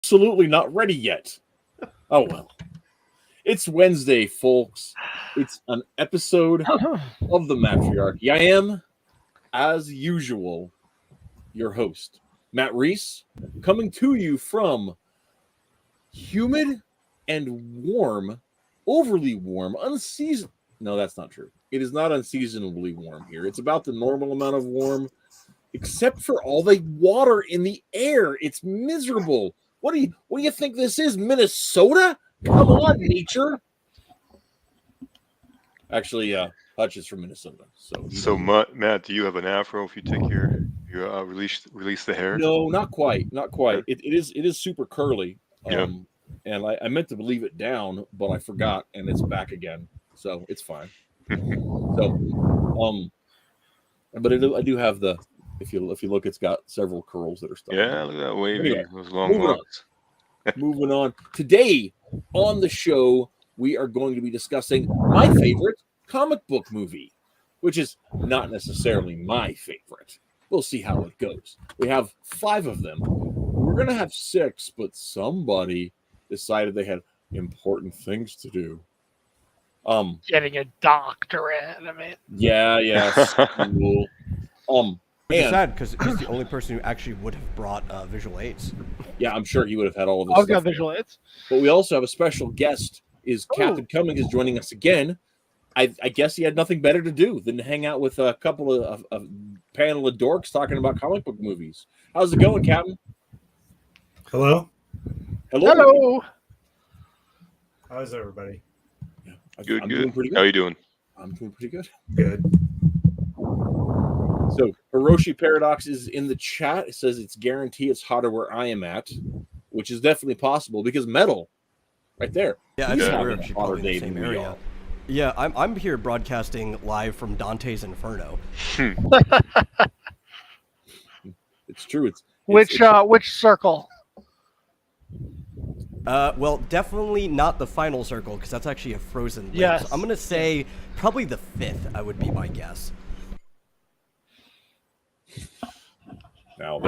absolutely not ready yet. Oh well. It's Wednesday, folks. It's an episode of the Mattriarchy. I am, as usual, your host, Matt Reese, coming to you from humid and warm, overly warm, unseasonable. No, that's not true. It is not unseasonably warm here. It's about the normal amount of warm, except for all the water in the air. It's miserable. What do you think this is, Minnesota? Come on, nature. Actually, Hutch is from Minnesota, so Matt, do you have an afro if you take your release the hair? No, not quite. It is super curly. Yeah. And I meant to leave it down, but I forgot, and it's back again, so it's fine. But I do have the. If you look, it's got several curls that are stuck. Yeah, look at that wavy. Anyway, those long locks. Moving on. Today on the show, we are going to be discussing my favorite comic book movie, which is not necessarily my favorite. We'll see how it goes. We have 5 of them. We're going to have 6, but somebody decided they had important things to do. Getting a doctorate. I mean, yeah. Cool. Which is sad because he's the only person who actually would have brought visual aids. Yeah, I'm sure he would have had all of this. I've got visual aids. But we also have a special guest. Captain Cummings is joining us again. I guess he had nothing better to do than to hang out with a couple of panel of dorks talking about comic book movies. How's it going, Captain? Hello. How's everybody? Yeah, Good. Doing pretty good. How are you doing? I'm doing pretty good. Good. So Hiroshi Paradox is in the chat. It says it's guaranteed it's hotter where I am at, which is definitely possible because metal, right there. Yeah, He's we're having actually a hotter probably day in the same than we area. are. Yeah, I'm here broadcasting live from Dante's Inferno. It's true. It's Which circle? Well, definitely not the final circle because that's actually a frozen lake. Yes. So I'm gonna say probably the 5th. I would be my guess. Now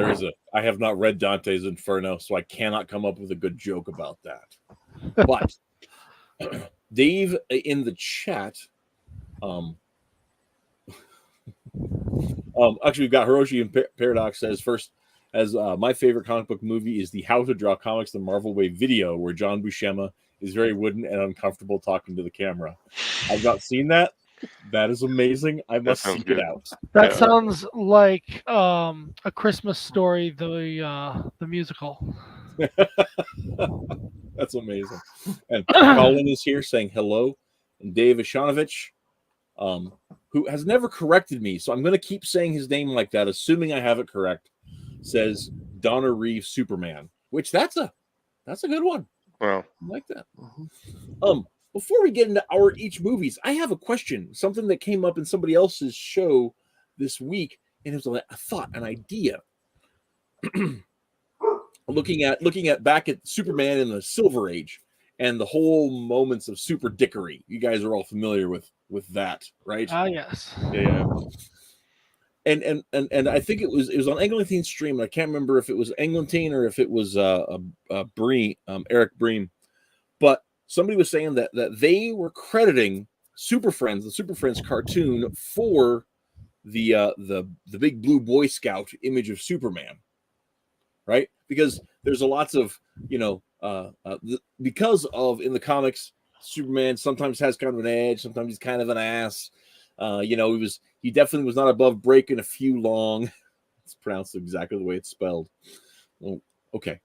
I have not read Dante's Inferno, so I cannot come up with a good joke about that. But Dave in the chat, actually we've got Hiroshi and Paradox says first as my favorite comic book movie is the How to Draw Comics the Marvel Way video where John Buscema is very wooden and uncomfortable talking to the camera. I've not seen that. That is amazing. I must seek it out. That sounds like a Christmas Story, the musical. That's amazing. And Colin is here saying hello. And Dave Ishanovich, who has never corrected me, so I'm going to keep saying his name like that, assuming I have it correct, says Donna Reeve Superman, which that's a good one. Wow. I like that. Before we get into our each movies, I have a question, something that came up in somebody else's show this week, and it was a thought, an idea. looking at back at Superman in the Silver Age and the whole moments of super dickery. You guys are all familiar with that, right? Yes. Yeah. And I think it was on Eglintine's stream, and I can't remember if it was Eglintine or if it was Eric Bream, but somebody was saying that they were crediting Super Friends, the Super Friends cartoon, for the big blue Boy Scout image of Superman, right? Because there's a lots of because of in the comics, Superman sometimes has kind of an edge, sometimes he's kind of an ass. He definitely was not above breaking a few long. It's pronounced exactly the way it's spelled. Well, okay.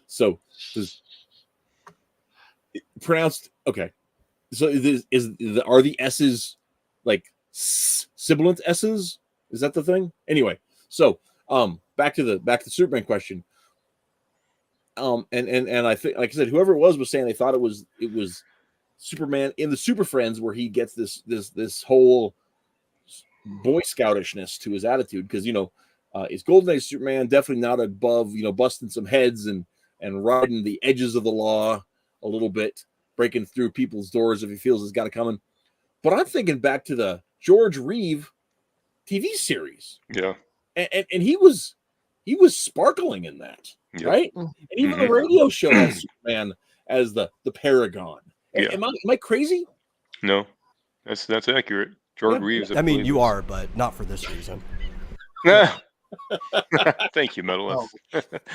So pronounced okay. So are the S's like sibilant S's? Is that the thing? Anyway, so back to the Superman question. And I think, like I said, whoever it was saying they thought it was Superman in the Super Friends where he gets this whole Boy Scoutishness to his attitude because is Golden Age Superman definitely not above busting some heads and riding the edges of the law a little bit, breaking through people's doors if he feels it's got it coming. But I'm thinking back to the George Reeve TV series. Yeah. And he was he was sparkling in that, Yep. right? And even the radio show has Superman as the paragon. Yeah. Am I crazy? No, that's accurate. George Reeves. I mean, believe, you was- are, but not for this reason. Thank you, Medalist.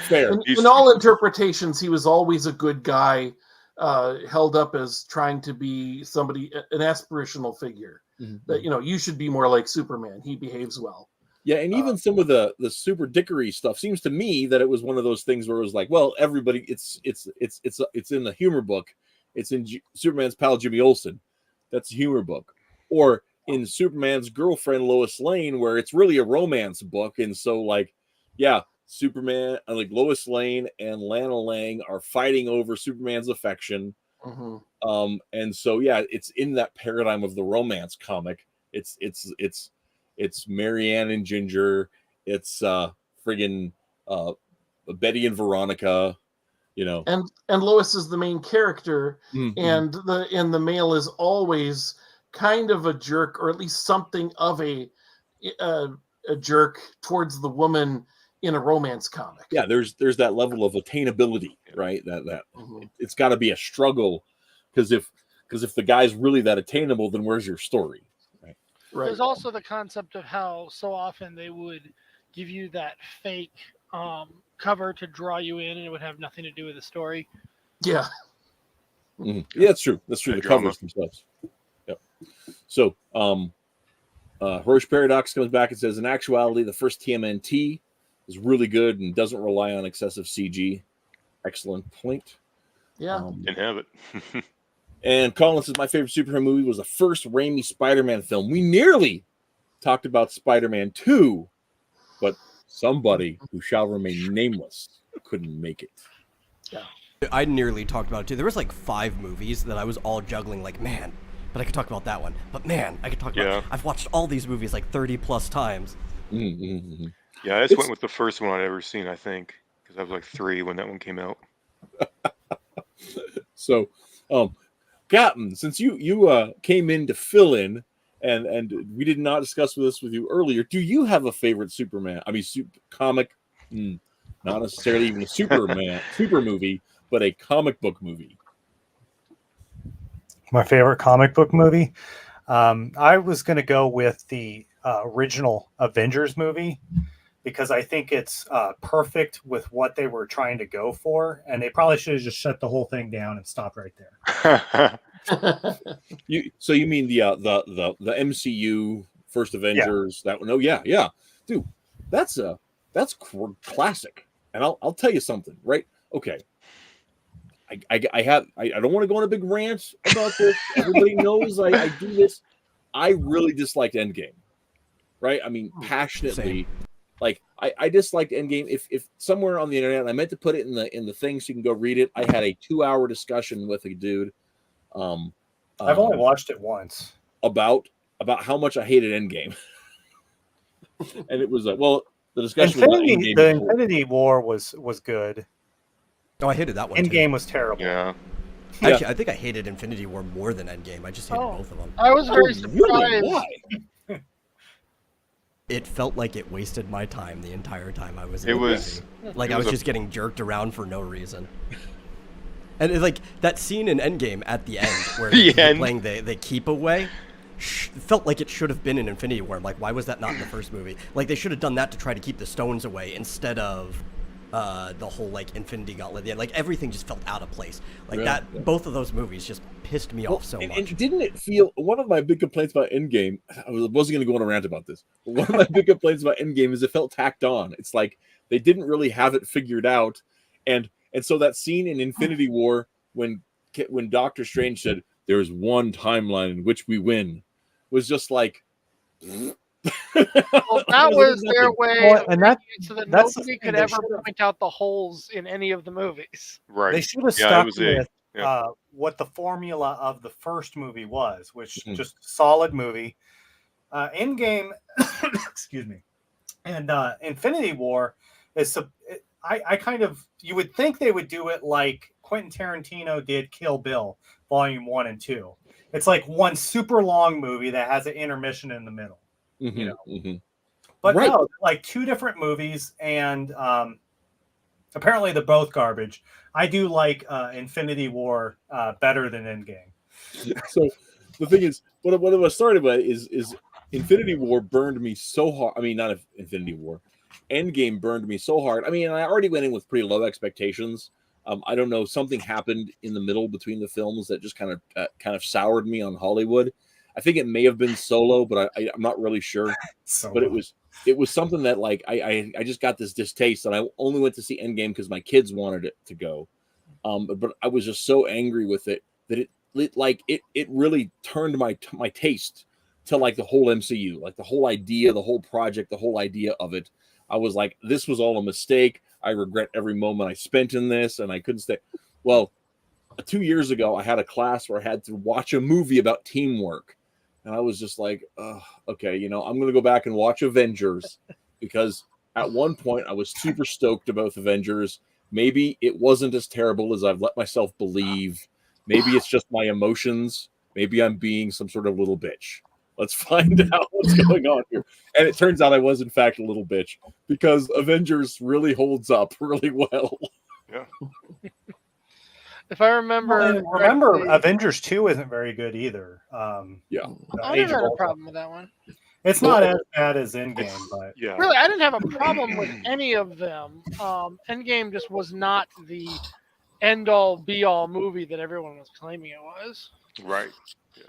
Fair. In all interpretations, he was always a good guy, held up as trying to be somebody, an aspirational figure. That you should be more like Superman. He behaves well. Yeah, and even some of the super dickery stuff seems to me that it was one of those things where it was like, well, everybody, it's in the humor book, it's in Superman's pal Jimmy Olsen, that's a humor book, or in Superman's girlfriend Lois Lane, where it's really a romance book, and so like, yeah, Superman, like Lois Lane and Lana Lang are fighting over Superman's affection, and so yeah, it's in that paradigm of the romance comic. It's Marianne and Ginger. It's friggin' Betty and Veronica. And Lois is the main character, and the male is always kind of a jerk, or at least something of a jerk towards the woman in a romance comic. Yeah, there's that level of attainability, right? That it's got to be a struggle, because if the guy's really that attainable, then where's your story? Right. There's also the concept of how so often they would give you that fake cover to draw you in, and it would have nothing to do with the story. Yeah. Yeah, that's true. That's true. The covers themselves. Yep. So, Baruch Paradox comes back and says, in actuality, the first TMNT is really good and doesn't rely on excessive CG. Excellent point. Yeah. Didn't have it. And Colin says, my favorite superhero movie was the first Raimi Spider-Man film. We nearly talked about Spider-Man 2, but somebody who shall remain nameless couldn't make it. Yeah. I nearly talked about it too. There was like 5 movies that I was all juggling, like, man, but I could talk about that one. But man, I could talk about I've watched all these movies like 30 plus times. Yeah, I just went with the first one I'd ever seen, I think, because I was like 3 when that one came out. So, Captain, since you came in to fill in, and we did not discuss this with you earlier, do you have a favorite Superman? I mean, comic, not necessarily even a super movie, but a comic book movie. My favorite comic book movie? I was going to go with the original Avengers movie, because I think it's perfect with what they were trying to go for, and they probably should have just shut the whole thing down and stopped right there. You mean the MCU first Avengers? That one? Oh yeah, dude, that's classic. And I'll tell you something, right? Okay, I don't want to go on a big rant about this. Everybody knows I do this. I really disliked Endgame, right? I mean, passionately. Same. Like I disliked Endgame. If somewhere on the internet, and I meant to put it in the thing so you can go read it. I had a 2-hour discussion with a dude. I've only watched it once. About how much I hated Endgame, and it was the discussion. The Infinity War was good. Oh, I hated that one. Endgame was terrible. Yeah. Actually, I think I hated Infinity War more than Endgame. I just hated both of them. I was very surprised. Really? Why? It felt like it wasted my time the entire time I was in It the was movie. Like it I was was just getting jerked around for no reason. And like that scene in Endgame at the end where they're playing the keep away felt like it should have been in Infinity War. Like, why was that not in the first movie? Like, they should have done that to try to keep the stones away instead of the whole like Infinity Gauntlet. Yeah, like everything just felt out of place. Like both of those movies just pissed me off so much. And didn't it feel? One of my big complaints about Endgame, I wasn't going to go on a rant about this, but one of my big complaints about Endgame is it felt tacked on. It's like they didn't really have it figured out, and so that scene in Infinity War when Doctor Strange said there's one timeline in which we win was just like. Well, that was their way of and making it so that that's nobody could ever point out the holes in any of the movies. Right. They should have stuck with what the formula of the first movie was, which just solid movie. Endgame, excuse me, and Infinity War is. I kind of, you would think they would do it like Quentin Tarantino did Kill Bill, Volume 1 and 2. It's like one super long movie that has an intermission in the middle. You know, But Right. no, like two different movies, and apparently they're both garbage. I do like Infinity War better than Endgame. So the thing is, what I was started by is Infinity War burned me so hard. I mean, not Infinity War, Endgame burned me so hard. I mean, I already went in with pretty low expectations. I don't know, something happened in the middle between the films that just kind of soured me on Hollywood. I think it may have been Solo, but I'm not really sure. So, But it was something that like I just got this distaste, and I only went to see Endgame because my kids wanted it to go. But I was just so angry with it that it really turned my taste to like the whole MCU, like the whole idea, the whole project, the whole idea of it. I was like, this was all a mistake. I regret every moment I spent in this, and I couldn't stay. Well, 2 years ago, I had a class where I had to watch a movie about teamwork. And I was just like, oh, okay, I'm going to go back and watch Avengers, because at one point I was super stoked about Avengers. Maybe it wasn't as terrible as I've let myself believe. Maybe it's just my emotions. Maybe I'm being some sort of little bitch. Let's find out what's going on here. And it turns out I was, in fact, a little bitch, because Avengers really holds up really well. Yeah. If I remember, remember Avengers 2 isn't very good either. Yeah. I never had a problem with that one. It's not as bad as Endgame, but Yeah. Really, I didn't have a problem with any of them. Endgame just was not the end-all, be-all movie that everyone was claiming it was. Right. Yeah.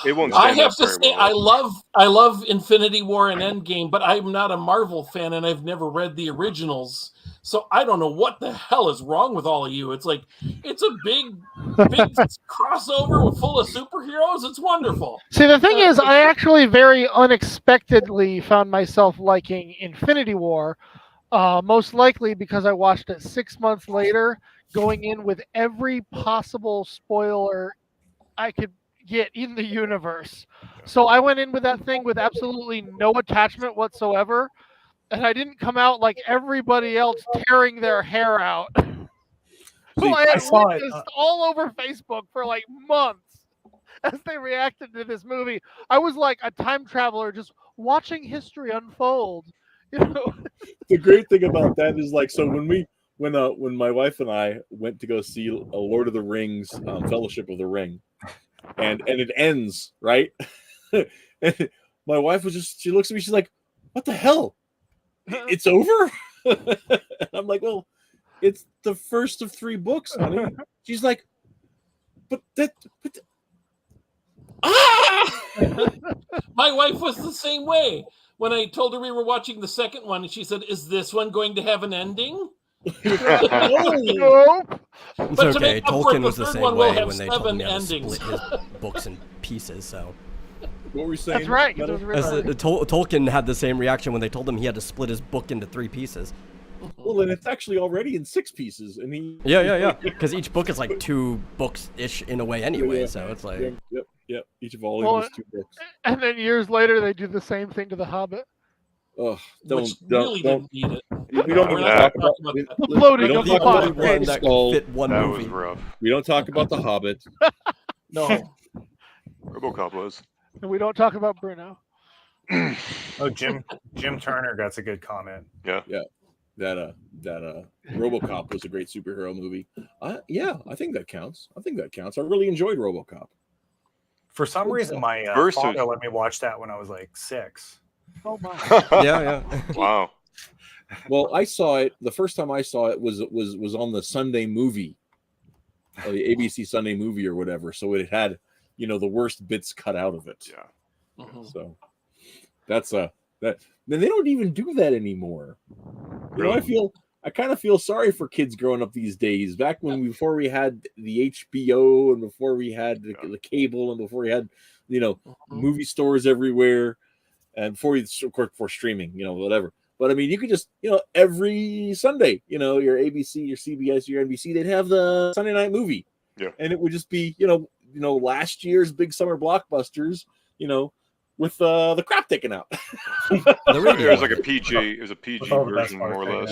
It won't. I stand have up to very say, well. I love Infinity War and Endgame, but I'm not a Marvel fan, and I've never read the originals, so I don't know what the hell is wrong with all of you. It's like it's a big crossover full of superheroes. It's wonderful. See, the thing is, I actually very unexpectedly found myself liking Infinity War, most likely because I watched it 6 months later, going in with every possible spoiler I could get in the universe. So I went in with that thing with absolutely no attachment whatsoever, and I didn't come out like everybody else tearing their hair out. Who I had witnessed all over Facebook for like months as they reacted to this movie. I was like a time traveler just watching history unfold. The great thing about that is like, so when my wife and I went to go see a Lord of the Rings, Fellowship of the Ring, and it ends, right? And my wife she looks at me, she's like, what the hell? It's over? I'm like, well, it's the first of 3 books, honey. She's like, My wife was the same way. When I told her we were watching the second one, and she said, "Is this one going to have an ending?" Nope. It's okay. Tolkien was the same way when they told him he had to split his books in pieces. So what were you saying? That's right. Tolkien had the same reaction when they told him he had to split his book into 3 pieces. Well, and it's actually already in 6 pieces, and he. Yeah. Because each book is like 2 books ish in a way anyway. Yeah. So it's like. Yep. Each volume is 2 books. And then years later, they do the same thing to The Hobbit. Oh, Which really didn't need it. We don't even talk about Floating we of don't the talk about Hobbit. that Skull. fit one That movie. was rough. We don't talk about The Hobbit. No. RoboCop was. And we don't talk about Bruno. oh, Jim Turner got a good comment. Yeah. That RoboCop was a great superhero movie. Yeah, I think that counts. I really enjoyed RoboCop. For some reason, my father let me watch that when I was like 6. Oh my! Yeah. Wow. Well, I saw it. The first time I saw it was on the Sunday movie, the ABC Sunday movie or whatever. So it had, the worst bits cut out of it. Yeah. Mhm. So that's that. Then they don't even do that anymore. Really? I kind of feel sorry for kids growing up these days. Back before we had the HBO and before we had the cable and before we had, movie stores everywhere, and before streaming, whatever. But I mean, you could just, every Sunday, your ABC, your CBS, your NBC, they'd have the Sunday night movie. Yeah. And it would just be, last year's big summer blockbusters, with the crap taken out. It was like a PG. It was a PG version, more or less.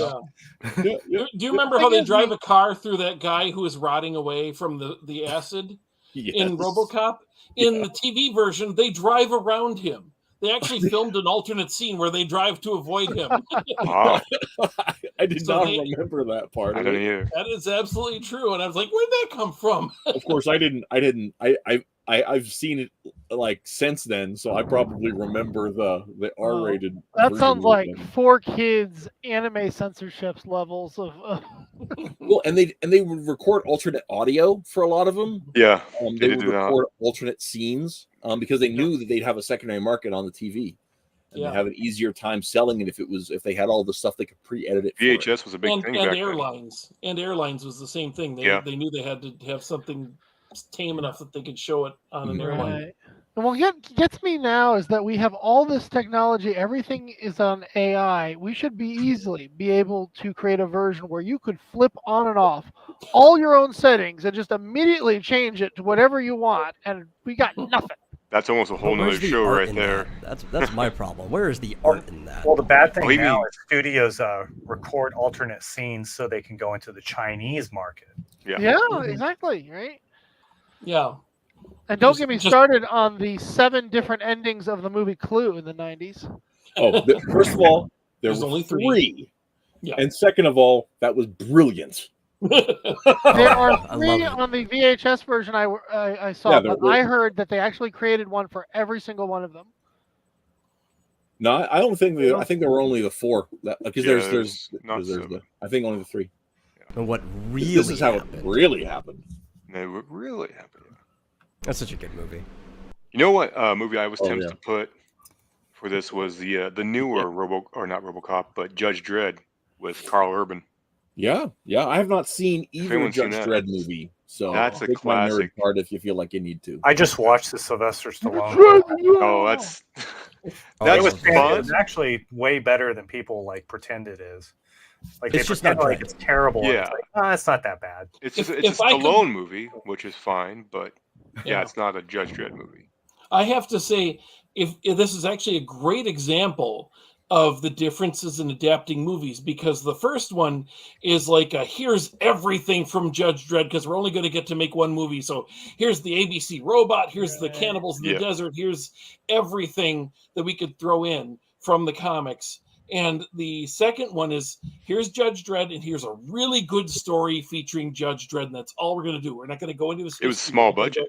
Yeah. Do you remember how they drive a car through that guy who is rotting away from the acid in RoboCop? In the TV version, they drive around him. They actually filmed an alternate scene where they drive to avoid him. Wow. I did not remember that part. I don't either. That is absolutely true, and I was like, "Where'd that come from?" Of course, I've seen it like since then, so I probably remember the R-rated. That sounds like 4Kids anime censorships levels of. Well, and they would record alternate audio for a lot of them. Yeah, they would record alternate scenes because they knew that they'd have a secondary market on the TV. And they have an easier time selling it if they had all the stuff they could pre-edit it. VHS was a big thing back then. Airlines was the same thing. They knew they had to have something tame enough that they could show it on an airline. And what gets me now is that we have all this technology. Everything is on AI. We should easily be able to create a version where you could flip on and off all your own settings and just immediately change it to whatever you want, and we got nothing. That's almost a whole nother show right there. That's my problem. Where is the art in that? Well, the bad thing now is studios record alternate scenes so they can go into the Chinese market. Yeah, exactly, right? Yeah. And don't get me started on the 7 different endings of the movie Clue in the 90s. Oh, first of all, there's only 3. Yeah. And second of all, that was brilliant. There are 3 on the VHS version I saw, but I heard that they actually created one for every single one of them. No, I don't think I think there were only the 4 because there's I think only the 3. And what really this is how it really happened. It really happened. That's such a good movie. You know what movie I was tempted to put for this was the newer not RoboCop, but Judge Dredd with Carl Urban. Yeah, I have not seen either Judge Dredd movie, so that's a classic. My nerd part if you feel like you need to. I just watched the Sylvester Stallone. Oh, that's fun. It's actually way better than people like pretend it is. Like it's they pretend like it's terrible. Yeah, it's not that bad. It's a Stallone movie, which is fine, but it's not a Judge Dredd movie. I have to say, if this is actually a great example of the differences in adapting movies, because the first one is like here's everything from Judge Dredd because we're only going to get to make one movie. So here's the ABC robot, here's the cannibals in the desert, here's everything that we could throw in from the comics. And the second one is here's Judge Dredd and here's a really good story featuring Judge Dredd, and that's all we're going to do. We're not going to go into this. It was small budget.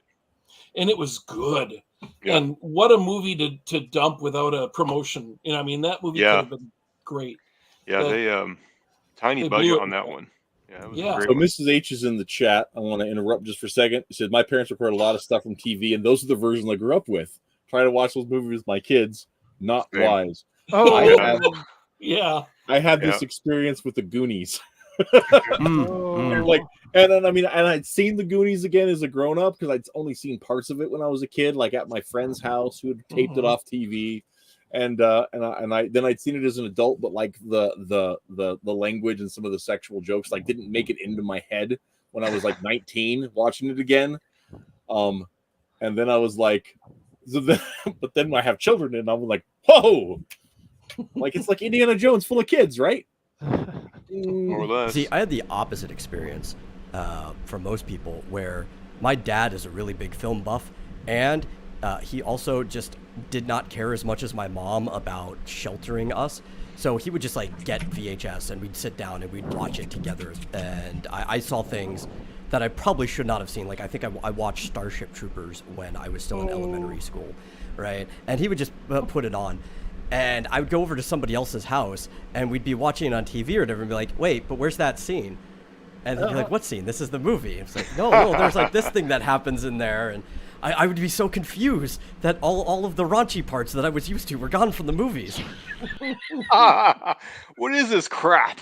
And it was good. Yeah. And what a movie to dump without a promotion. I mean, that movie could have been great. Yeah, they tiny budget on that one. Yeah, it was a great one. Mrs. H is in the chat. I want to interrupt just for a second. She said, my parents record a lot of stuff from TV, and those are the versions I grew up with. Try to watch those movies with my kids. Not wise. Oh, I had this experience with the Goonies. And I'd seen the Goonies again as a grown-up because I'd only seen parts of it when I was a kid, like at my friend's house who had taped it off TV, and I'd seen it as an adult, but like the language and some of the sexual jokes like didn't make it into my head when I was like 19 watching it again, and then I was like, but then I have children and I'm like, whoa, like it's like Indiana Jones full of kids, right? More or less. See, I had the opposite experience for most people, where my dad is a really big film buff, and he also just did not care as much as my mom about sheltering us. So he would just like get VHS and we'd sit down and we'd watch it together. And I saw things that I probably should not have seen. Like I think I watched Starship Troopers when I was still in elementary school, right? And he would just put it on. And I would go over to somebody else's house and we'd be watching it on TV or whatever and be like, wait, but where's that scene? And they'd be like, what scene? This is the movie. It's like, no, there's like this thing that happens in there. And I would be so confused that all of the raunchy parts that I was used to were gone from the movies. What is this crap?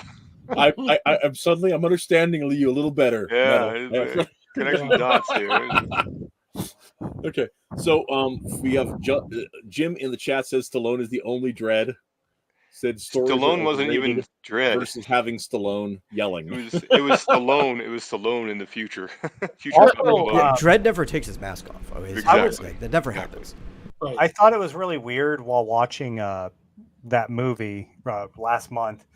I'm suddenly understanding you a little better. Yeah, connecting dots here. Okay, so we have Jim in the chat says Stallone is the only Dredd. Said Stallone wasn't even Dredd versus having Stallone yelling. It was Stallone. It was Stallone in the future. Dredd never takes his mask off. Exactly. That never happens. Right. I thought it was really weird while watching that movie last month.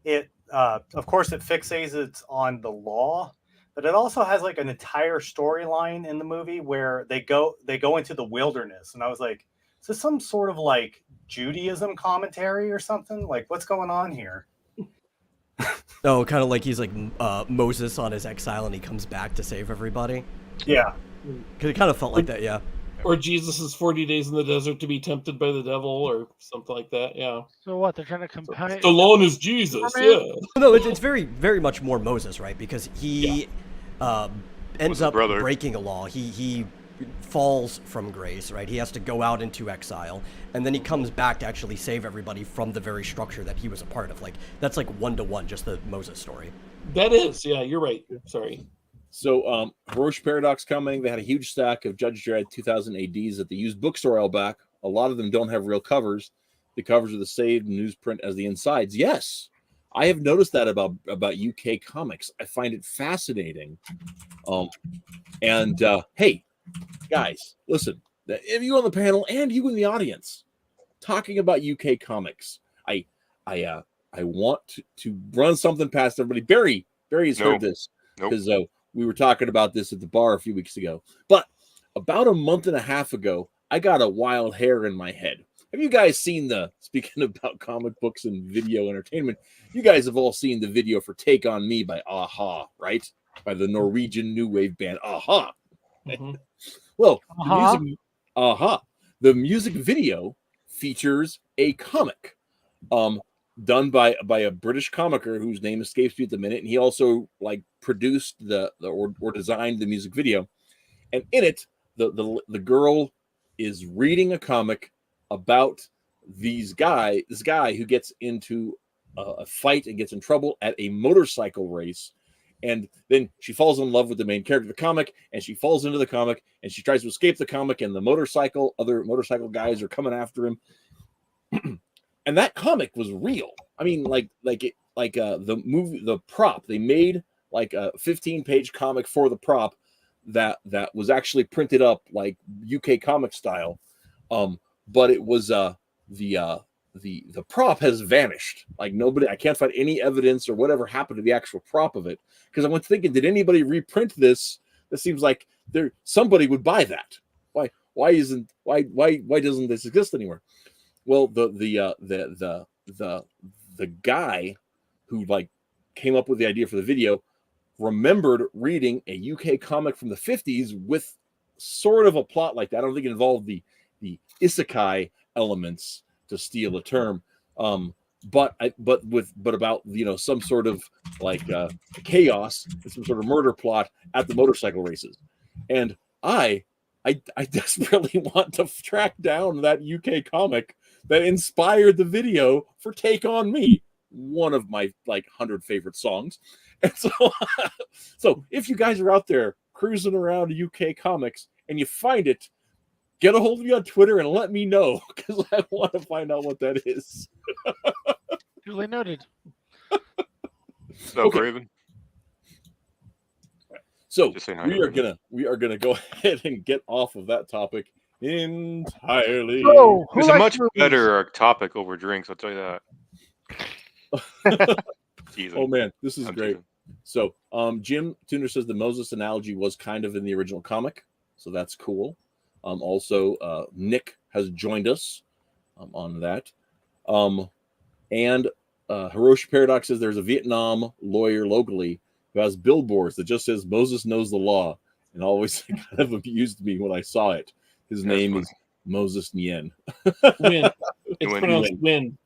It of course it fixates on the law, but it also has like an entire storyline in the movie where they go into the wilderness, and I was like, Is this some sort of like Judaism commentary or something? Like, what's going on here? Oh, kind of like he's like Moses on his exile and he comes back to save everybody. Yeah. Because it kind of felt like that, yeah. Or Jesus' 40 days in the desert to be tempted by the devil or something like that, yeah. So what? They're trying to compare. Stallone is Jesus, yeah. No, it's very, very much more Moses, right? Because he ends up breaking a law. He falls from grace, right? He has to go out into exile, and then he comes back to actually save everybody from the very structure that he was a part of. Like, that's like 1-to-1, just the Moses story. That is, yeah, you're right. Sorry. So, Baruch Paradox coming. They had a huge stack of Judge Dredd 2000 ADs that they used bookstore a while back. A lot of them don't have real covers. The covers are the saved newsprint as the insides. Yes, I have noticed that about UK comics. I find it fascinating. Hey, guys, listen. If you on the panel and you in the audience talking about UK comics, I want to run something past everybody. Barry's heard this because we were talking about this at the bar a few weeks ago. But about a month and a half ago, I got a wild hair in my head. Have you guys seen speaking about comic books and video entertainment, you guys have all seen the video for Take On Me by Aha, right? By the Norwegian new wave band Aha. Mm-hmm. Well, the music video features a comic done by a British comicer whose name escapes me at the minute, and he also like produced or designed the music video. And in it, the girl is reading a comic about this guy who gets into a fight and gets in trouble at a motorcycle race. And then she falls in love with the main character of the comic, and she falls into the comic, and she tries to escape the comic, and other motorcycle guys are coming after him. And that comic was real. I mean, the movie, the prop, they made like a 15-page comic for the prop that was actually printed up like UK comic style. But it was the prop has vanished. Like I can't find any evidence or whatever happened to the actual prop of it. Because I was thinking, did anybody reprint this? It seems like somebody would buy that. Why doesn't this exist anywhere? Well, the guy who like came up with the idea for the video remembered reading a UK comic from the 50s with sort of a plot like that. I don't think it involved the isekai elements, to steal a term, but about some sort of like chaos and some sort of murder plot at the motorcycle races. And I desperately want to track down that UK comic that inspired the video for Take On Me, one of my like 100 favorite songs. And so if you guys are out there cruising around UK comics and you find it, get a hold of me on Twitter and let me know, because I want to find out what that is. Duly noted. So, okay. Raven. So we are gonna go ahead and get off of that topic entirely. Oh, it's a much better topic over drinks, I'll tell you that. Oh man, this is great. So Jim Tuner says the Moses analogy was kind of in the original comic, so that's cool. Also, Nick has joined us on that. And Hiroshi Paradox says there's a Vietnam lawyer locally who has billboards that just says Moses knows the law, and always kind of amused me when I saw it. His name is Moses Nguyen. Win. It's pronounced Win. Win?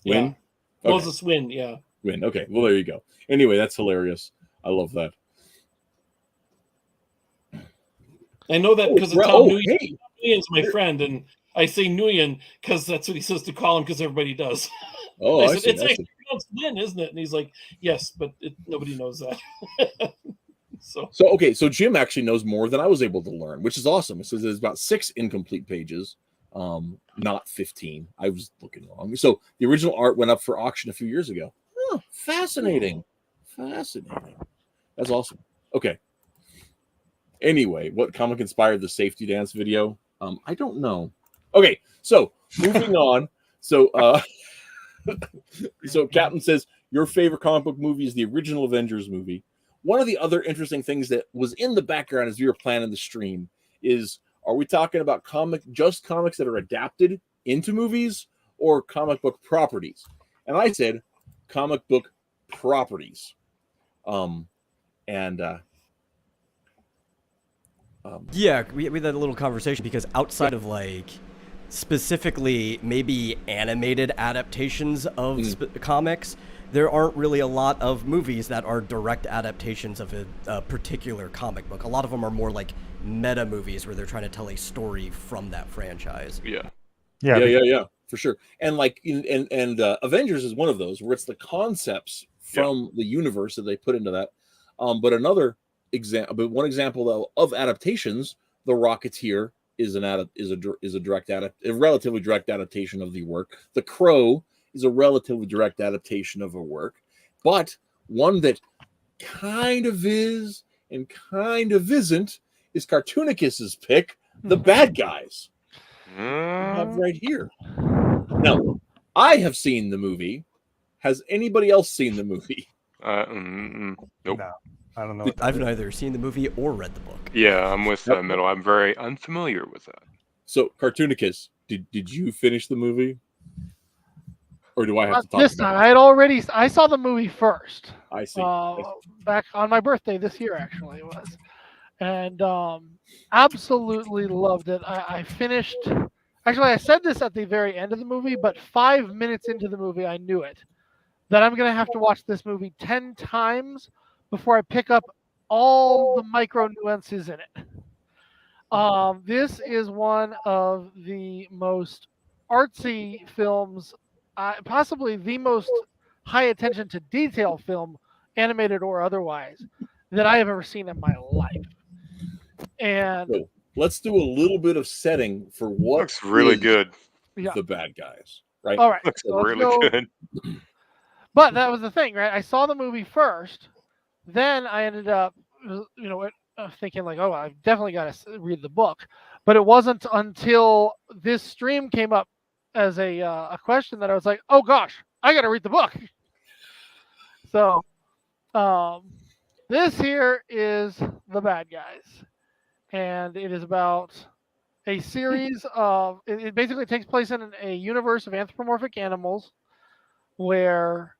Yeah. Okay. Moses Win, yeah. Win. Okay, well, there you go. Anyway, that's hilarious. I love that. I know that because Nguyen's my friend, and I say Nguyen because that's what he says to call him because everybody does. Oh, I said, it's actually pronounced Lin, isn't it? And he's like, yes, but nobody knows that. So Jim actually knows more than I was able to learn, which is awesome. It says there's about 6 incomplete pages, not 15. I was looking wrong. So the original art went up for auction a few years ago. Oh, fascinating. That's awesome. Okay. Anyway, what comic inspired the safety dance video? I don't know. Okay, so moving on. So Captain says your favorite comic book movie is the original Avengers movie. One of the other interesting things that was in the background as we were planning the stream is Are we talking about just comics that are adapted into movies, or comic book properties? And I said comic book properties. Yeah, we had a little conversation because outside of like specifically maybe animated adaptations of comics, there aren't really a lot of movies that are direct adaptations of a particular comic book. A lot of them are more like meta movies where they're trying to tell a story from that franchise. Yeah, for sure. And like Avengers is one of those where it's the concepts from the universe that they put into that. But one example though of adaptations, The Rocketeer is a relatively direct adaptation of the work. The Crow is a relatively direct adaptation of a work, but one that kind of is and kind of isn't is Cartoonicus's pick, The Bad Guys. I have right here. Now, I have seen the movie. Has anybody else seen the movie? Nope. No, I don't know. I've neither seen the movie or read the book. Yeah, I'm with Middle. I'm very unfamiliar with that. So, Cartoonicus, did you finish the movie? Or do I have to talk this about time? I saw the movie first. I see. Back on my birthday this year, actually, it was. And absolutely loved it. I finished. Actually, I said this at the very end of the movie, but 5 minutes into the movie, I knew it. That I'm going to have to watch this movie 10 times before I pick up all the micro nuances in it. This is one of the most artsy films, possibly the most high attention to detail film, animated or otherwise, that I have ever seen in my life. And so let's do a little bit of setting for what looks really good. The Bad Guys, right? All right, looks so really good. But that was the thing, right? I saw the movie first, then I ended up, thinking like, oh, I've definitely got to read the book. But it wasn't until this stream came up as a question that I was like, oh gosh, I got to read the book. So, this here is The Bad Guys, and it is about a series of. It basically takes place in a universe of anthropomorphic animals, where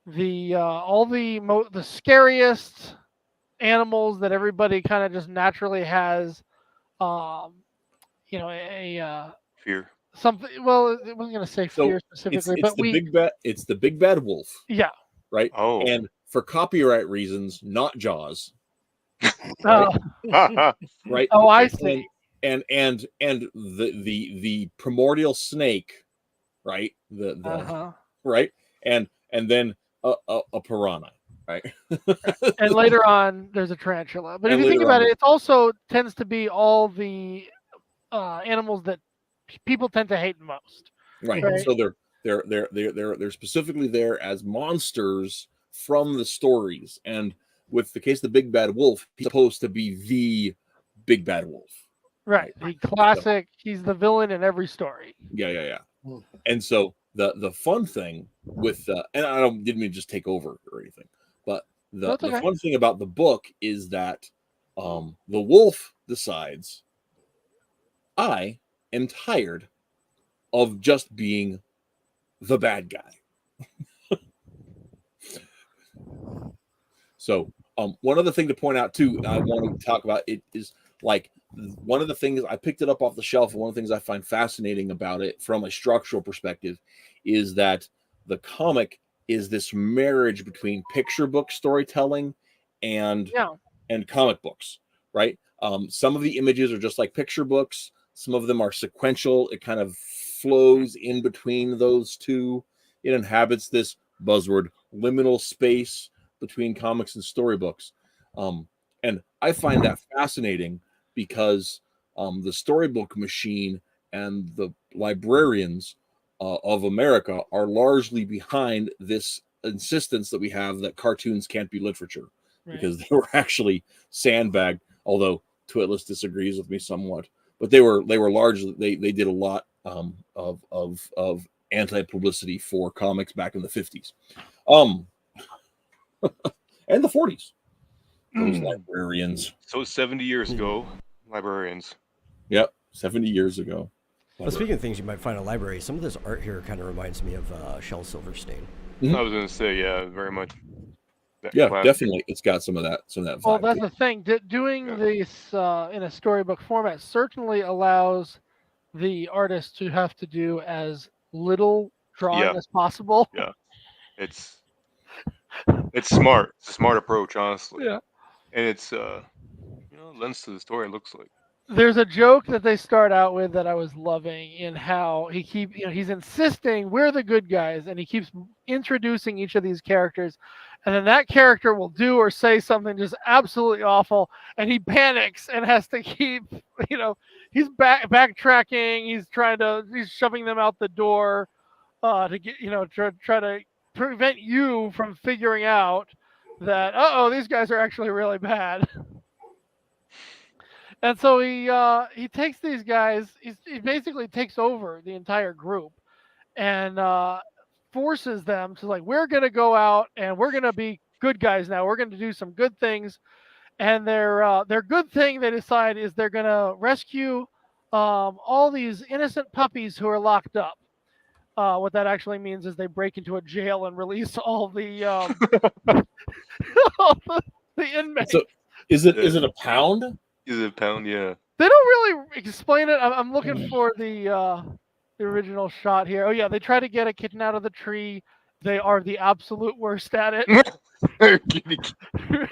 the scariest animals that everybody kind of just naturally has, Fear. Something. Well, I wasn't going to say fear specifically, but it's the big bad wolf. Yeah. Right. Oh. And for copyright reasons, not Jaws. Right. Oh, I see. And the primordial snake, right? Right. And then a piranha, right? And later on, there's a tarantula. But if you think about it, it also tends to be all the animals that people tend to hate most. Right. So they're specifically there as monsters from the stories. And with the case of the big bad wolf, he's supposed to be the big bad wolf. Right. The classic. He's the villain in every story. Yeah. And so the fun thing with and I didn't mean just take over or anything, but the fun thing about the book is that the wolf decides, I am tired of just being the bad guy. So one other thing to point out too, I want to talk about it is like one of the things I picked it up off the shelf. And one of the things I find fascinating about it from a structural perspective is that the comic is this marriage between picture book storytelling and comic books, right? Some of the images are just like picture books. Some of them are sequential. It kind of flows in between those two. It inhabits this buzzword liminal space between comics and storybooks. And I find that fascinating because the storybook machine and the librarians of America are largely behind this insistence that we have that cartoons can't be literature, because they were actually sandbagged, although Twitless disagrees with me somewhat. But they were largely they did a lot of anti-publicity for comics back in the 50s. And the 40s. Those librarians. So 70 years ago, librarians. Yep, 70 years ago. Well, speaking of things you might find in a library, some of this art here kind of reminds me of Shel Silverstein. I was going to say, yeah, very much. Yeah, definitely. It's got some of that vibe. Well, that's the thing. Doing this in a storybook format certainly allows the artist to have to do as little drawing as possible. Yeah, it's smart. It's a smart approach, honestly. Yeah, and it's lends to the story. It looks like. There's a joke that they start out with that I was loving in how he's insisting we're the good guys, and he keeps introducing each of these characters, and then that character will do or say something just absolutely awful, and he panics and has to keep, he's backtracking, he's shoving them out the door to get, try to prevent you from figuring out that, these guys are actually really bad. And so he takes these guys. He basically takes over the entire group, and forces them to we're gonna go out and we're gonna be good guys now. We're gonna do some good things, and their good thing they decide is they're gonna rescue all these innocent puppies who are locked up. What that actually means is they break into a jail and release all the all the inmates. So is it a pound? Is it a pound? Yeah. They don't really explain it. I'm looking for the original shot here. Oh yeah, they try to get a kitten out of the tree. They are the absolute worst at it. Right?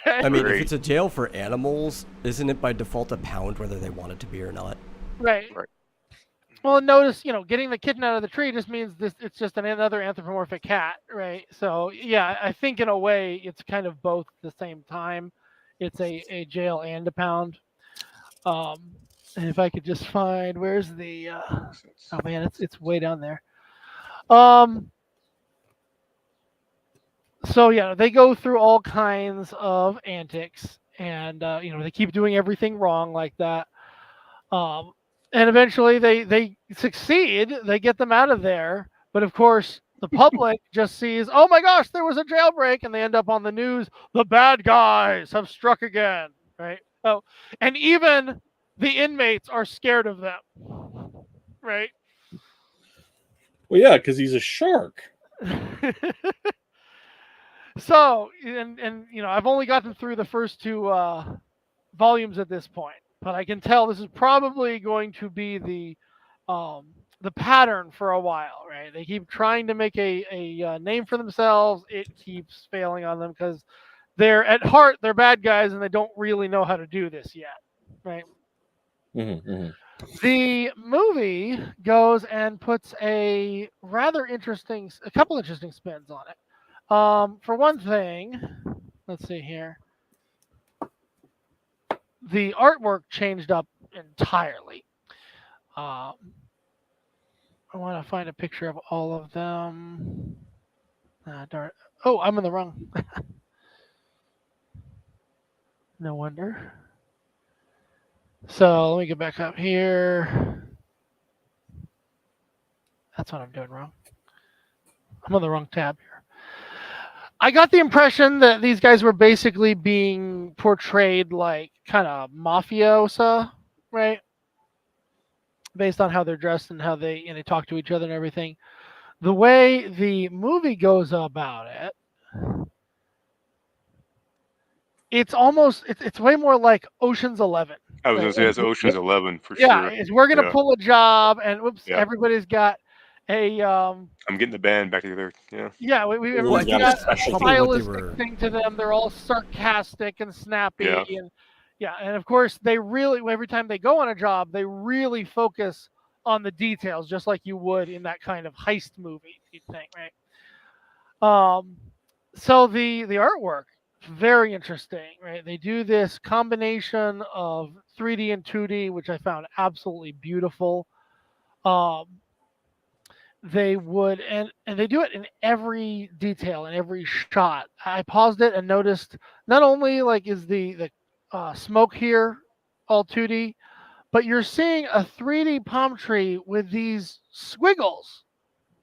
I mean, if it's a jail for animals, isn't it by default a pound whether they want it to be or not? Right. Well, notice, getting the kitten out of the tree just means it's just another anthropomorphic cat, right? So yeah, I think in a way it's kind of both at the same time. It's a jail and a pound. And if I could just find, where's the oh man, it's way down there. So yeah, they go through all kinds of antics, and they keep doing everything wrong like that. And eventually they succeed. They get them out of there, but of course the public just sees, oh my gosh, there was a jailbreak, and they end up on the news. The bad guys have struck again, right? Oh, and even the inmates are scared of them, right? Well, yeah, because he's a shark. So, and I've only gotten through the first two volumes at this point, but I can tell this is probably going to be the pattern for a while, right? They keep trying to make a name for themselves. It keeps failing on them because they're at heart they're bad guys, and they don't really know how to do this yet, right? Mm-hmm. The movie goes and puts a couple interesting spins on it. For one thing, let's see here. The artwork changed up entirely. I want to find a picture of all of them. Darn. Oh, I'm in the wrong. No wonder. So let me get back up here. That's what I'm doing wrong. I'm on the wrong tab here. I got the impression that these guys were basically being portrayed like kind of mafiosa, right? Based on how they're dressed and how they talk to each other and everything. The way the movie goes about it, it's way more like Ocean's 11. I was going to say it's Ocean's 11 for sure. Yeah, we're going to pull a job, and everybody's got a. I'm getting the band back together. Yeah. Yeah, everyone's got a stylistic thing to them. They're all sarcastic and snappy, and of course they really, every time they go on a job, they really focus on the details, just like you would in that kind of heist movie, you'd think, right? So the artwork, very interesting, right? They do this combination of 3D and 2D, which I found absolutely beautiful. They would, and they do it in every detail, in every shot. I paused it and noticed not only is the smoke here all 2D, but you're seeing a 3D palm tree with these squiggles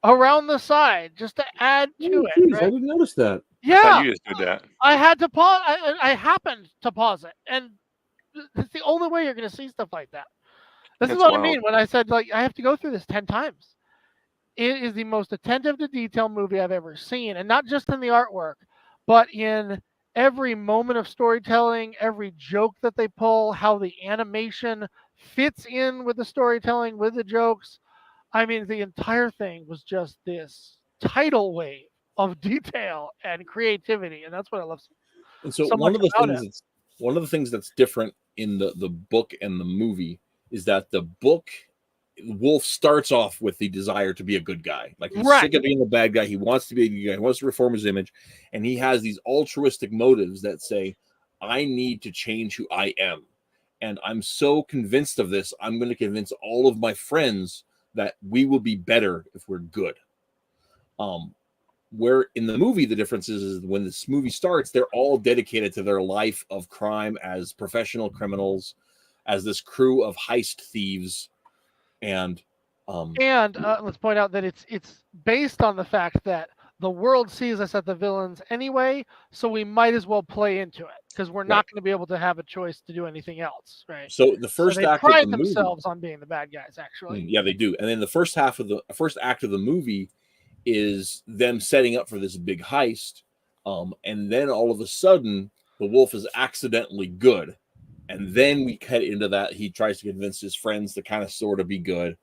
around the side just to add to it. Right? I didn't notice that. Yeah, you just did that. I had to pause. I happened to pause it, and it's the only way you're going to see stuff like that. This is what I mean when I said, like, I have to go through this 10 times. It is the most attentive to detail movie I've ever seen, and not just in the artwork, but in every moment of storytelling, every joke that they pull, how the animation fits in with the storytelling, with the jokes. I mean, the entire thing was just this tidal wave of detail and creativity, and that's what I love And so so much about it. One of the things that's different in the book and the movie is that the book, Wolf starts off with the desire to be a good guy. Like, he's sick of being a bad guy. He wants to be a good guy. He wants to reform his image. And he has these altruistic motives that say, I need to change who I am. And I'm so convinced of this, I'm going to convince all of my friends that we will be better if we're good. Where in the movie, the difference is when this movie starts, they're all dedicated to their life of crime as professional criminals, as this crew of heist thieves. And let's point out that it's based on the fact that the world sees us as the villains anyway, so we might as well play into it because we're not going to be able to have a choice to do anything else, right? So the first they act pride of the themselves movie, on being the bad guys, actually. Yeah, they do. And then the first act of the movie is them setting up for this big heist, and then all of a sudden the wolf is accidentally good, and then we cut into that he tries to convince his friends to kind of sort of be good.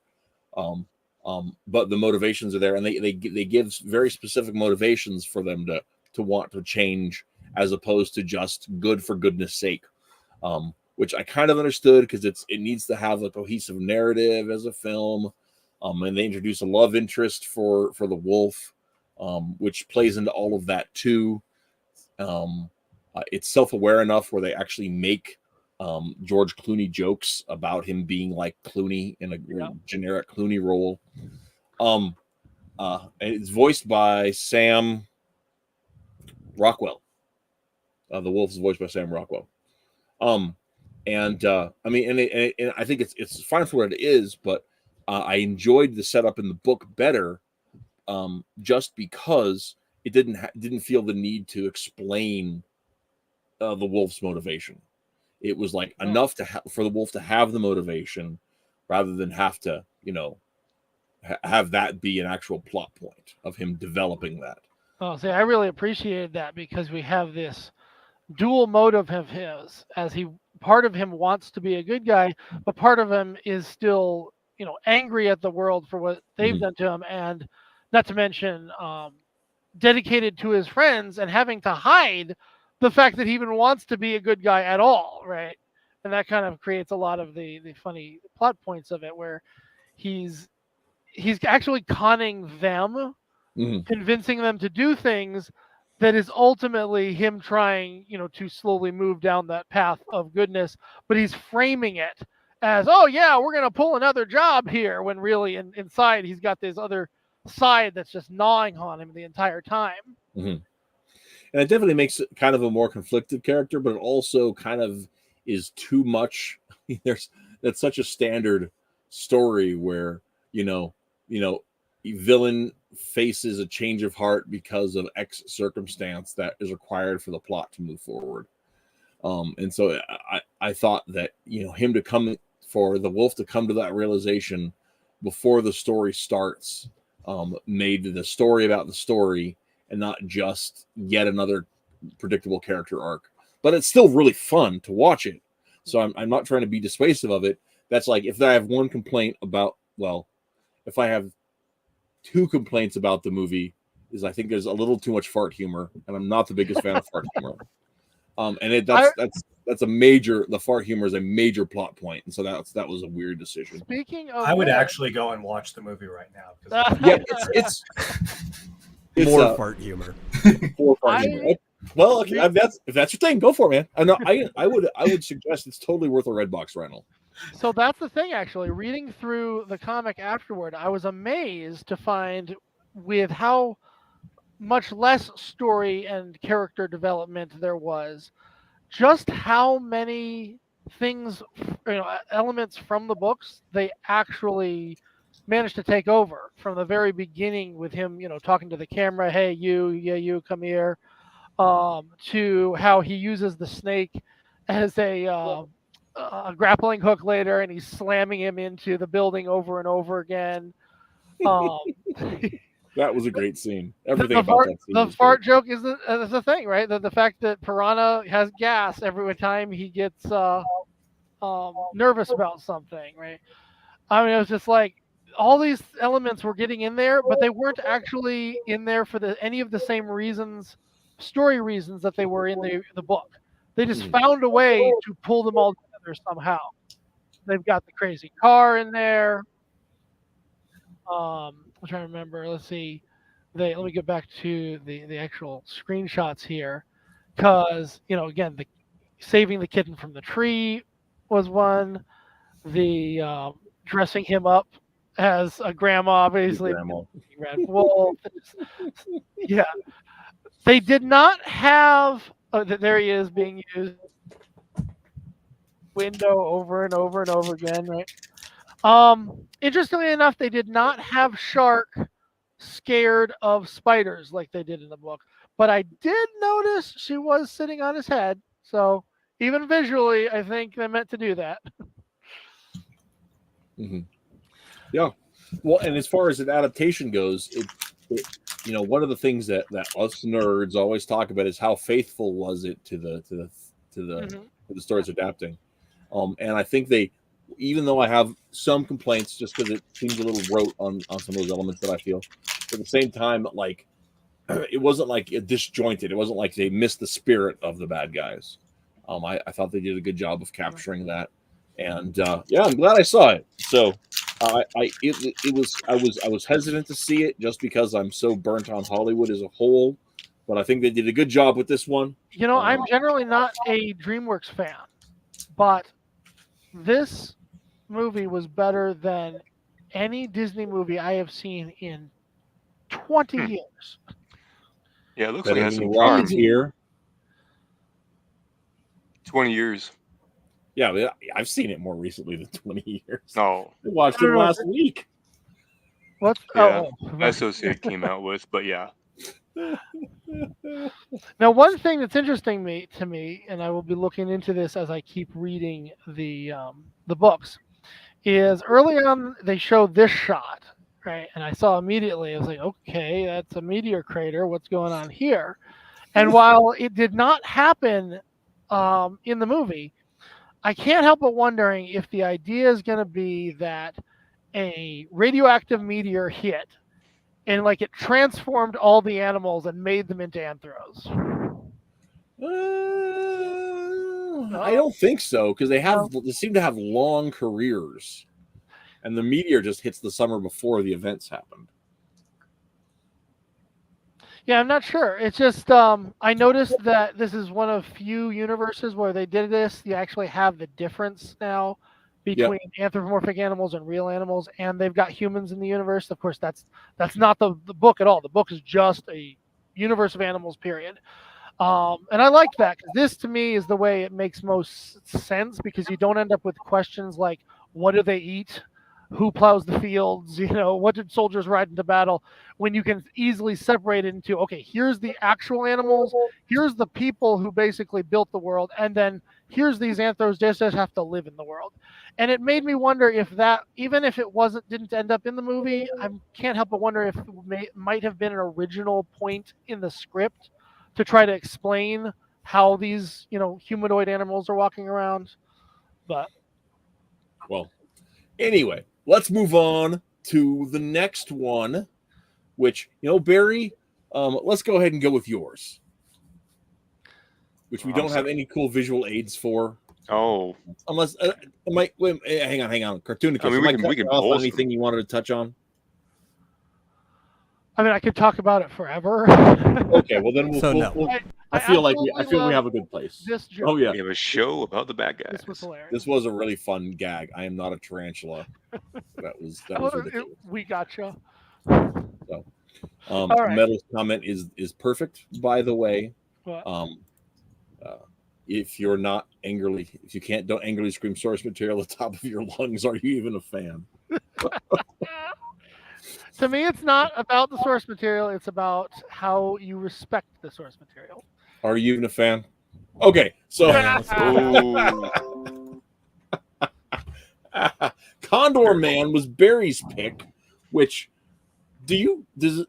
But the motivations are there, and they give very specific motivations for them to want to change, as opposed to just good for goodness sake, which I kind of understood because it needs to have a cohesive narrative as a film, and they introduce a love interest for the wolf, which plays into all of that too. It's self-aware enough where they actually make George Clooney jokes about him being like Clooney in a generic Clooney role. And it's voiced by Sam Rockwell. The wolf is voiced by Sam Rockwell. I mean, and I think it's fine for what it is, but I enjoyed the setup in the book better, just because it didn't feel the need to explain the wolf's motivation. It was like enough for the wolf to have the motivation, rather than have to, have that be an actual plot point of him developing that. Oh, see, I really appreciated that because we have this dual motive of his, as part of him wants to be a good guy, but part of him is still, angry at the world for what they've done to him, and not to mention dedicated to his friends and having to hide the fact that he even wants to be a good guy at all, right? And that kind of creates a lot of the funny plot points of it, where he's actually conning them, convincing them to do things that is ultimately him trying, to slowly move down that path of goodness, but he's framing it as, oh yeah, we're going to pull another job here, when really inside he's got this other side that's just gnawing on him the entire time. And it definitely makes it kind of a more conflicted character, but it also kind of is too much. That's such a standard story where, villain faces a change of heart because of X circumstance that is required for the plot to move forward. And so I thought that, for the wolf to come to that realization before the story starts, made the story about the story and not just yet another predictable character arc. But it's still really fun to watch it. So I'm not trying to be dissuasive of it. That's like, if I have one complaint about, if I have two complaints about the movie, is I think there's a little too much fart humor, and I'm not the biggest fan of fart humor. And that's a major. The fart humor is a major plot point, and so that was a weird decision. Speaking of, I would actually go and watch the movie right now. Yeah, it's more fart humor. More fart humor. Well, okay, if that's your thing, go for it, man. I would suggest it's totally worth a Redbox rental. So that's the thing, actually. Reading through the comic afterward, I was amazed to find, with how much less story and character development there was, just how many things, elements from the books they actually managed to take over from the very beginning, with him, talking to the camera, hey, you come here, to how he uses the snake as a a grappling hook later, and he's slamming him into the building over and over again. That was a great scene. Everything the about fart, that scene. the was fart great. joke is the thing, right? The fact that Piranha has gas every time he gets nervous about something, right? I mean, it was just like all these elements were getting in there, but they weren't actually in there for any of the same reasons, story reasons that they were in the book. They just found a way to pull them all together somehow. They've got the crazy car in there. I'm trying to remember. Let's see. Let me get back to the actual screenshots here, because again, the saving the kitten from the tree was one. The dressing him up as a grandma, obviously, Red Wolf. Yeah, they did not have. There he is being used. Window over and over and over again, right? Interestingly enough, they did not have Shark scared of spiders like they did in the book, but I did notice she was sitting on his head. So even visually, I think they meant to do that. Yeah. Well, and as far as an adaptation goes, one of the things that us nerds always talk about is how faithful was it to the stories adapting. And I think they, even though I have some complaints just because it seems a little rote on some of those elements that I feel, at the same time, like it wasn't like disjointed. It wasn't like they missed the spirit of the bad guys. I thought they did a good job of capturing that, and I'm glad I saw it. So I was hesitant to see it just because I'm so burnt on Hollywood as a whole, but I think they did a good job with this one. I'm generally not a DreamWorks fan, but this movie was better than any Disney movie I have seen in 20 years. Yeah, it looks like it has some charm here. 20 years. Yeah, I've seen it more recently than 20 years. Oh, I watched it last week. What? Yeah, Associate came out with, but yeah. Now, one thing that's interesting to me, and I will be looking into this as I keep reading the books, is early on they showed this shot, right? And I saw immediately, I was like, okay, that's a meteor crater. What's going on here? And while it did not happen in the movie, I can't help but wondering if the idea is going to be that a radioactive meteor hit and like it transformed all the animals and made them into anthros. I don't think so, because they seem to have long careers, and the meteor just hits the summer before the events happened. Yeah, I'm not sure. It's just I noticed that this is one of few universes where they did this. You actually have the difference now between anthropomorphic animals and real animals, and they've got humans in the universe. Of course, that's not the book at all. The book is just a universe of animals, period. And I like that, because this to me is the way it makes most sense, because you don't end up with questions like, what do they eat? Who plows the fields? What did soldiers ride into battle? When you can easily separate it into, okay, here's the actual animals, here's the people who basically built the world, and then here's these anthros just have to live in the world. And it made me wonder if that, even if it didn't end up in the movie, I can't help but wonder if it might have been an original point in the script to try to explain how these, humanoid animals are walking around. But anyway, let's move on to the next one, which, Barry, let's go ahead and go with yours, which we don't have any cool visual aids for. Oh, unless wait, hang on, Cartoonicus. I mean, we can off anything you wanted to touch on. I mean, I could talk about it forever. Okay, well then I feel like we have a good place. Oh yeah, we have a show about the bad guys. This was hilarious. This was a really fun gag. I am not a tarantula. That was ridiculous. We gotcha. So, right. Metal's comment is perfect, by the way. What? If you don't angrily scream source material at the top of your lungs, are you even a fan? To me, it's not about the source material. It's about how you respect the source material. Are you even a fan? Okay, so Condor Man was Barry's pick, which does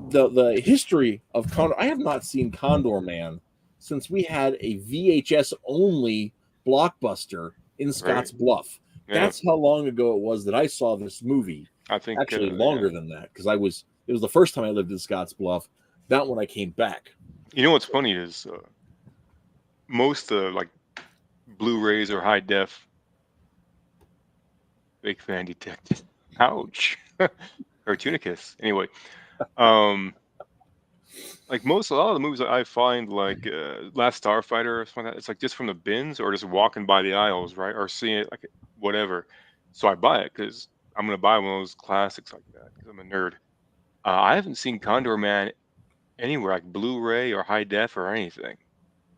the history of Condor? I have not seen Condor Man since we had a VHS only Blockbuster in Scotts Bluff. Yeah. That's how long ago it was that I saw this movie. I think Actually, longer than that, because it was the first time I lived in Scotts Bluff. That when I came back. You know what's funny is most like Blu-rays or high def. Big fan detected. Ouch. Cartoonicus. Anyway, like a lot of the movies that I find, like Last Starfighter or something like that, it's like just from the bins or just walking by the aisles, right? Or seeing it, like whatever. So I buy it because I'm gonna buy one of those classics like that because I'm a nerd. I haven't seen Condor Man anywhere, like Blu-ray or high def or anything.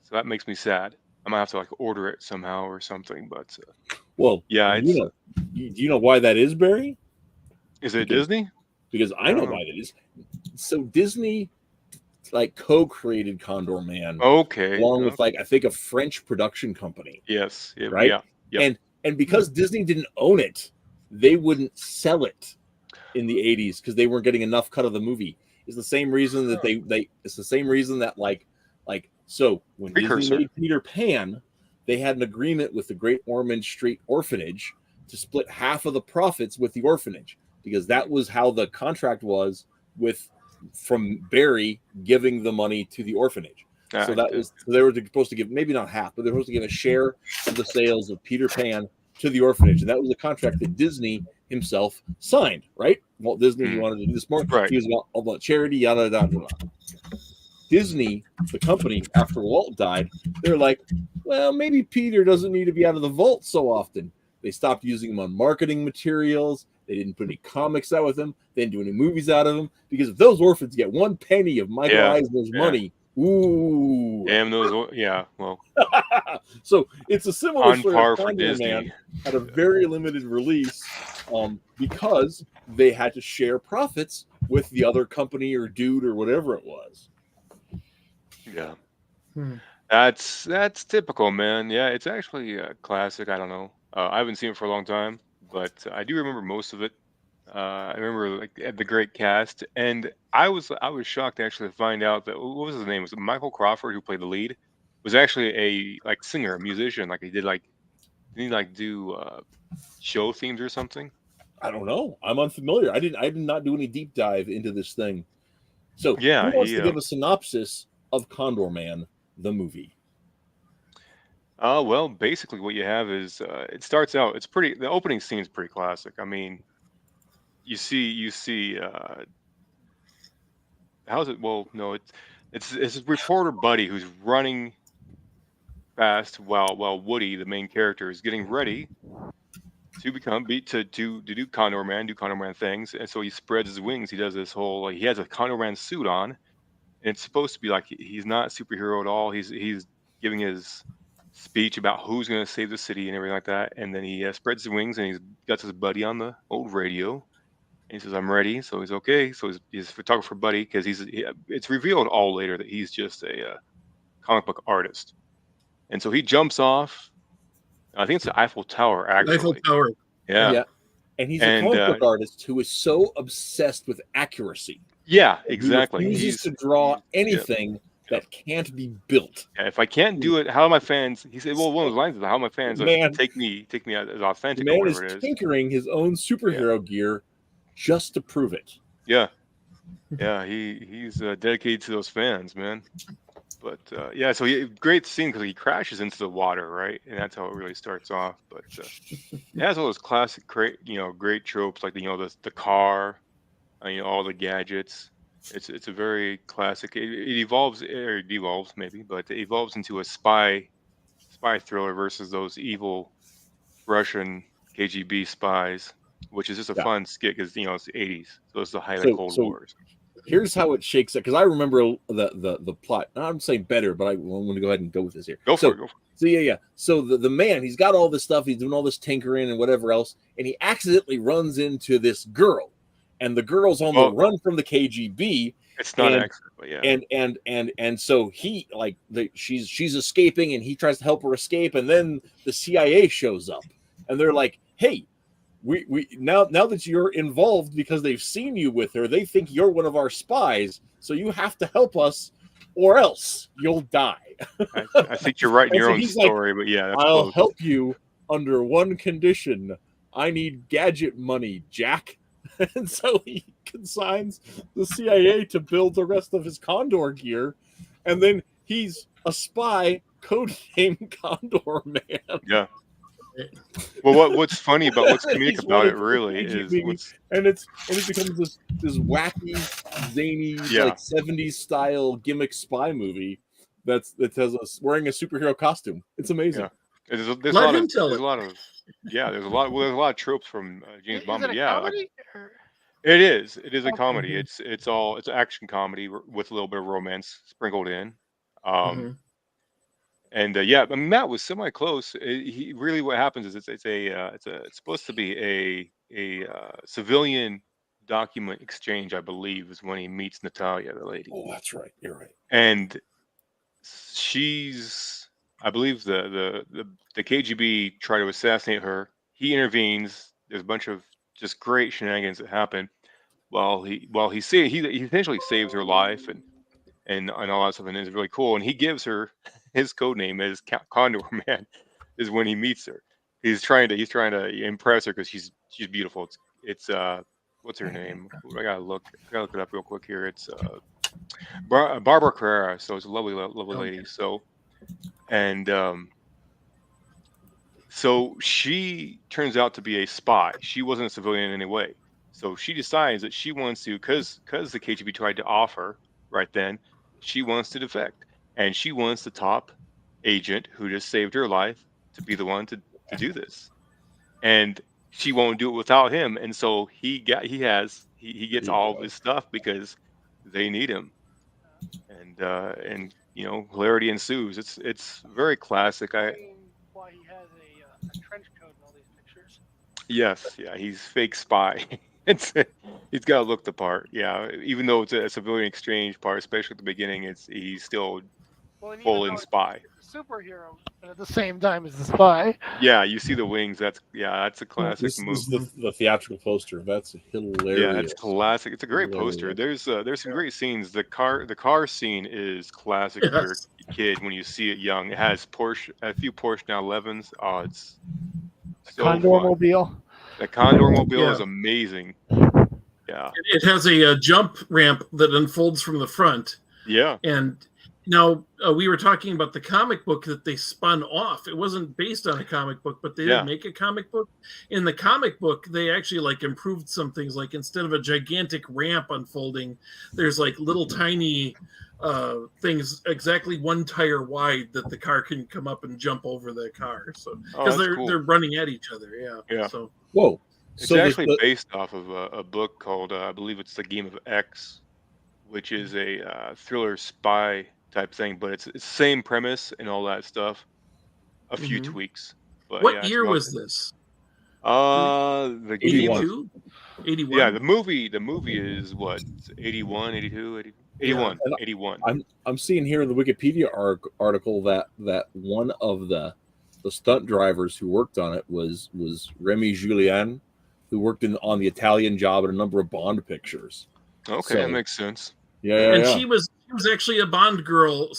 So that makes me sad. I might have to like order it somehow or something. But well, yeah, do you know why that is, Barry? Is it Disney? Because I know why that is. So Disney like co-created Condor Man. Okay. Along with like I think a French production company. Yes. Right. Yeah. Yep. And because Disney didn't own it, they wouldn't sell it in the 80s because they weren't getting enough cut of the movie. It's the same reason that it's the same reason that like so when Disney made Peter Pan, they had an agreement with the Great Ormond Street Orphanage to split half of the profits with the orphanage, because that was how the contract was from Barry giving the money to the orphanage. So they were supposed to give maybe not half, but they were supposed to give a share of the sales of Peter Pan to the orphanage, and that was a contract that Disney himself signed. Right? Walt Disney, he wanted to do this more. Right. He was all about charity, yada yada yada. Disney, the company, after Walt died, they're like, well, maybe Peter doesn't need to be out of the vault so often. They stopped using him on marketing materials. They didn't put any comics out with him. They didn't do any movies out of him, because if those orphans get one penny of Michael Eisner's money, ooh. Damn those, yeah, well. So it's a similar on story. par for Condor Disney. Man had a very limited release because they had to share profits with the other company or dude or whatever it was. Yeah. That's typical, man. Yeah, it's actually a classic. I don't know. I haven't seen it for a long time, but I do remember most of it. I remember like the great cast, and I was shocked actually to find out that what was his name? Was it Michael Crawford, who played the lead? Was actually a like singer, a musician. Like did he do show themes or something? I don't know. I'm unfamiliar. I did not do any deep dive into this thing. So yeah, who wants to give a synopsis of Condor Man, the movie? Well, basically what you have is it starts out. The opening scene is pretty classic. I mean, you see. How's it? Well, no, it's his reporter buddy who's running fast while Woody, the main character, is getting ready to do Condor Man things, and so he spreads his wings. He does this whole he has a Condor Man suit on, and it's supposed to be like he's not a superhero at all. He's giving his speech about who's going to save the city and everything like that, and then he spreads his wings and he's got his buddy on the old radio, and he says, "I'm ready." So he's okay. So his photographer buddy, because it's revealed all later that he's just a comic book artist, and so he jumps off. I think it's the Eiffel Tower, actually. Eiffel Tower. Yeah. And he's a comic book artist who is so obsessed with accuracy. Yeah, exactly. He refuses to draw anything that can't be built. Yeah, if I can't do it, how are my fans? He said, "Well, one of those lines is how are my fans take me as authentic or whatever it is." Tinkering his own superhero gear just to prove it. Yeah, he's dedicated to those fans, man. But so great scene because he crashes into the water, right? And that's how it really starts off. But it has all those classic, great tropes like the car, all the gadgets. It's a very classic. It evolves maybe, but it evolves into a spy thriller versus those evil Russian KGB spies, which is just a fun skit because it's the 80s, so it's the height of Cold Wars. Here's how it shakes out, because I remember the plot. I'm saying better, but I'm going to go ahead and go with this here. Go for it. So yeah. So the man, he's got all this stuff. He's doing all this tinkering and whatever else, and he accidentally runs into this girl, and the girl's on the run from the KGB. It's not an accident, but yeah. And so he she's escaping, and he tries to help her escape, and then the CIA shows up, and they're like, "Hey, we now that you're involved because they've seen you with her, they think you're one of our spies, so you have to help us or else you'll die. I think you're writing And your so own he's like, story, but yeah, that's I'll close. help you under one condition. I need gadget money, Jack. And so he consigns the CIA to build the rest of his Condor gear, and then he's a spy codenamed Condor Man. Yeah. Well, what's funny about what's comedic He's about it running for really the is KGB, what's and it becomes this wacky, zany, Yeah. like 70s style gimmick spy movie that has us wearing a superhero costume. It's amazing. Yeah. There's Let a lot him of tell there's it. a lot of there's a lot of tropes from James Is Bond. it But a yeah, comedy? Or- it is a Okay. comedy. It's an action comedy with a little bit of romance sprinkled in. Mhm. And yeah, I mean, Matt was semi close. He really what happens is it's supposed to be a civilian document exchange, I believe, is when he meets Natalia, the lady, Oh, that's right. You're right. and she's, I believe, the KGB try to assassinate her. He intervenes. There's a bunch of just great shenanigans that happen. He essentially saves her life and all that stuff, and it's really cool. And he gives her his code name as Condor Man. Is when he meets her. He's trying to impress her because she's beautiful. It's what's her name? I gotta look it up real quick here. It's Barbara Carrera. So it's a lovely lady. So and so she turns out to be a spy. She wasn't a civilian in any way. So she decides that she wants to, because the KGB tried to offer right then, she wants to defect. And she wants the top agent who just saved her life to be the one to do this. And she won't do it without him. And so he gets all of his stuff because they need him. And hilarity ensues. It's very classic. Why he has a trench coat in all these pictures. Yes, yeah, he's fake spy. He's got to look the part. Yeah, even though it's a civilian exchange part, especially at the beginning, he's still full in spy. Superhero, but at the same time as the spy. Yeah, you see the wings. That's a classic This move. is the theatrical poster. That's hilarious. Yeah, it's classic. It's a great poster. Hilarious. There's some great scenes. The car scene is classic for Yes. a kid when you see it young. It has a few Porsche 911s. Oh, it's so Condor fun. Mobile. The Condor Mobile Yeah. is amazing. Yeah. It has a jump ramp that unfolds from the front. Yeah. And now we were talking about the comic book that they spun off. It wasn't based on a comic book, but they didn't make a comic book. In the comic book, they actually improved some things. Like instead of a gigantic ramp unfolding, there's little tiny things exactly one tire wide that the car can come up and jump over the car. So because they're running at each other. Yeah. So whoa. It's So actually based off of a book called, I believe it's The Game of X, which is a thriller spy type thing, but it's the same premise and all that stuff. A few tweaks. But what year was this? The game 82? 81? Yeah, the movie is what? 81, 82, 80, 81, 81. I'm seeing here in the Wikipedia article that one of the stunt drivers who worked on it was Remy Julien, who worked on the Italian Job and a number of Bond pictures. Okay, that makes sense. Yeah. She was actually a Bond girl,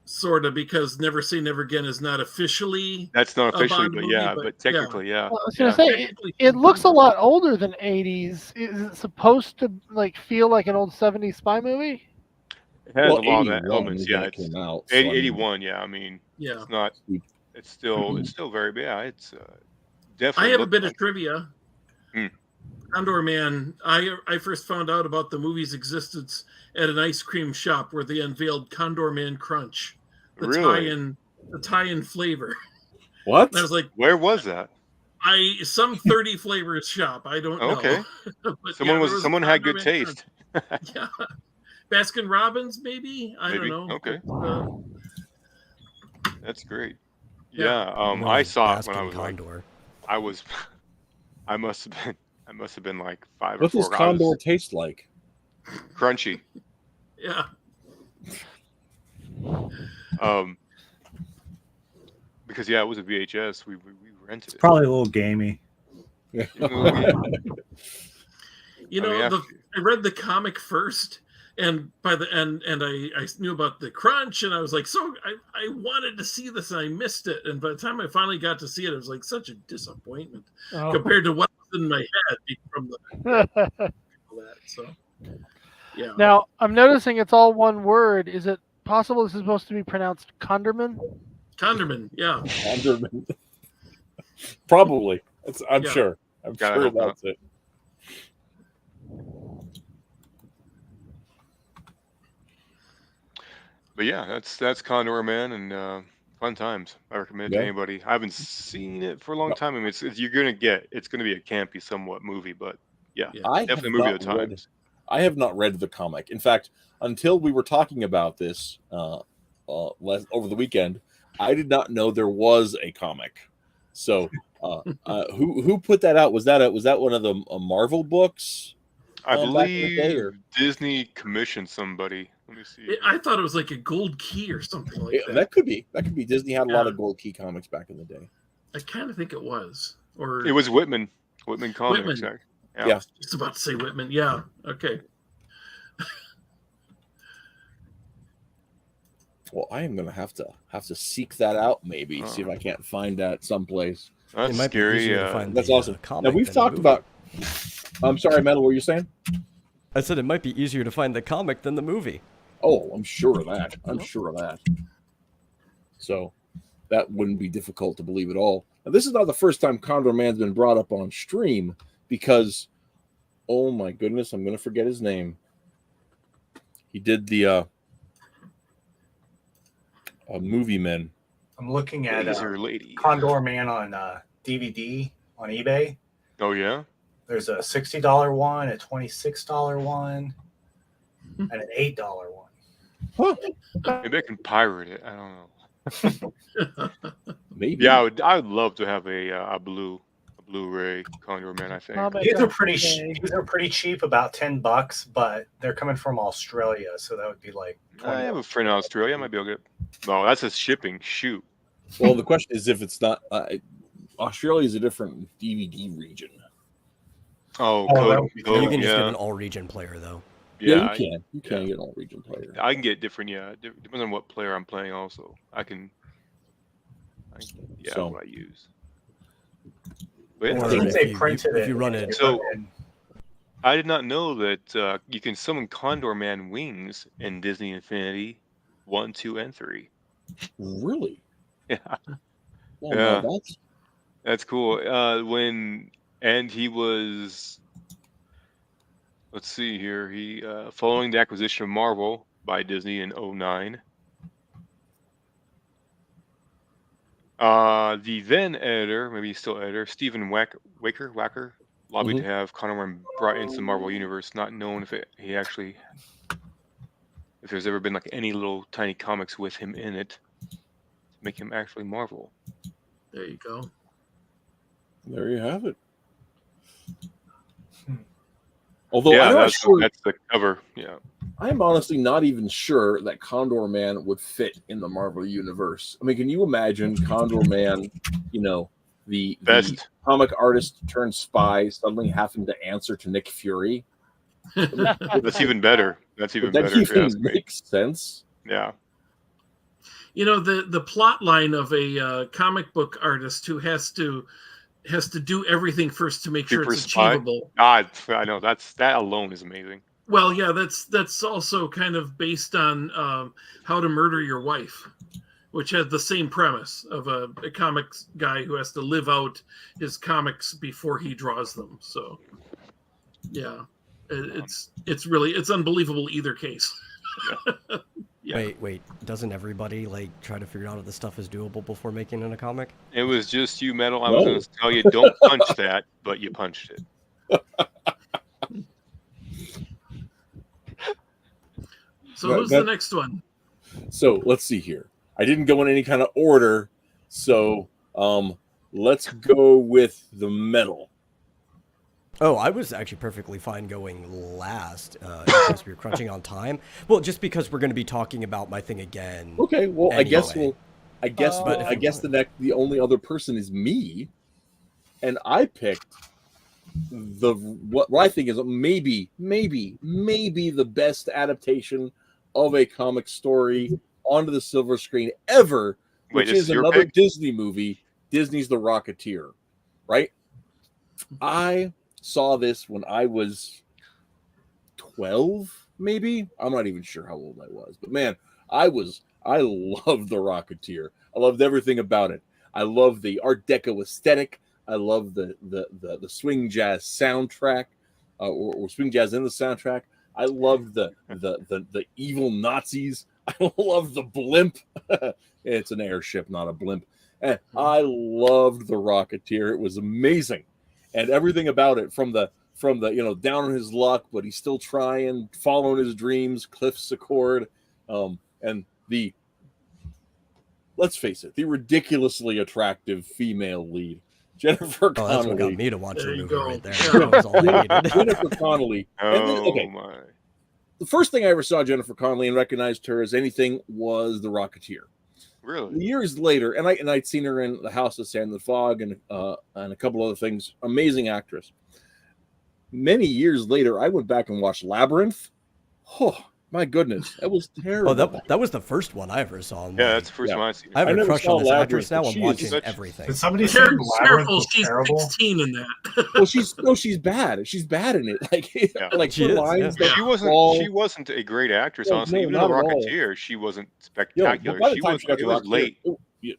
sort of, because Never Say Never Again is not officially. That's not officially, Bond but movie, yeah, but technically, yeah. Well, I was gonna say it looks a lot older than 80s. Is it supposed to feel like an old 70s spy movie? It has a lot of that elements. Yeah, it came out. 81. Yeah, I mean, it's not. It's still very. Yeah, it's definitely. I have a bit of trivia. Condor Man. I first found out about the movie's existence at an ice cream shop where they unveiled Condor Man Crunch, the tie-in flavor. What? And I was like, where was that? Some 30 flavors shop. I don't know. Okay. But someone had good taste. Yeah. Baskin Robbins, maybe? I don't know. Okay. That's great. Yeah. I saw it when I was Condor. I must have been like 5 What or 4. does Condor taste like? Crunchy. Yeah. Because it was a VHS. We rented it. Probably a little gamey. You know, I read the comic first, and by the end, and I knew about the crunch, and I was like, so I wanted to see this, and I missed it. And by the time I finally got to see it, it was like such a disappointment compared to what was in my head from that. So, yeah. Now I'm noticing it's all one word. Is it possible this is supposed to be pronounced Condor Man? Condor Man, yeah. Condor Man. Probably. I'm sure. I'm Gotta sure hope not. that's it. But yeah, that's Condor Man, and fun times. I recommend it to anybody. I haven't seen it for a long time. I mean, it's gonna be a campy, somewhat movie, but definitely a movie of the times. I have not read the comic. In fact, until we were talking about this over the weekend, I did not know there was a comic. So, who put that out? Was that one of the Marvel books? I believe Disney commissioned somebody. Let me see. I thought it was like a gold key or something like that. That could be. Disney had a lot of gold key comics back in the day. I kind of think it was. Or it was Whitman. Whitman Comics. Whitman. Yeah. I was just about to say Whitman. Yeah. Okay. Well, I am going to have to seek that out. Maybe see if I can't find that someplace. That's scary. That's awesome. Now we've talked about. I'm sorry, Metal. What were you saying? I said it might be easier to find the comic than the movie. Oh, I'm sure of that. So that wouldn't be difficult to believe at all. Now, this is not the first time Condor Man's been brought up on stream because, oh my goodness, I'm going to forget his name. He did the Movie Men. I'm looking at lady. Condor Man on DVD on eBay. Oh, yeah? There's a $60 one, a $26 one, and an $8 one. Huh. Maybe I can pirate it. I don't know. Maybe. Yeah, I would love to have a Blu-ray Condor Man. I think These are pretty cheap, about $10, but they're coming from Australia, so that would be like. I have a friend in Australia. I might be able to get. No, that's a shipping. Shoot. Well, the question is if it's not. Australia is a different DVD region. Oh, you can just get an all-region player, though. Yeah, you can get an all-region player. I can get different. Yeah, depends on what player I'm playing. Also, what I use. But I think they printed it. If you run it. So, I did not know that you can summon Condor Man wings in Disney Infinity 1, 2, and 3. Really? Yeah. Well, yeah. No, that's cool. He was. Let's see here. He following the acquisition of Marvel by Disney in 2009. The then editor, maybe he's still editor, Stephen Wacker, lobbied to have Condor Man brought into the Marvel universe, not knowing if there's ever been like any little tiny comics with him in it to make him actually Marvel. There you go. There you have it. Although that's the cover. Yeah. I'm honestly not even sure that Condor Man would fit in the Marvel universe. I mean, can you imagine Condor Man, the comic artist turned spy suddenly having to answer to Nick Fury? That's even better. That's even better. That makes sense. Yeah. The plot line of a comic book artist who has to do everything first to make sure it's achievable. I know that alone is amazing. Well, yeah, that's also kind of based on How to Murder Your Wife, which has the same premise of a comics guy who has to live out his comics before he draws them. So, yeah, it's unbelievable either case. Yeah. Wait, doesn't everybody try to figure out if the stuff is doable before making it a comic? It was just you, Metal. I was going to tell you, don't punch that, but you punched it. So who's the next one? So let's see here. I didn't go in any kind of order, so let's go with the Metal. Oh, I was actually perfectly fine going last because we were crunching on time. Well, just because we're going to be talking about my thing again. Okay, well, anyway. I guess the only other person is me, and I picked what I think is maybe the best adaptation of a comic story onto the silver screen ever, Wait, which this is is your another pick? Disney movie, Disney's The Rocketeer, right? I saw this when I was 12, maybe. I'm not even sure how old I was, but man, I loved The Rocketeer. I loved everything about it. I love the Art Deco aesthetic. I love the swing jazz soundtrack, or swing jazz in the soundtrack. I love the evil Nazis. I love the blimp. It's an airship, not a blimp. And I loved The Rocketeer. It was amazing, and everything about it, from the down on his luck, but he's still trying, following his dreams. Cliff Secord, and let's face it, the ridiculously attractive female lead, Jennifer Oh, that's what got Connelly. me to watch There the you movie go. right there. That was all I needed. Jennifer Connelly. Oh my! The first thing I ever saw Jennifer Connelly and recognized her as anything was The Rocketeer. Really? Years later, and I'd seen her in The House of Sand and Fog and a couple other things. Amazing actress. Many years later, I went back and watched Labyrinth. Oh my goodness, that was terrible. Oh, that was the first one I ever saw. Yeah, that's the first one I see. I have I a never crush saw on this Labyrinth, actress now. but I'm she is watching such- everything. Did somebody say Careful, Labyrinth she's was terrible? 16 in that. Well, she's bad. She's bad in it. Like, Yeah. like She her is, lines yeah. don't She wasn't a great actress, No, honestly. no, Even in not The at all. Rocketeer, she wasn't But spectacular. by the She time was. she got to It was Rocketeer, late.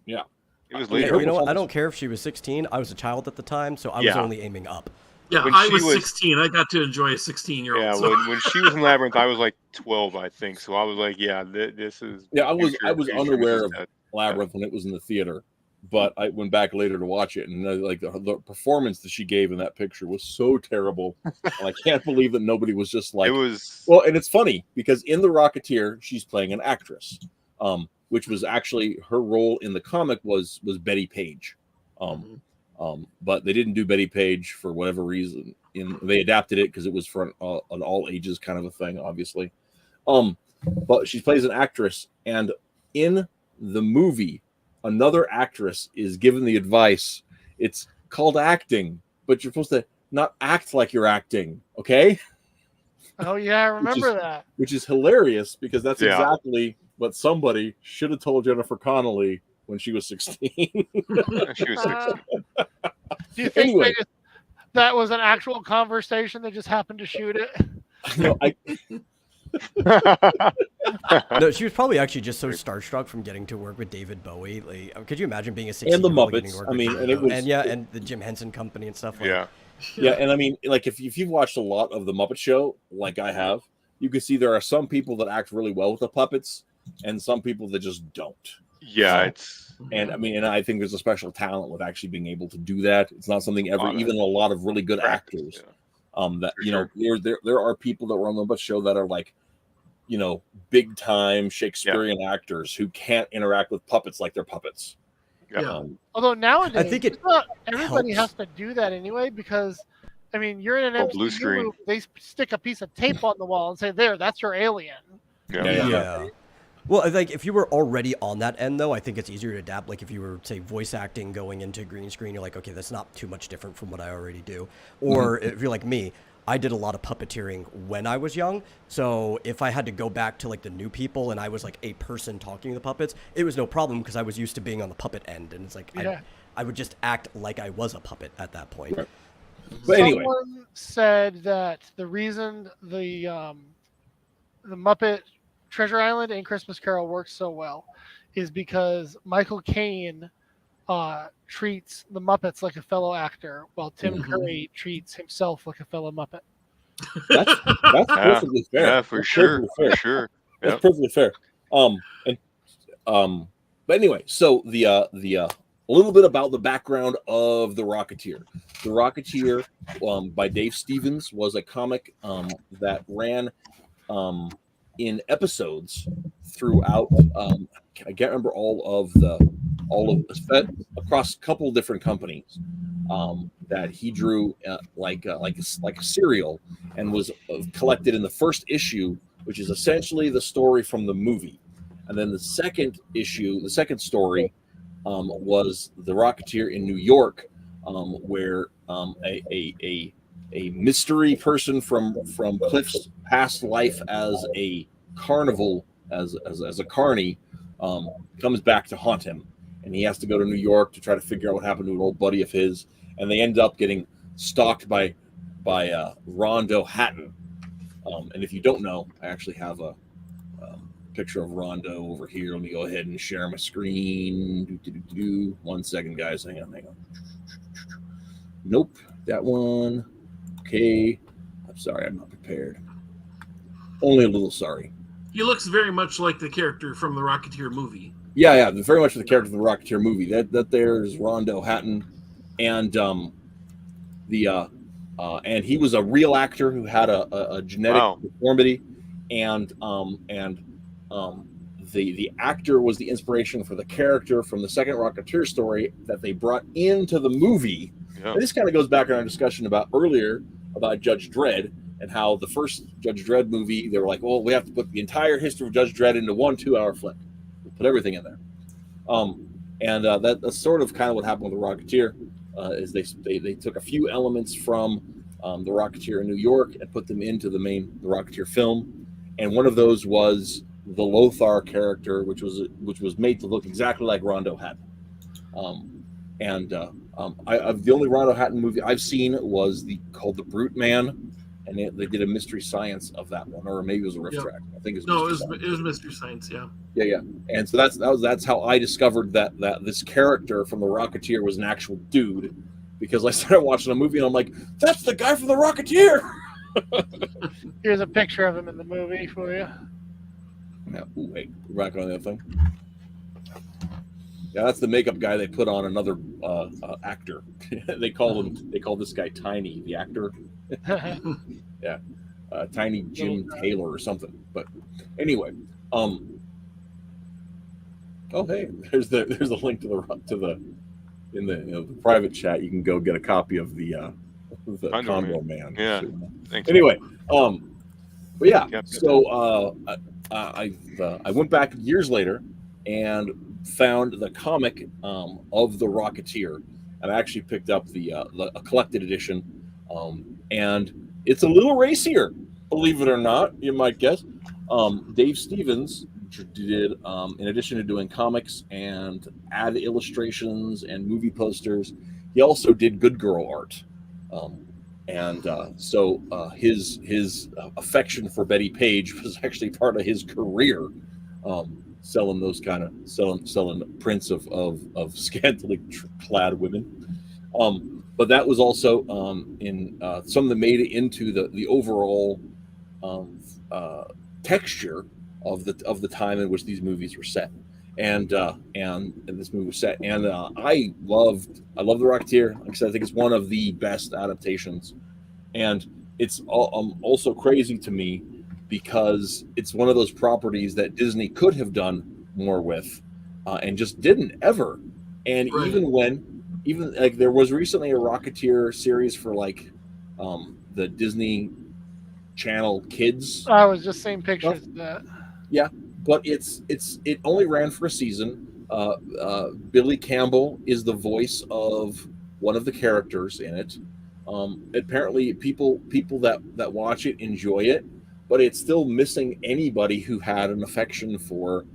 yeah. It was I mean, late. her You know what? I performance- don't care if she was 16. I was a child at the time, so I was Yeah. only aiming up. Yeah, When I she was was- 16. I got to enjoy a 16-year-old. Yeah, so. when she was in Labyrinth, I was like 12, I think. So I was like, yeah, this is. Yeah, I was future unaware Mrs. of Dead. Labyrinth when it was in the theater, but I went back later to watch it, and like the performance that she gave in that picture was so terrible, and I can't believe that nobody was just like, It was. well. And it's funny because in The Rocketeer, she's playing an actress, which was actually her role in the comic was Betty Page, but they didn't do Betty Page for whatever reason. They adapted it because it was for an all ages kind of a thing, obviously. But she plays an actress, and in the movie, another actress is given the advice. It's called acting, but you're supposed to not act like you're acting, okay? Oh yeah, I remember that. Which is hilarious because that's Yeah. exactly what somebody should have told Jennifer Connelly when she was 16. She was 16. Do you think Anyway. that was an actual conversation? They just happened to shoot it. No, No, she was probably actually just so starstruck from getting to work with David Bowie. Like, could you imagine being a 16 And the getting to Muppets. work I with mean, David and it Bowie? was- and the Jim Henson Company and stuff. Like, Yeah. yeah, and I mean, like if you've watched a lot of the Muppet Show, like I have, you can see there are some people that act really well with the puppets, and some people that just don't. Yeah, it's. And I mean, and I think there's a special talent with actually being able to do that. It's not something even a lot of really good actors. That For you know, there are people that were on the Muppet Show that are like, you know, big time Shakespearean actors who can't interact with puppets like they're puppets. Yeah. Although nowadays, I think it everybody helps. has to do that anyway because, I mean, you're in an Oh, blue MCU screen. movie, they stick a piece of tape on the wall and say, "There, that's your alien." Yeah. Well, like if you were already on that end, though, I think it's easier to adapt. Like if you were, say, voice acting going into green screen, you're like, okay, that's not too much different from what I already do. Or if you're like me, I did a lot of puppeteering when I was young. So if I had to go back to like the new people and I was like a person talking to the puppets, it was no problem because I was used to being on the puppet end. And it's like, Yeah. I would just act like I was a puppet at that point. Right. But anyway, Someone said that the reason the Muppet Treasure Island and Christmas Carol works so well is because Michael Caine treats the Muppets like a fellow actor, while Tim Curry treats himself like a fellow Muppet. that's perfectly fair. Yeah, for That's sure. perfectly fair. For sure. That's Yep. perfectly fair. But anyway, so the a little bit about the background of The Rocketeer. The Rocketeer, by Dave Stevens, was a comic that ran in episodes throughout. I can't remember all of across a couple of different companies that he drew like a serial and was collected in the first issue, which is essentially the story from the movie. And then the second issue, the second story, was The Rocketeer in New York, where a mystery person from Cliff's past life as a carnival, as a carny, comes back to haunt him, and he has to go to New York to try to figure out what happened to an old buddy of his, and they end up getting stalked by Rondo Hatton. And if you don't know, I actually have a picture of Rondo over here. Let me go ahead and share my screen. 1 second, guys. Hang on. Nope, that one. Okay. I'm sorry, I'm not prepared. Only a little sorry. He looks very much like the character from the Rocketeer movie. Yeah, very much the character from the Rocketeer movie. That there's Rondo Hatton, and and he was a real actor who had a genetic deformity, and the actor was the inspiration for the character from the second Rocketeer story that they brought into the movie. Yeah. And this kind of goes back in our discussion about earlier about Judge Dredd, and how the first Judge Dredd movie, they were like, well, we have to put the entire history of Judge Dredd into 1 2-hour flick. We'll put everything in there. That's sort of kind of what happened with the Rocketeer, is they took a few elements from the Rocketeer in New York and put them into the Rocketeer film. And one of those was the Lothar character, which was made to look exactly like Rondo Hatton. The only Rondo Hatton movie I've seen was called The Brute Man, and they did a Mystery Science of that one, or maybe it was a riff track. I think it was. It was Mystery Science. Yeah. Yeah. And so that's how I discovered that this character from the Rocketeer was an actual dude, because I started watching a movie and I'm like, that's the guy from the Rocketeer. Here's a picture of him in the movie for you. Yeah. Ooh, wait, we're back on the other thing. Yeah, that's the makeup guy they put on another actor. they call this guy Tiny, the actor. Yeah, Tiny Jim Taylor or something. But anyway, oh hey, there's a link to the in the private chat. You can go get a copy of the Condor Man. Yeah. Thanks. Anyway, but yeah, so I went back years later and found the comic of the Rocketeer, and I actually picked up a collected edition, and it's a little racier, believe it or not, you might guess. Dave Stevens did, in addition to doing comics and ad illustrations and movie posters, he also did good girl art. So his affection for Betty Page was actually part of his career, selling those kind of selling prints of scantily clad women. But that was also in some that made it into the overall texture of the time in which these movies were set, and this movie was set. And I love the Rocketeer. Like I said, I think it's one of the best adaptations, and it's also crazy to me because it's one of those properties that Disney could have done more with, and just didn't ever. And right. even like there was recently a Rocketeer series for like the Disney Channel Kids. I was just seeing pictures of that. Yeah, but it only ran for a season. Billy Campbell is the voice of one of the characters in it. Apparently, people that watch it enjoy it, but it's still missing anybody who had an affection for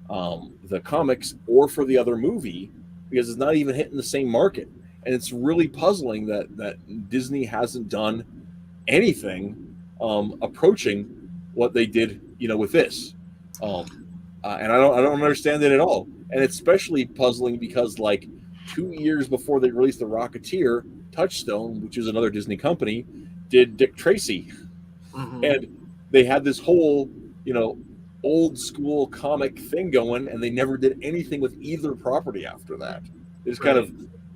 the comics or for the other movie, because it's not even hitting the same market. And it's really puzzling that Disney hasn't done anything approaching what they did, with this. And I don't understand it at all. And it's especially puzzling because like 2 years before they released the Rocketeer, Touchstone, which is another Disney company, did Dick Tracy. Mm-hmm. And they had this whole, old school comic thing going, and they never did anything with either property after that. It's kind of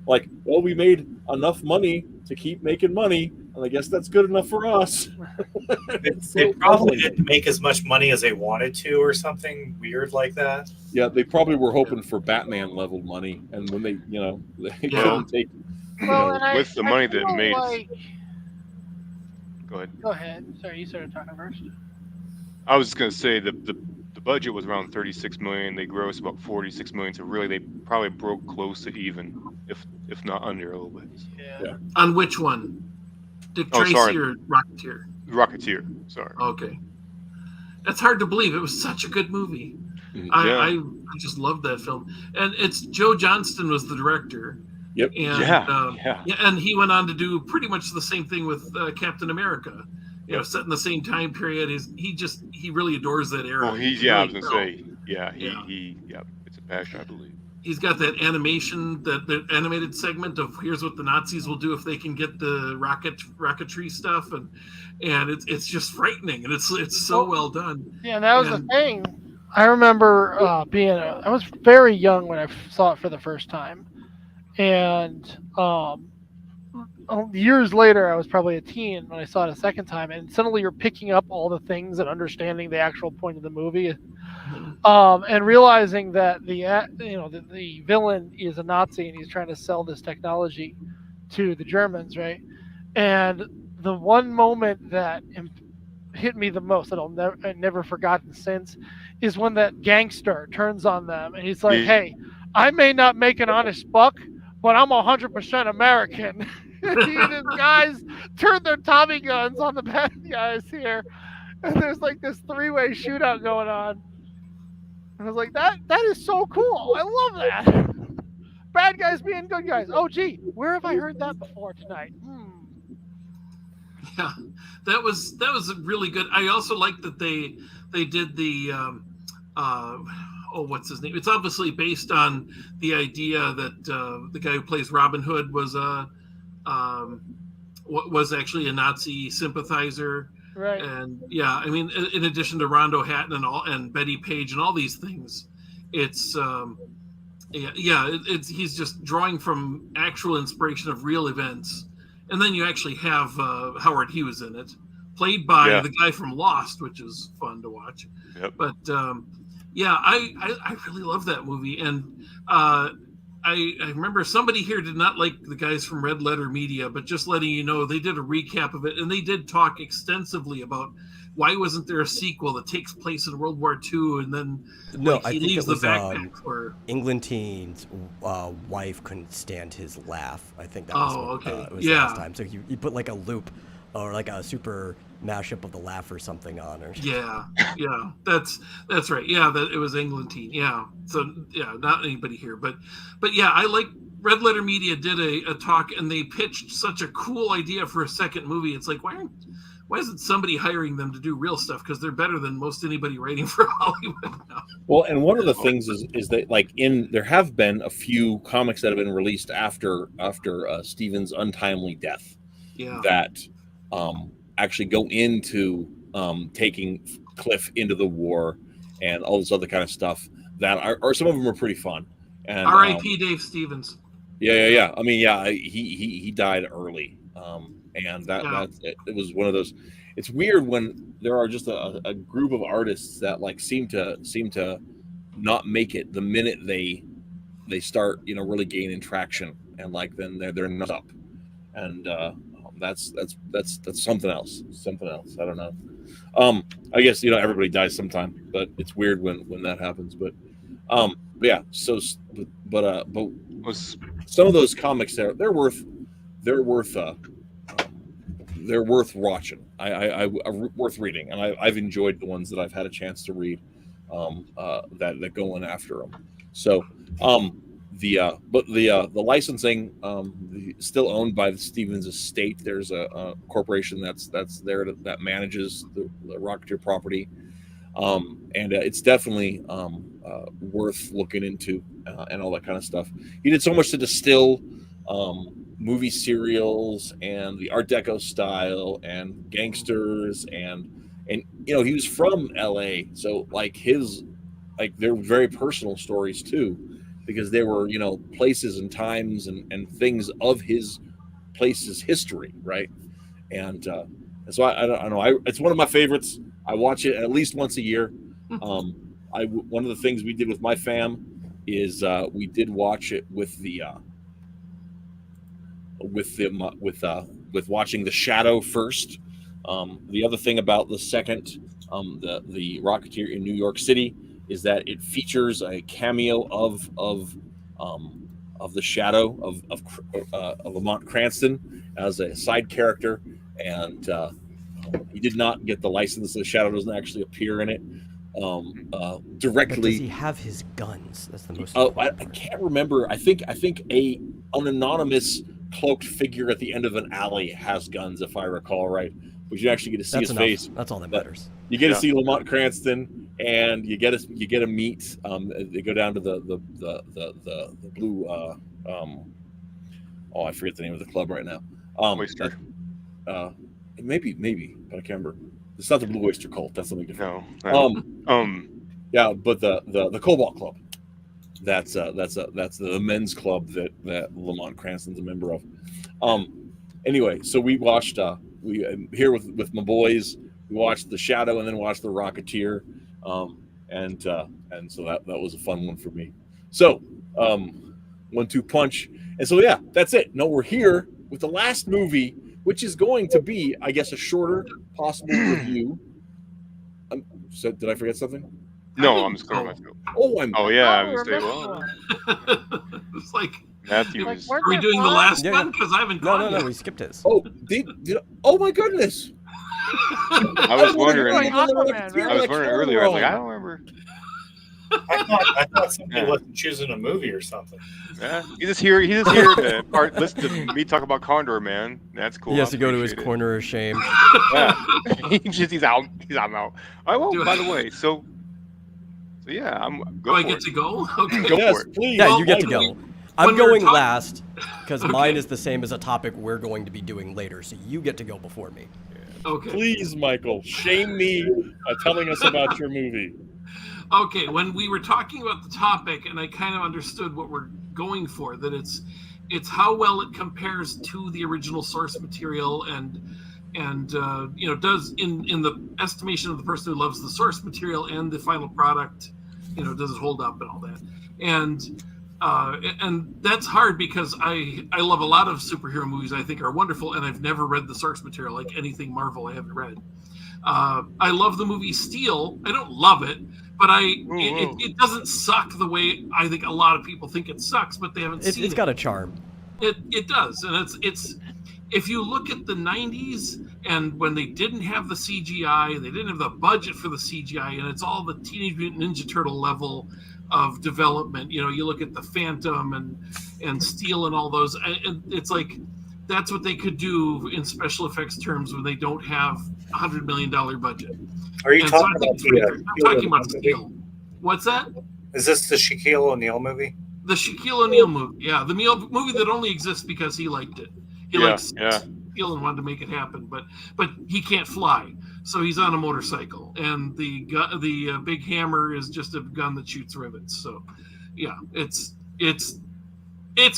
like, well, we made enough money to keep making money, and I guess that's good enough for us. They probably didn't make as much money as they wanted to, or something weird like that. Yeah, they probably were hoping for Batman level money, and when they, they couldn't take. With the money that it made. Like... Go ahead. Go ahead. Sorry, you started talking first. I was just going to say the the budget was around 36 million. They grossed about 46 million. So really, they probably broke close to even, if not under a little bit. So. Yeah. On which one? Dick Oh, Tracy sorry. or Rocketeer? Rocketeer. Sorry. Okay. That's hard to believe. It was such a good movie. Yeah. I just loved that film. And it's Joe Johnston was the director. Yep. And, Yeah. And he went on to do pretty much the same thing with Captain America. You know, set in the same time period. He really adores that era. Well, I was gonna say, it's a passion, I believe. He's got that animation, the animated segment of here's what the Nazis will do if they can get the rocketry stuff, and it's just frightening, and it's so well done. Yeah, and that was the thing. I remember I was very young when I saw it for the first time, and years later, I was probably a teen when I saw it a second time, and suddenly you're picking up all the things and understanding the actual point of the movie, and realizing that the villain is a Nazi and he's trying to sell this technology to the Germans, right? And the one moment that hit me the most that I've never forgotten since is when that gangster turns on them and he's like, "Hey, I may not make an honest buck, but I'm 100% American." These guys turn their Tommy guns on the bad guys here, and there's like this three-way shootout going on. And I was like, that is so cool. I love that. Bad guys being good guys. Oh, gee, where have I heard that before tonight? Yeah, that was really good. I also like that they did the what's his name? It's obviously based on the idea that the guy who plays Robin Hood was actually a Nazi sympathizer, right? And yeah, I mean, in addition to Rondo Hatton and Betty Page and all these things, it's he's just drawing from actual inspiration of real events, and then you actually have Howard Hughes in it, played by the guy from Lost, which is fun to watch. Yep. But I really love that movie, and I remember somebody here did not like the guys from Red Letter Media, but just letting you know, they did a recap of it, and they did talk extensively about why wasn't there a sequel that takes place in World War II, and then I think leaves it was the backpack for Englantine's wife couldn't stand his laugh. I think that was it was last time. So he put like a loop or like a super mashup of the laugh or something on her. Yeah, that's right. Yeah, that it was Englantine. Yeah, so yeah, not anybody here, but yeah, I like Red Letter Media did a talk, and they pitched such a cool idea for a second movie. It's like, why isn't somebody hiring them to do real stuff? Because they're better than most anybody writing for Hollywood now. Well, and one of the things is that there have been a few comics that have been released after Stephen's untimely death. Yeah. That actually go into taking Cliff into the war and all this other kind of stuff that are some of them are pretty fun. And R.I.P. Dave Stevens. Yeah. I mean, he died early. And that it was one of those. It's weird when there are just a group of artists that seem to not make it the minute they start really gaining traction, and then they're not up, and that's something else. I don't know. I guess everybody dies sometime, but it's weird when that happens. But yeah. So but some of those comics they're worth watching. I worth reading, and I've enjoyed the ones that I've had a chance to read that go in after them. So the licensing still owned by the Stevens estate. There's a corporation that's there that manages the Rocketeer property, and it's definitely worth looking into and all that kind of stuff. He did so much to distill movie serials and the Art Deco style and gangsters and he was from LA, so they're very personal stories too, because there were places and times and things of his place's history, right? And so I don't know, it's one of my favorites. I watch it at least once a year. One of the things we did with my fam is we did watch it with watching The Shadow first. The other thing about the second the Rocketeer in New York City is that it features a cameo of the Shadow of Lamont Cranston as a side character, and he did not get the license. The Shadow doesn't actually appear in it directly. But does he have his guns? That's the most. I can't remember. I think an anonymous cloaked figure at the end of an alley has guns, if I recall right. But you actually get to see his face. That's all that matters. You get to see Lamont Cranston, and you get to meet. They go down to the blue. I forget the name of the club right now. Oyster. Maybe, but I can't remember. It's not the Blue Oyster Cult. That's something different. No. Yeah, but the Cobalt Club. That's the men's club that Lamont Cranston's a member of. Anyway, so we watched here with my boys. We watched The Shadow and then watched The Rocketeer, and so that was a fun one for me. So 1-2 punch, and so yeah, that's it. No, we're here with the last movie, which is going to be, I guess, a shorter possible review. Did I forget something? No, I'm just going to my field. Oh yeah, I I was saying, remember well, It's like, Matthew Like, was. where'd are we that doing the from? last Yeah. one? Because I haven't No, gone no, yet. we skipped his. Oh, oh my goodness! I was wondering. Like I Aquaman, man. was wondering earlier. I was like, I don't remember. I thought somebody wasn't choosing a movie or something. Yeah, he's just here to listen to me talk about Condor Man. That's cool. He has to go to his Appreciate it. corner of shame. Yeah. he's out now. I will. By the way, so yeah, I'm. Do I get to go? Okay. Go Yes, for it. please. Yeah, Well, you get to when go. I'm we were going talking- last because Okay. mine is the same as a topic we're going to be doing later, so you get to go before me. Okay. Please, Michael, shame me by telling us about your movie. Okay, when we were talking about the topic, and I kind of understood what we're going for, that it's how well it compares to the original source material, and does in the estimation of the person who loves the source material and the final product, does it hold up and all that, and that's hard because I love a lot of superhero movies I think are wonderful, and I've never read the source material, like anything Marvel I haven't read. I love the movie Steel. I don't love it, but it doesn't suck the way I think a lot of people think it sucks, but they haven't seen it. It's got a charm. It does, and it's if you look at the 90s and when they didn't have the CGI, they didn't have the budget for the CGI, and it's all the Teenage Mutant Ninja Turtle level of development. You look at the Phantom and Steel and all those, and it's like that's what they could do in special effects terms when they don't have $100 million budget. Are you And talking I think about it's pretty good. I'm talking about movie? Steel. What's that? Is this the Shaquille O'Neal movie? The Shaquille O'Neal movie. Yeah, the movie that only exists because he liked it. He likes Steel and wanted to make it happen, but he can't fly, so he's on a motorcycle, and the big hammer is just a gun that shoots rivets. So, yeah, it's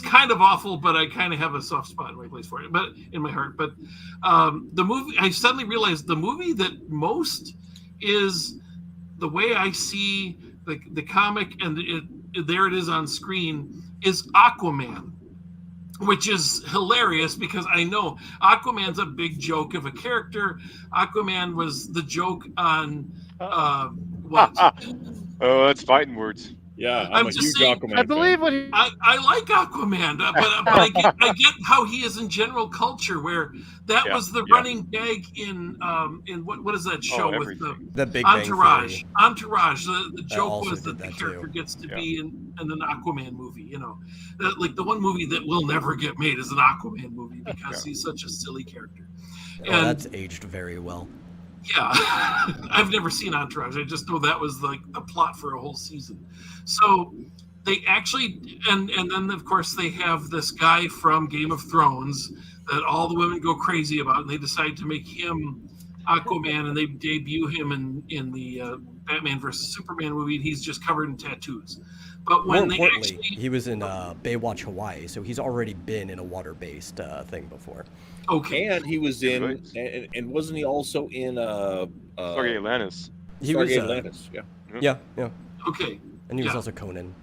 kind of awful, but I kind of have a soft spot in my place for it, but in my heart. But the movie, I suddenly realized the movie that most is the way I see the comic, and there it is on screen, is Aquaman, which is hilarious because I know Aquaman's a big joke of a character. Aquaman was the joke on what? Oh, that's fighting words. Yeah, I'm I'm a just huge saying, Aquaman I believe fan. what he. I like Aquaman, but I get how he is in general culture. Where that was the running gag in what is that show with the Big Bang Entourage? Theory. Entourage. The joke also was that did the that character too. gets to be in an Aquaman movie. Like the one movie that will never get made is an Aquaman movie because he's such a silly character. Oh, And that's aged very well. yeah, I've never seen Entourage. I just know that was like the plot for a whole season. So they actually, and then of course they have this guy from Game of Thrones that all the women go crazy about, and they decide to make him Aquaman, and they debut him in the Batman versus Superman movie, and he's just covered in tattoos. But when More they importantly, actually, he was in Baywatch Hawaii, so he's already been in a water-based thing before. okay, And he was in, Right. and wasn't he also in Stargate Atlantis. He was Stargate Atlantis? Yeah. yeah, okay, and he was yeah. also Conan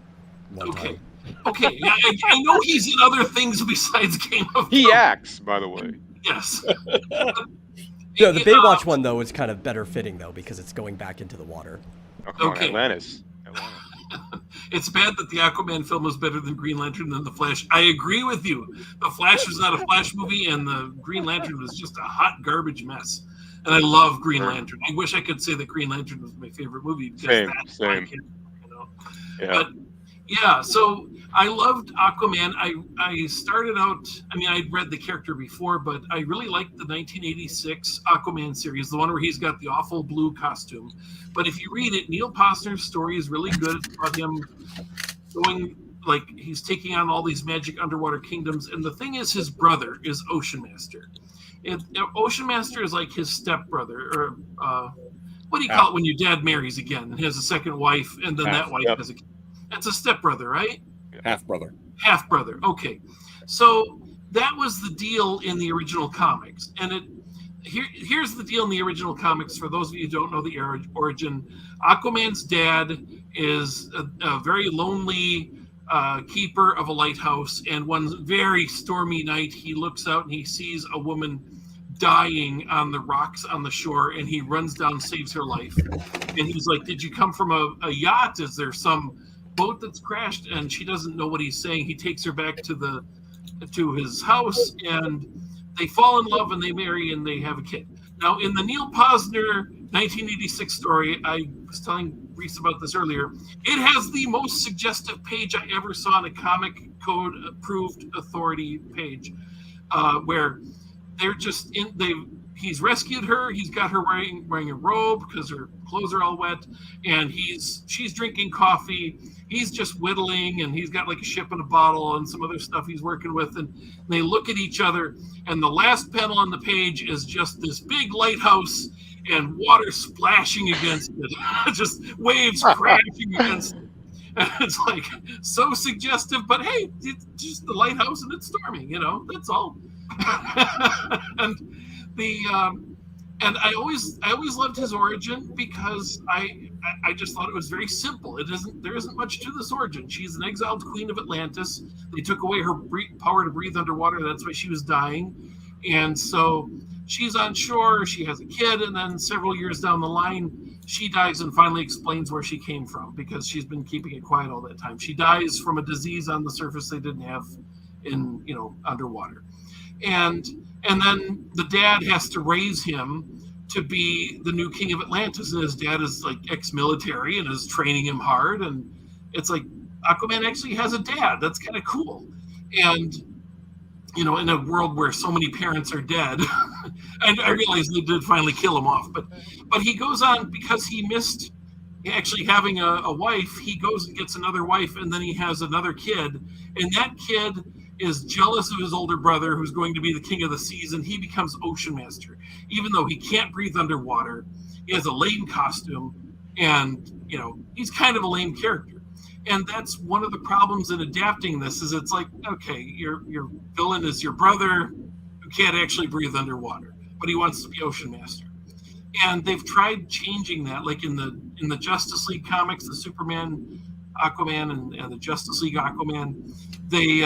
one okay, time. okay. Yeah, I know he's in other things besides Game of Thrones. He acts, by the way. Yes. No, the Baywatch one though is kind of better fitting though because it's going back into the water. Oh, come on, Okay. Atlantis. It's bad that the Aquaman film is better than Green Lantern and the Flash. I agree with you. The Flash is not a Flash movie, and the Green Lantern was just a hot garbage mess. And I love Green Lantern. I wish I could say that Green Lantern was my favorite movie because that's my character, you know. Yeah. But yeah, so I loved Aquaman. I started out, I mean, I'd read the character before, but I really liked the 1986 Aquaman series, the one where he's got the awful blue costume. But if you read it, Neil Posner's story is really good. It's about him going, like, he's taking on all these magic underwater kingdoms. And the thing is, his brother is Ocean Master. And Ocean Master is like his stepbrother, or what do you call it when your dad marries again and has a second wife, and then that wife has a kid? That's a stepbrother, right? Half brother. Half brother. Okay, so that was the deal in the original comics, and here's the deal in the original comics. For those of you who don't know the origin, Aquaman's dad is a very lonely keeper of a lighthouse, and one very stormy night, he looks out and he sees a woman dying on the rocks on the shore, and he runs down, saves her life, and he's like, "Did you come from a yacht? Is there some boat that's crashed?" And she doesn't know what he's saying. He takes her back to his house, and they fall in love and they marry and they have a kid. Now, in the Neil Posner 1986 story, I was telling Reese about this earlier, it has the most suggestive page I ever saw in a comic code approved authority page, where they're just he's rescued her. He's got her wearing a robe because her clothes are all wet, and she's drinking coffee. He's just whittling, and he's got like a ship in a bottle and some other stuff he's working with. And they look at each other, and the last panel on the page is just this big lighthouse and water splashing against it, just waves crashing against it. And it's like so suggestive, but hey, it's just the lighthouse and it's storming, that's all. And I always loved his origin because I just thought it was very simple. There isn't much to this origin. She's an exiled queen of Atlantis. They took away her power to breathe underwater. That's why she was dying. And so she's on shore. She has a kid, and then several years down the line, she dies and finally explains where she came from because she's been keeping it quiet all that time. She dies from a disease on the surface they didn't have in underwater. And then the dad has to raise him to be the new king of Atlantis. And his dad is like ex-military and is training him hard. And it's like Aquaman actually has a dad. That's kind of cool. And, in a world where so many parents are dead, and I realize they did finally kill him off. But he goes on because he missed actually having a wife. He goes and gets another wife, and then he has another kid. And that kid is jealous of his older brother, who's going to be the king of the seas, and he becomes Ocean Master. Even though he can't breathe underwater, he has a lame costume, and he's kind of a lame character. And that's one of the problems in adapting this. Is it's like, okay, your villain is your brother who can't actually breathe underwater, but he wants to be Ocean Master. And they've tried changing that, like in the Justice League comics, the Superman, Aquaman, and the Justice League Aquaman, they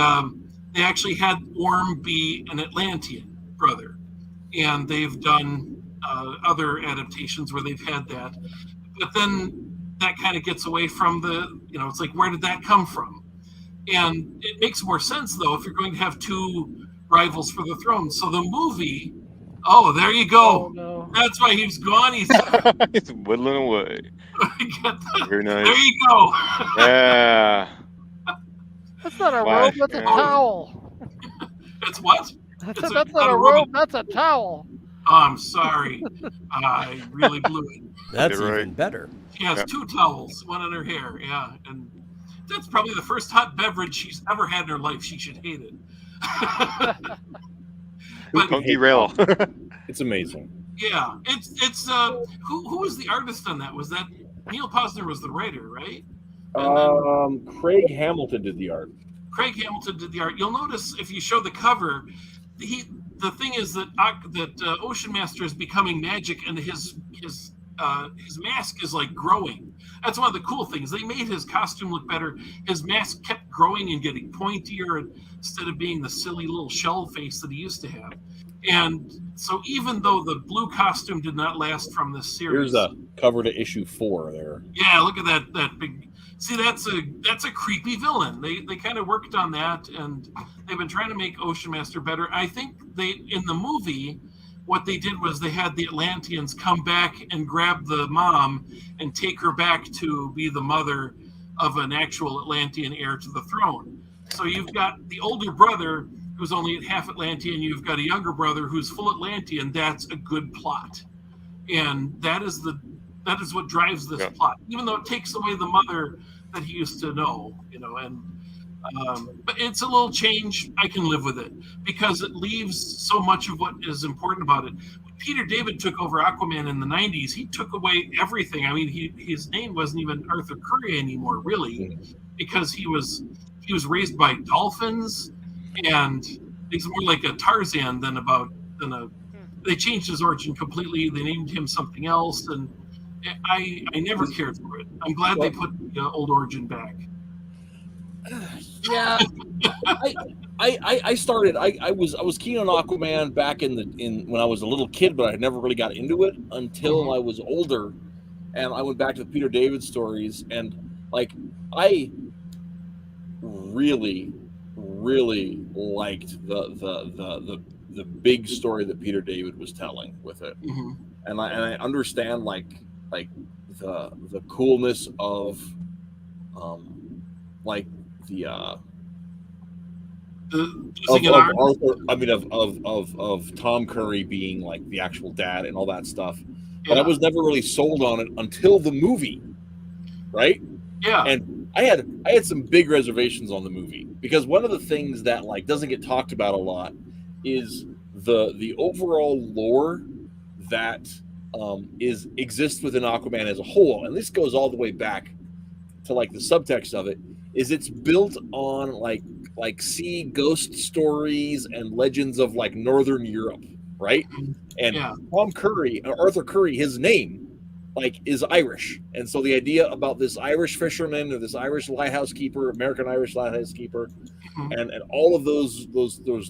actually had Orm be an Atlantean brother, and they've done other adaptations where they've had that. But then that kind of gets away from it's like, where did that come from? And it makes more sense, though, if you're going to have two rivals for the throne. So the movie, there you go. Oh, no. That's why he's gone. He's He's whittling away. Very nice. There you go. Yeah. That's not a Wow. robe, that's a towel. It's what? That's not a robe, that's a towel. Oh, I'm sorry. I really blew it. That's You're even right. better. She has two towels, one on her hair. Yeah, and that's probably the first hot beverage she's ever had in her life. She should hate it. But Don't derail. It's amazing. yeah, it's who was the artist on that? Was that Neil Posner was the writer, right? Craig Hamilton did the art. Craig Hamilton did the art. You'll notice if you show the cover, the thing is that Ocean Master is becoming magic, and his mask is like growing. That's one of the cool things. They made his costume look better. His mask kept growing and getting pointier instead of being the silly little shell face that he used to have. And so even though the blue costume did not last from this series, Here's a cover to issue 4 there. yeah, look at that big. See, that's a creepy villain. They kind of worked on that, and they've been trying to make Ocean Master better. I think in the movie, what they did was they had the Atlanteans come back and grab the mom and take her back to be the mother of an actual Atlantean heir to the throne. So you've got the older brother who's only half Atlantean. You've got a younger brother who's full Atlantean. That's a good plot, and that is what drives this plot. Even though it takes away the mother that he used to know, and but it's a little change. I can live with it because it leaves so much of what is important about it. When Peter David took over Aquaman in the 90s, he took away everything. I mean, his name wasn't even Arthur Curry anymore, really, because he was raised by dolphins, and he's more like a Tarzan than a. They changed his origin completely. They named him something else, and I never cared for it. I'm glad they put the old origin back. Yeah, I started. I was keen on Aquaman back in when I was a little kid, but I never really got into it until I was older, and I went back to the Peter David stories, and like I really liked the big story that Peter David was telling with it, and I understand like the coolness of like the Arthur, I mean of Tom Curry being like the actual dad and all that stuff, but I was never really sold on it until the movie, right? Yeah. And I had some big reservations on the movie because one of the things that like doesn't get talked about a lot is the overall lore that exists within Aquaman as a whole, and this goes all the way back to like the subtext of it. Is it's built on like sea ghost stories and legends of like Northern Europe, right? And Tom Curry, Arthur Curry, his name like is Irish, and so the idea about this Irish fisherman or this Irish lighthouse keeper, American Irish lighthouse keeper, and all of those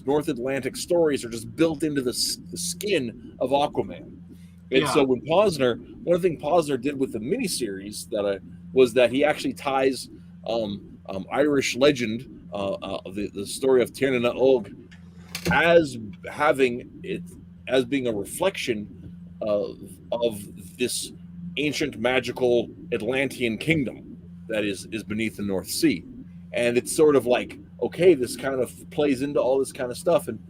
North Atlantic stories are just built into the skin of Aquaman. And so when Posner, one thing Posner did with the miniseries was that he actually ties Irish legend, the story of Tir na Og, as having it as being a reflection of this ancient magical Atlantean kingdom that is beneath the North Sea. And it's sort of like, okay, this kind of plays into all this kind of stuff, and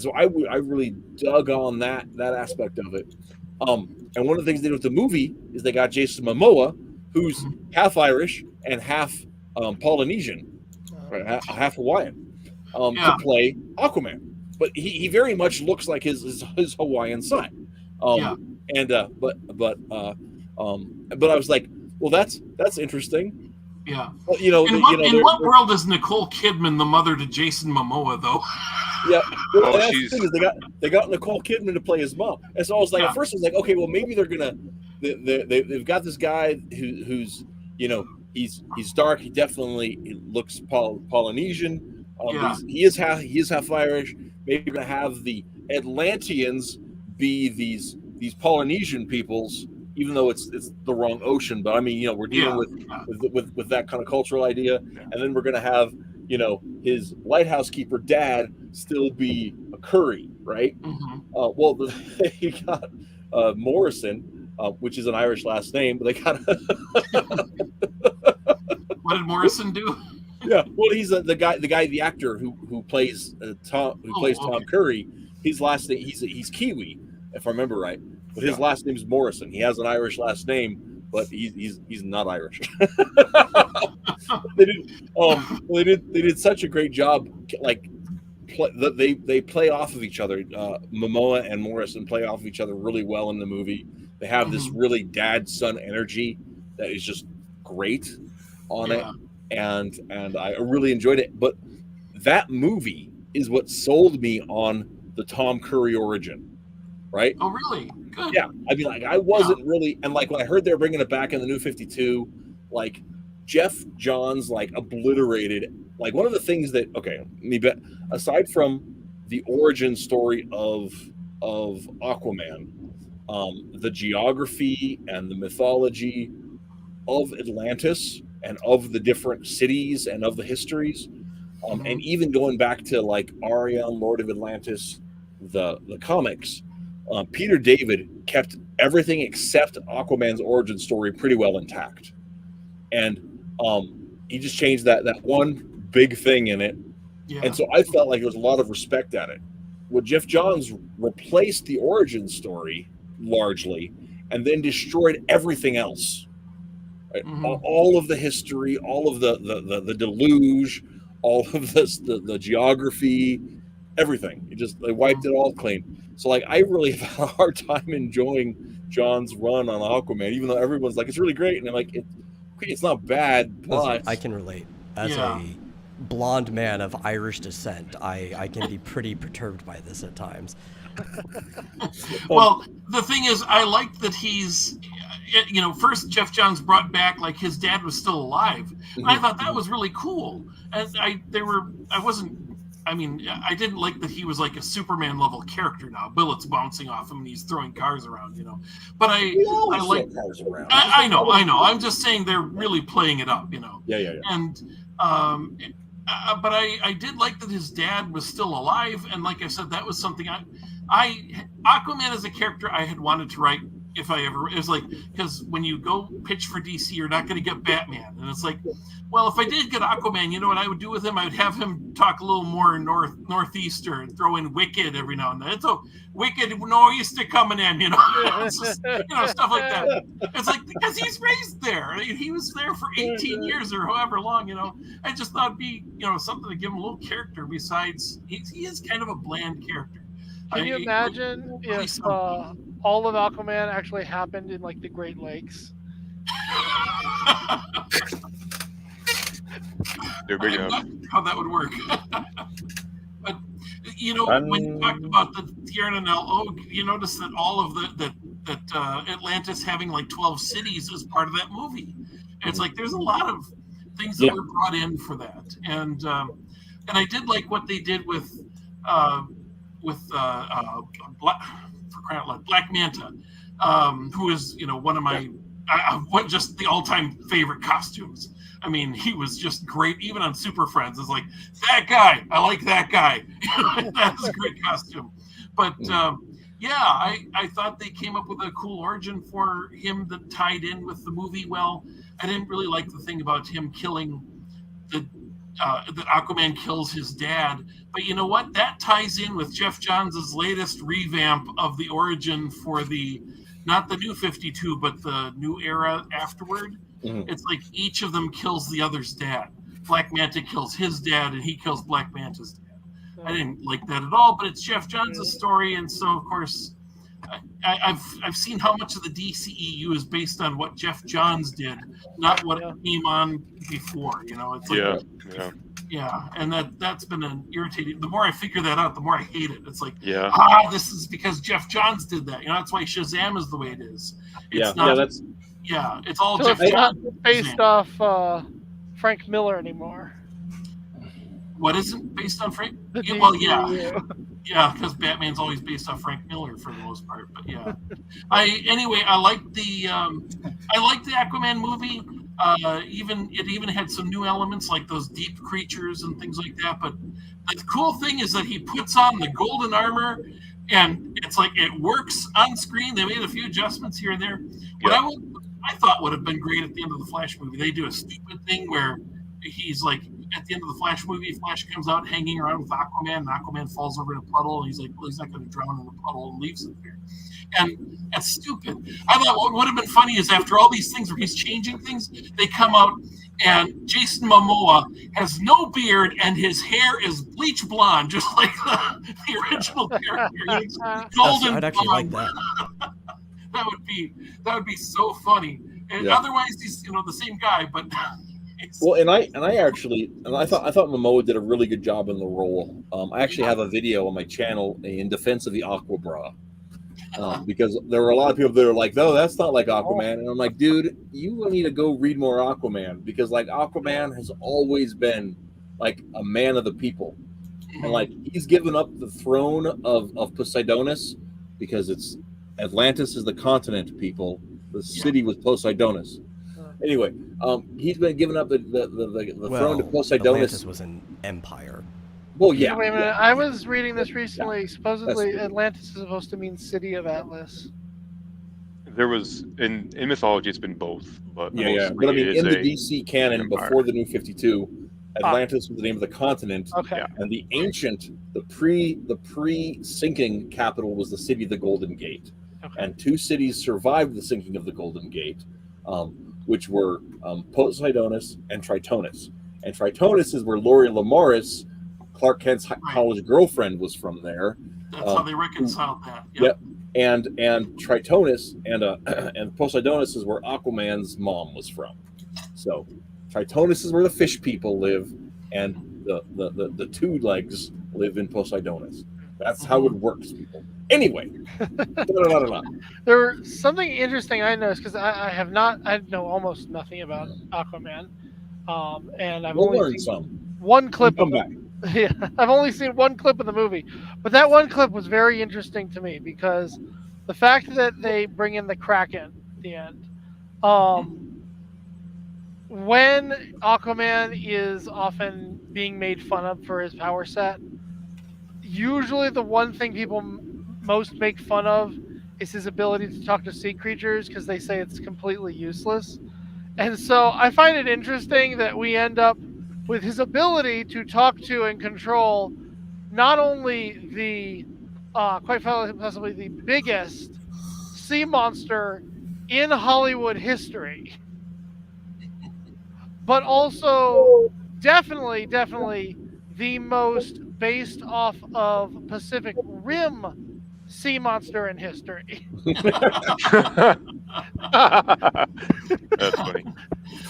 so I really dug on that aspect of it. And one of the things they did with the movie is they got Jason Momoa, who's half Irish and half Polynesian, right, half Hawaiian, to play Aquaman. But he very much looks like his Hawaiian side. And but I was like, well, that's interesting. Yeah. Well, in what world is Nicole Kidman the mother to Jason Momoa, though? Yeah. Well, that's the thing is they got Nicole Kidman to play his mom, and so I was like, at first I was like, okay, well maybe they've got this guy who's he's dark. He definitely looks Polynesian. He is half Irish. Maybe we're gonna have the Atlanteans be these Polynesian peoples, even though it's the wrong ocean. But I mean, we're dealing with that kind of cultural idea, and then we're gonna have his lighthouse keeper dad still be a Curry, right? Well, they got Morrison, which is an Irish last name, but they got. What did Morrison do? Yeah, well, he's the actor who plays Tom Curry. His last name he's Kiwi, if I remember right, but his last name is Morrison. He has an Irish last name, but he's not Irish. They did such a great job. Like they play off of each other. Momoa and Morrison play off of each other really well in the movie. They have this really dad-son energy that is just great on it, and I really enjoyed it. But that movie is what sold me on the Tom Curry origin, right? Oh, really? Good. Yeah, I mean, like I wasn't really, and like when I heard they're bringing it back in the New 52, like Jeff Johns like obliterated like one of the things that aside from the origin story of Aquaman, the geography and the mythology of Atlantis and of the different cities and of the histories, and even going back to like Arion, Lord of Atlantis, the comics, Peter David kept everything except Aquaman's origin story pretty well intact, and he just changed that one big thing in it. Yeah. And so I felt like there was a lot of respect at it. Well, Jeff Johns replaced the origin story largely and then destroyed everything else. Right? All of the history, all of the deluge, all of the geography, everything. They wiped it all clean. So like I really have a hard time enjoying John's run on Aquaman, even though everyone's like, it's really great. And I'm like, it's not bad, but I can relate. As a blonde man of Irish descent, I can be pretty perturbed by this at times. Well, the thing is, I like that he's, first Jeff Johns brought back like his dad was still alive. And I thought that was really cool. And I didn't like that he was like a Superman level character now. Bullets bouncing off him and he's throwing cars around, But I like cars around. I know. I'm just saying they're really playing it up, Yeah. And but I did like that his dad was still alive, and like I said, that was something Aquaman as a character I had wanted to write if I ever. It was like, because when you go pitch for DC, you're not going to get Batman, and it's like, well, if I did get Aquaman, you know what I would do with him? I would have him talk a little more northeastern, and throw in Wicked every now and then. It's a Wicked nor'easter coming in, It's just, stuff like that. It's like, because he's raised there. He was there for 18 years or however long, I just thought it'd be, something to give him a little character besides he is kind of a bland character. Can you imagine if all of Aquaman actually happened in like the Great Lakes? They're big enough. How that would work. But when you talked about the Tierra del Og, you notice that all of that Atlantis having like 12 cities is part of that movie. And it's like there's a lot of things that were brought in for that, and I did like what they did with Black Manta, who is one of my just the all-time favorite costumes. I mean, he was just great, even on Super Friends. It's like, that guy, I like that guy. That's a great costume. But I thought they came up with a cool origin for him that tied in with the movie well. I didn't really like the thing about him killing that Aquaman kills his dad. But you know what? That ties in with Jeff Johns' latest revamp of the origin for not the new 52, but the new era afterward. It's like each of them kills the other's dad. Black Manta kills his dad, and he kills Black Manta's dad. I didn't like that at all, but it's Jeff Johns' story, and so of course, I've seen how much of the DCEU is based on what Jeff Johns did, not what came on before. It's like, and that's been an irritating. The more I figure that out, the more I hate it. It's like, this is because Jeff Johns did that. That's why Shazam is the way it is. It's it's all Jeff Johns. It's not based off Frank Miller anymore. What isn't based on Frank? Because Batman's always based off Frank Miller for the most part. But I like the Aquaman movie. It even had some new elements like those deep creatures and things like that. But the cool thing is that he puts on the golden armor, and it's like it works on screen. They made a few adjustments here and there. What I thought would have been great at the end of the Flash movie, they do a stupid thing where he's like, at the end of the Flash movie, Flash comes out hanging around with Aquaman, and Aquaman falls over in a puddle, and he's like, well, he's not going to drown in the puddle, and leaves it there. And that's stupid. I thought what would have been funny is after all these things where he's changing things, they come out, and Jason Momoa has no beard, and his hair is bleach blonde, just like the original character. Golden I'd actually blonde. like that. That would be so funny. And otherwise, he's the same guy, but. Well, and I thought Momoa did a really good job in the role. I actually have a video on my channel in defense of the Aquabra, because there were a lot of people that are like, "No, that's not like Aquaman," and I'm like, "Dude, you need to go read more Aquaman, because like Aquaman has always been like a man of the people, and like he's given up the throne of Poseidonis because it's Atlantis is the continent. People, the city was Poseidonis. Anyway, he's been given up the throne to Poseidonis. Atlantis was an empire. Well, yeah. Wait a minute. I was reading this recently. Yeah. Supposedly, Atlantis is supposed to mean city of Atlas. There was in mythology, it's been both, but Yeah. mostly But I mean, it is in the a DC canon, empire. before the New 52, Atlantis was the name of the continent, Okay. and the ancient, the pre-sinking capital was the city of the Golden Gate. Okay. And 2 cities survived the sinking of the Golden Gate, which were Poseidonis and Tritonis. And Tritonis is where Lori Lamaris, Clark Kent's college girlfriend, was from there. That's how they reconciled that. Yep. And Tritonis and Poseidonis is where Aquaman's mom was from. So Tritonis is where the fish people live, and the 2 legs live in Poseidonis. That's how it works, people. Anyway, There's something interesting I noticed because I know almost nothing about Aquaman, and I've only seen one clip. Come back. Yeah, I've only seen one clip of the movie, but that one clip was very interesting to me because the fact that they bring in the Kraken at the end, when Aquaman is often being made fun of for his power set, usually the one thing people most make fun of is his ability to talk to sea creatures because they say it's completely useless. And so I find it interesting that we end up with his ability to talk to and control not only the, quite possibly the biggest sea monster in Hollywood history, but also definitely the most based off of Pacific Rim sea monster in history. That's funny.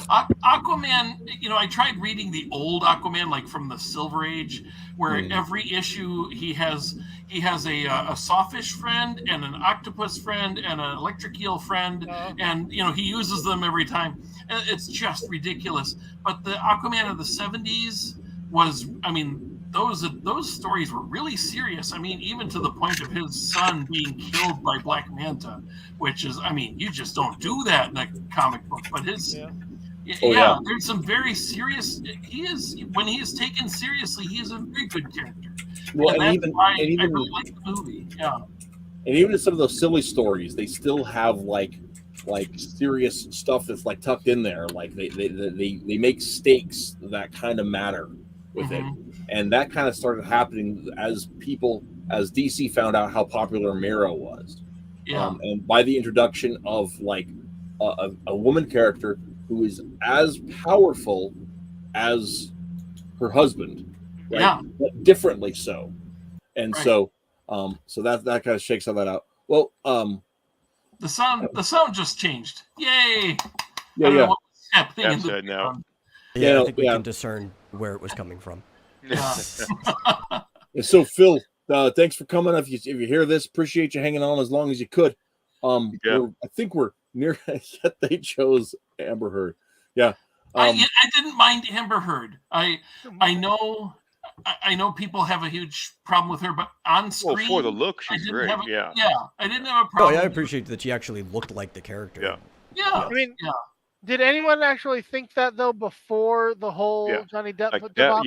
Aquaman, I tried reading the old Aquaman, like from the Silver Age, where every issue he has a sawfish friend and an octopus friend and an electric eel friend, and he uses them every time. And it's just ridiculous. But the Aquaman of the 70s was, those stories were really serious. Even to the point of his son being killed by Black Manta, which is, you just don't do that in a comic book. But his, there's some very serious. When he is taken seriously, he is a very good character. Well, and that's why I really like the movie. Yeah. And even in some of those silly stories, they still have like serious stuff that's like tucked in there. Like they make stakes that kind of matter with it. And that kind of started happening as DC found out how popular Mera was. Yeah. And by the introduction of like a woman character who is as powerful as her husband, right? But differently so. And so that kind of shakes all that out. Well, the sound just changed. Yay! Yeah. What's happening in now. I think we can discern where it was coming from. So Phil, thanks for coming. If you hear this, appreciate you hanging on as long as you could. I think we're near. Yet they chose Amber Heard. Yeah, I didn't mind Amber Heard. I know people have a huge problem with her, but on screen, well, for the look, she's great. I didn't have a problem. I appreciate that she actually looked like the character. Yeah. Did anyone actually think that though before the whole Johnny Depp debacle?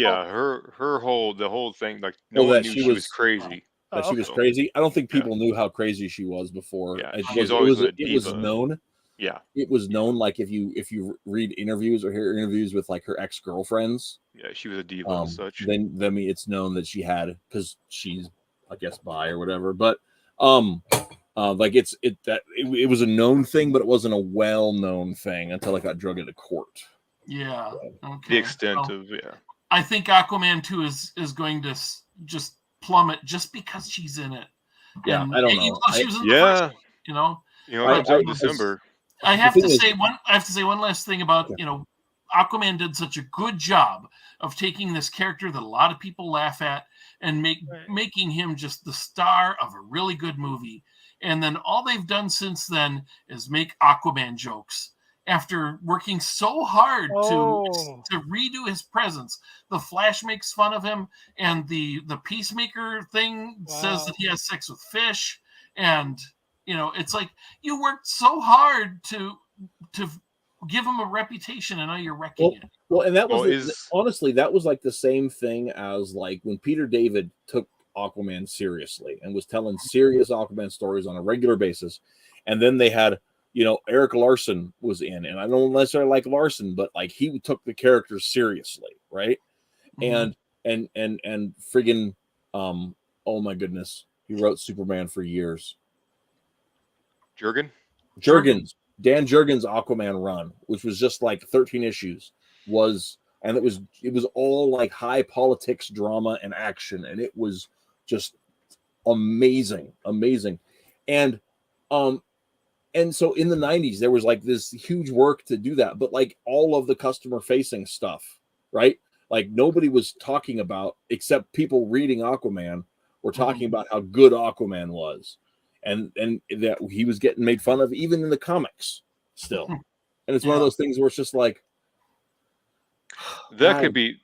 The whole thing, like no one knew she was crazy. That she was crazy. I don't think people knew how crazy she was before. Yeah, it was known. Yeah, it was known. Like if you read interviews or hear interviews with like her ex-girlfriends. Yeah, she was a diva and such. Then it's known that she had, because she's, I guess, bi or whatever. But it was a known thing, but it wasn't a well-known thing until it got drug into court. Yeah. Okay. The extent of I think Aquaman 2 is going to just plummet just because she's in it. Yeah, and I don't know. She was in the first, December. I have to say one last thing about Aquaman did such a good job of taking this character that a lot of people laugh at and making him just the star of a really good movie. And then all they've done since then is make Aquaman jokes. after working so hard Oh. to redo his presence. The Flash makes fun of him, and the Peacemaker thing says that he has sex with fish, and it's like you worked so hard to give him a reputation, and now you're wrecking it. Well, and that was honestly, that was like the same thing as like when Peter David took Aquaman seriously and was telling serious Aquaman stories on a regular basis, and then they had Eric Larson was in, and I don't necessarily like Larson, but like he took the character seriously, right? And friggin' oh my goodness, he wrote Superman for years. Dan Jurgens' Aquaman run, which was just like 13 issues, it was all like high politics, drama, and action, and it was just amazing. And so in the 90s, there was like this huge work to do that, but like all of the customer facing stuff, right? Like nobody was talking about, except people reading Aquaman were talking about how good Aquaman was. And that he was getting made fun of even in the comics still. And it's one of those things where it's just like that could be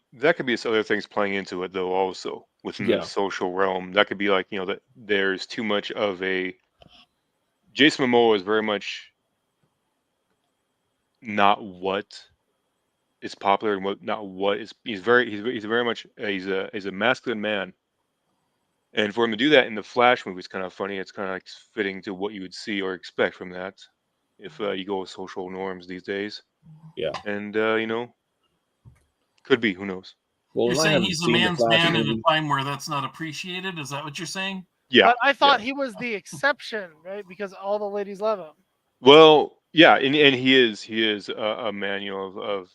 some other things playing into it though, also within the social realm. That could be like, that there's too much of a Jason Momoa is very much not what is popular and he's very much he's a masculine man. And for him to do that in the Flash movie is kind of funny. It's kind of like fitting to what you would see or expect from that if you go with social norms these days. Yeah. And, could be. Who knows? Well, you're saying he's a man's man in a time where that's not appreciated? Is that what you're saying? Yeah. But I thought he was the exception, right? Because all the ladies love him. Well, yeah. And he is a man, of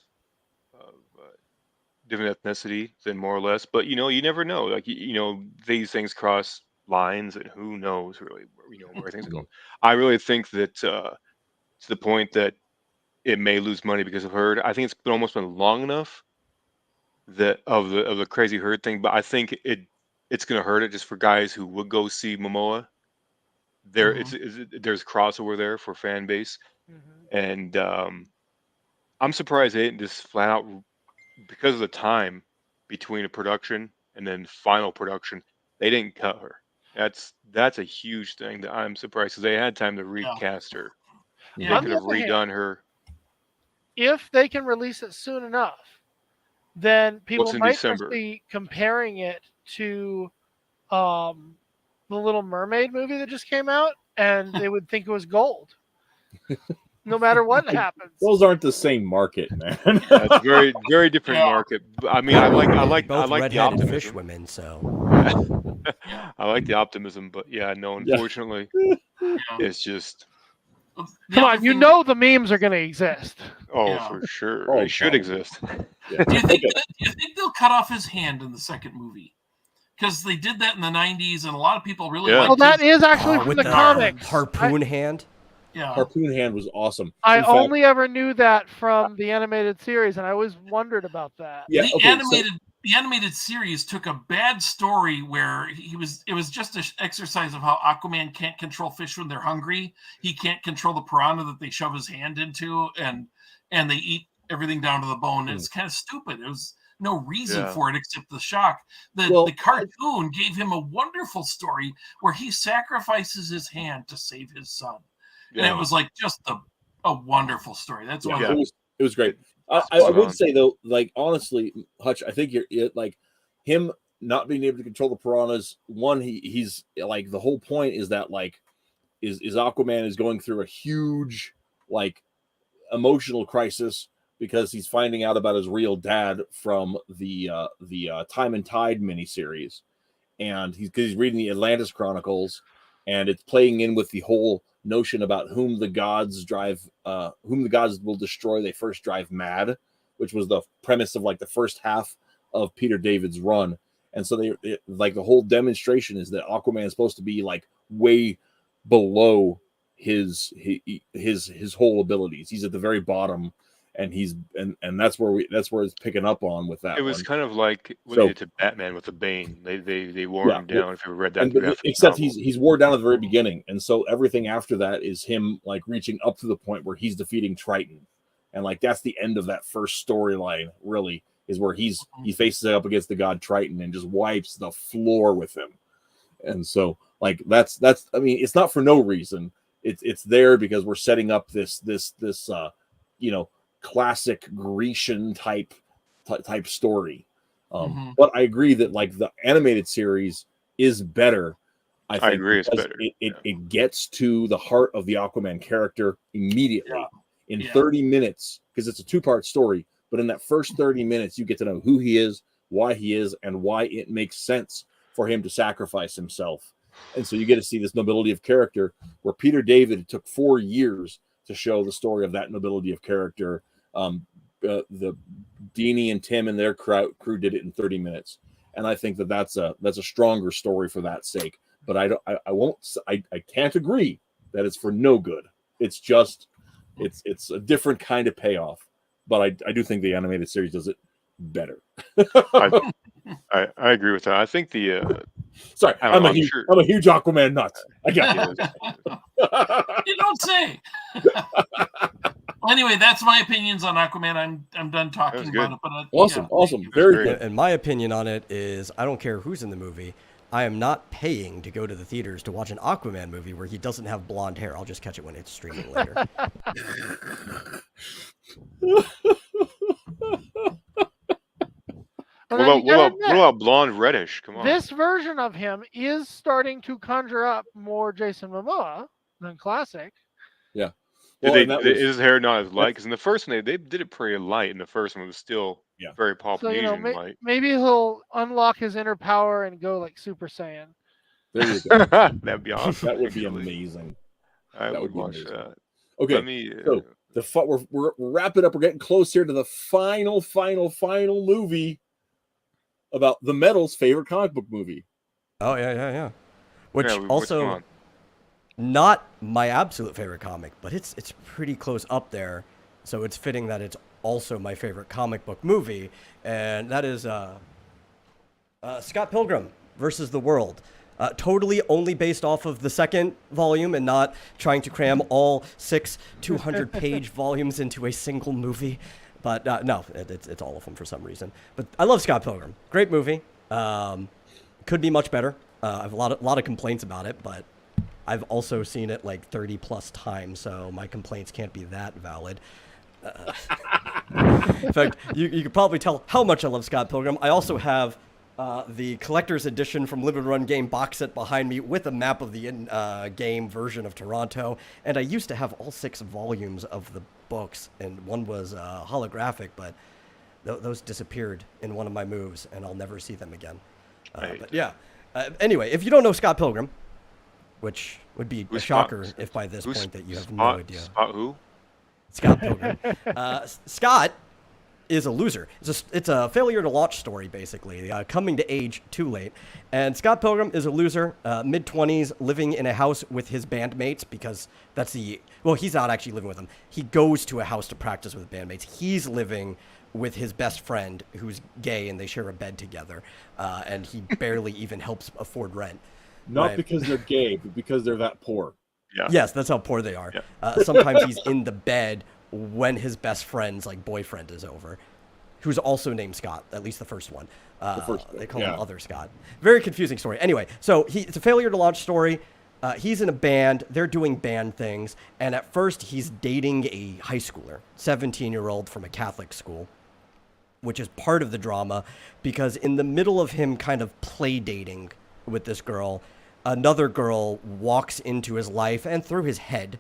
different ethnicity than more or less, but you never know. Like these things cross lines, and who knows really where things are going. I really think that to the point that it may lose money because of Herd. I think it's almost been long enough that of the crazy Herd thing, but I think it's going to hurt it just for guys who would go see Momoa. There's crossover there for fan base, and I'm surprised they didn't just flat out, because of the time between a production and then final production, they didn't cut her. That's a huge thing that I'm surprised, because they had time to recast her. They could have redone her. If they can release it soon enough, then people might December? just be comparing it to the Little Mermaid movie that just came out, and they would think it was gold. No matter what happens. Those aren't the same market, man. It's very, very different market. I mean, I like the optimism. Fish women, so I like the optimism, but unfortunately, it's just. Come on, the memes are going to exist. Oh, for sure, they should exist. Do you think they'll cut off his hand in the second movie? Because they did that in the 90s, and a lot of people really liked it. Well, that is actually from the comics. Harpoon hand. Yeah. Harpoon hand was awesome. I only ever knew that from the animated series, and I always wondered about that. Yeah, the animated series took a bad story where it was just an exercise of how Aquaman can't control fish when they're hungry. He can't control the piranha that they shove his hand into, and they eat everything down to the bone. And it's kind of stupid. There was no reason for it except the shock. The cartoon gave him a wonderful story where he sacrifices his hand to save his son. And it was like just a wonderful story. That's why it was great. I would say though, like honestly, Hutch, I think you're like him not being able to control the piranhas. One, he's like the whole point is that like is Aquaman is going through a huge like emotional crisis because he's finding out about his real dad from the Time and Tide miniseries, and he's reading the Atlantis Chronicles, and it's playing in with the whole notion about whom the gods will destroy, they first drive mad, which was the premise of like the first half of Peter David's run. And so they like the whole demonstration is that Aquaman is supposed to be like way below his whole abilities. He's at the very bottom, and and that's where it's picking up on with that. It was kind of like what they did to Batman with the Bane. They wore him down. If you read that, except he's wore down at the very beginning, and so everything after that is him like reaching up to the point where he's defeating Triton, and like that's the end of that first storyline. Really, is where he faces up against the god Triton and just wipes the floor with him. And so, like that's I mean, it's not for no reason. It's there because we're setting up this classic Grecian type story. But I agree that like the animated series is better. I agree, it's better. It gets to the heart of the Aquaman character immediately in 30 minutes, because it's a 2-part story. But in that first 30 minutes, you get to know who he is, why he is, and why it makes sense for him to sacrifice himself. And so you get to see this nobility of character, where Peter David took 4 years to show the story of that nobility of character. The Dini and Tim and their crew did it in 30 minutes, and I think that's a stronger story for that sake. But I can't agree that it's for no good. It's just it's a different kind of payoff. But I do think the animated series does it better. I agree with that. I think the sorry, I'm a huge Aquaman nut. I got it. You don't say. Well, anyway, that's my opinions on Aquaman. I'm done talking about it. But awesome, very good. And my opinion on it is, I don't care who's in the movie. I am not paying to go to the theaters to watch an Aquaman movie where he doesn't have blonde hair. I'll just catch it when it's streaming later. What about blonde reddish? Come on. This version of him is starting to conjure up more Jason Momoa than classic. Yeah. Is his hair not as light? Because in the first one, they did it pretty light. In the first one, it was still very Polynesian light. Maybe he'll unlock his inner power and go like Super Saiyan. There you go. That'd be awesome. That would be amazing. I would watch that. Okay, so we're wrapping up. We're getting close here to the final movie about the Metal's favorite comic book movie. Oh yeah. Which also not my absolute favorite comic, but it's pretty close up there. So it's fitting that it's also my favorite comic book movie, and that is Scott Pilgrim versus the World. Totally only based off of the second volume and not trying to cram all 6 200-page volumes into a single movie. But no, it's all of them for some reason. But I love Scott Pilgrim. Great movie. Could be much better. I have a lot of complaints about it, but I've also seen it like 30 plus times, so my complaints can't be that valid. In fact, you could probably tell how much I love Scott Pilgrim. I also have the collector's edition from Limited Run Game box set behind me with a map of the in-game version of Toronto. And I used to have all 6 volumes of the books, and one was holographic, but those disappeared in one of my moves, and I'll never see them again. But yeah. Anyway, if you don't know Scott Pilgrim, which would be a shocker if by this point that you have no idea. Who? Scott Pilgrim. Scott is a loser. It's a failure to launch story, basically, coming to age too late. And Scott Pilgrim is a loser, mid-20s, living in a house with his bandmates, because he's not actually living with them. He goes to a house to practice with bandmates. He's living with his best friend, who's gay, and they share a bed together. And he barely even helps afford rent. Not because they're gay, but because they're that poor. Yeah. Yes, that's how poor they are. Yeah. Sometimes he's in the bed when his best friend's boyfriend is over, who's also named Scott, at least the first one. They call him Other Scott. Very confusing story. Anyway, so it's a failure to launch story. He's in a band. They're doing band things. And at first, he's dating a high schooler, 17-year-old from a Catholic school, which is part of the drama, because in the middle of him kind of play dating with this girl, another girl walks into his life and through his head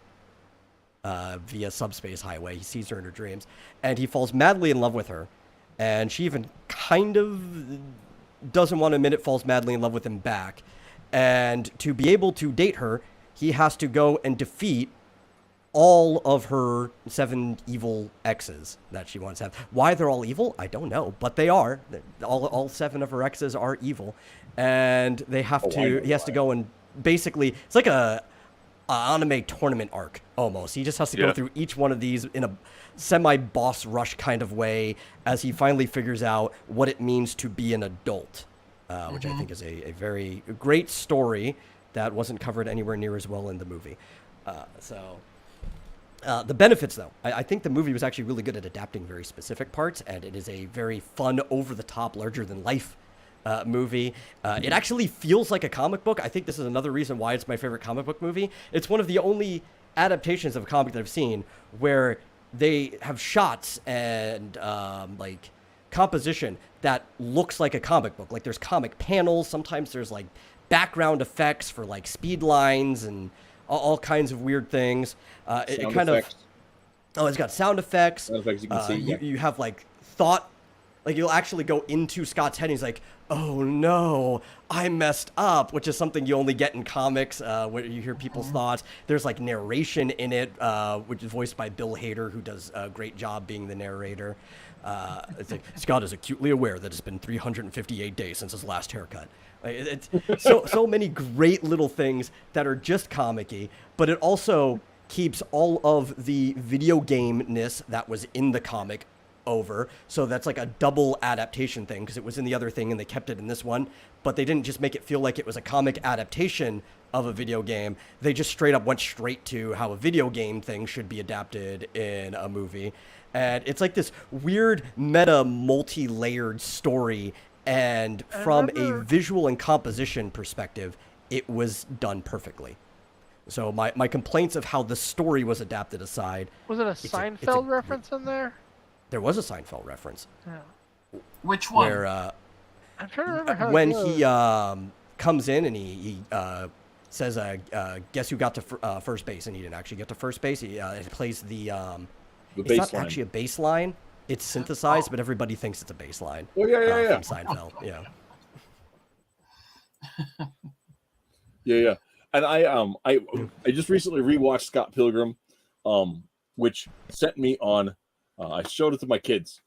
via subspace highway. He sees her in her dreams, and he falls madly in love with her. And she even kind of doesn't want to admit it, falls madly in love with him back. And to be able to date her, he has to go and defeat all of her 7 evil exes that she wants to have. Why they're all evil, I don't know, but they are. All 7 of her exes are evil. And they have he has to go and basically, it's like a anime tournament arc almost. He just has to go through each one of these in a semi-boss rush kind of way as he finally figures out what it means to be an adult, which I think is a very great story that wasn't covered anywhere near as well in the movie. The benefits, though, I think the movie was actually really good at adapting very specific parts, and it is a very fun, over-the-top, larger-than-life movie. It actually feels like a comic book. I think this is another reason why it's my favorite comic book movie. It's one of the only adaptations of a comic that I've seen where they have shots and like composition that looks like a comic book. Like there's comic panels. Sometimes there's like background effects for like speed lines and all kinds of weird things. It kind effects. It's got sound effects. Sound effects you can see. You have like thought, like you'll actually go into Scott's head and he's like, oh no, I messed up, which is something you only get in comics where you hear people's thoughts. There's like narration in it, which is voiced by Bill Hader, who does a great job being the narrator. It's like, Scott is acutely aware that it's been 358 days since his last haircut. It's so many great little things that are just comic-y, but it also keeps all of the video game-ness that was in the comic over. So that's like a double adaptation thing, because it was in the other thing and they kept it in this one, but they didn't just make it feel like it was a comic adaptation of a video game. They just straight up went straight to how a video game thing should be adapted in a movie. And it's like this weird meta multi-layered story. And from a visual and composition perspective, it was done perfectly. So my complaints of how the story was adapted aside. Was it a Seinfeld reference in there? There was a Seinfeld reference. Yeah. Which one? Where I'm trying to remember how when it goes. he comes in and he says, guess who got to first base? And he didn't actually get to first base. He plays the it's bass not line. actually a bass line. It's synthesized, but everybody thinks it's a bass line. Oh yeah. From Seinfeld, yeah. Yeah. And I just recently rewatched Scott Pilgrim, which sent me on. I showed it to my kids,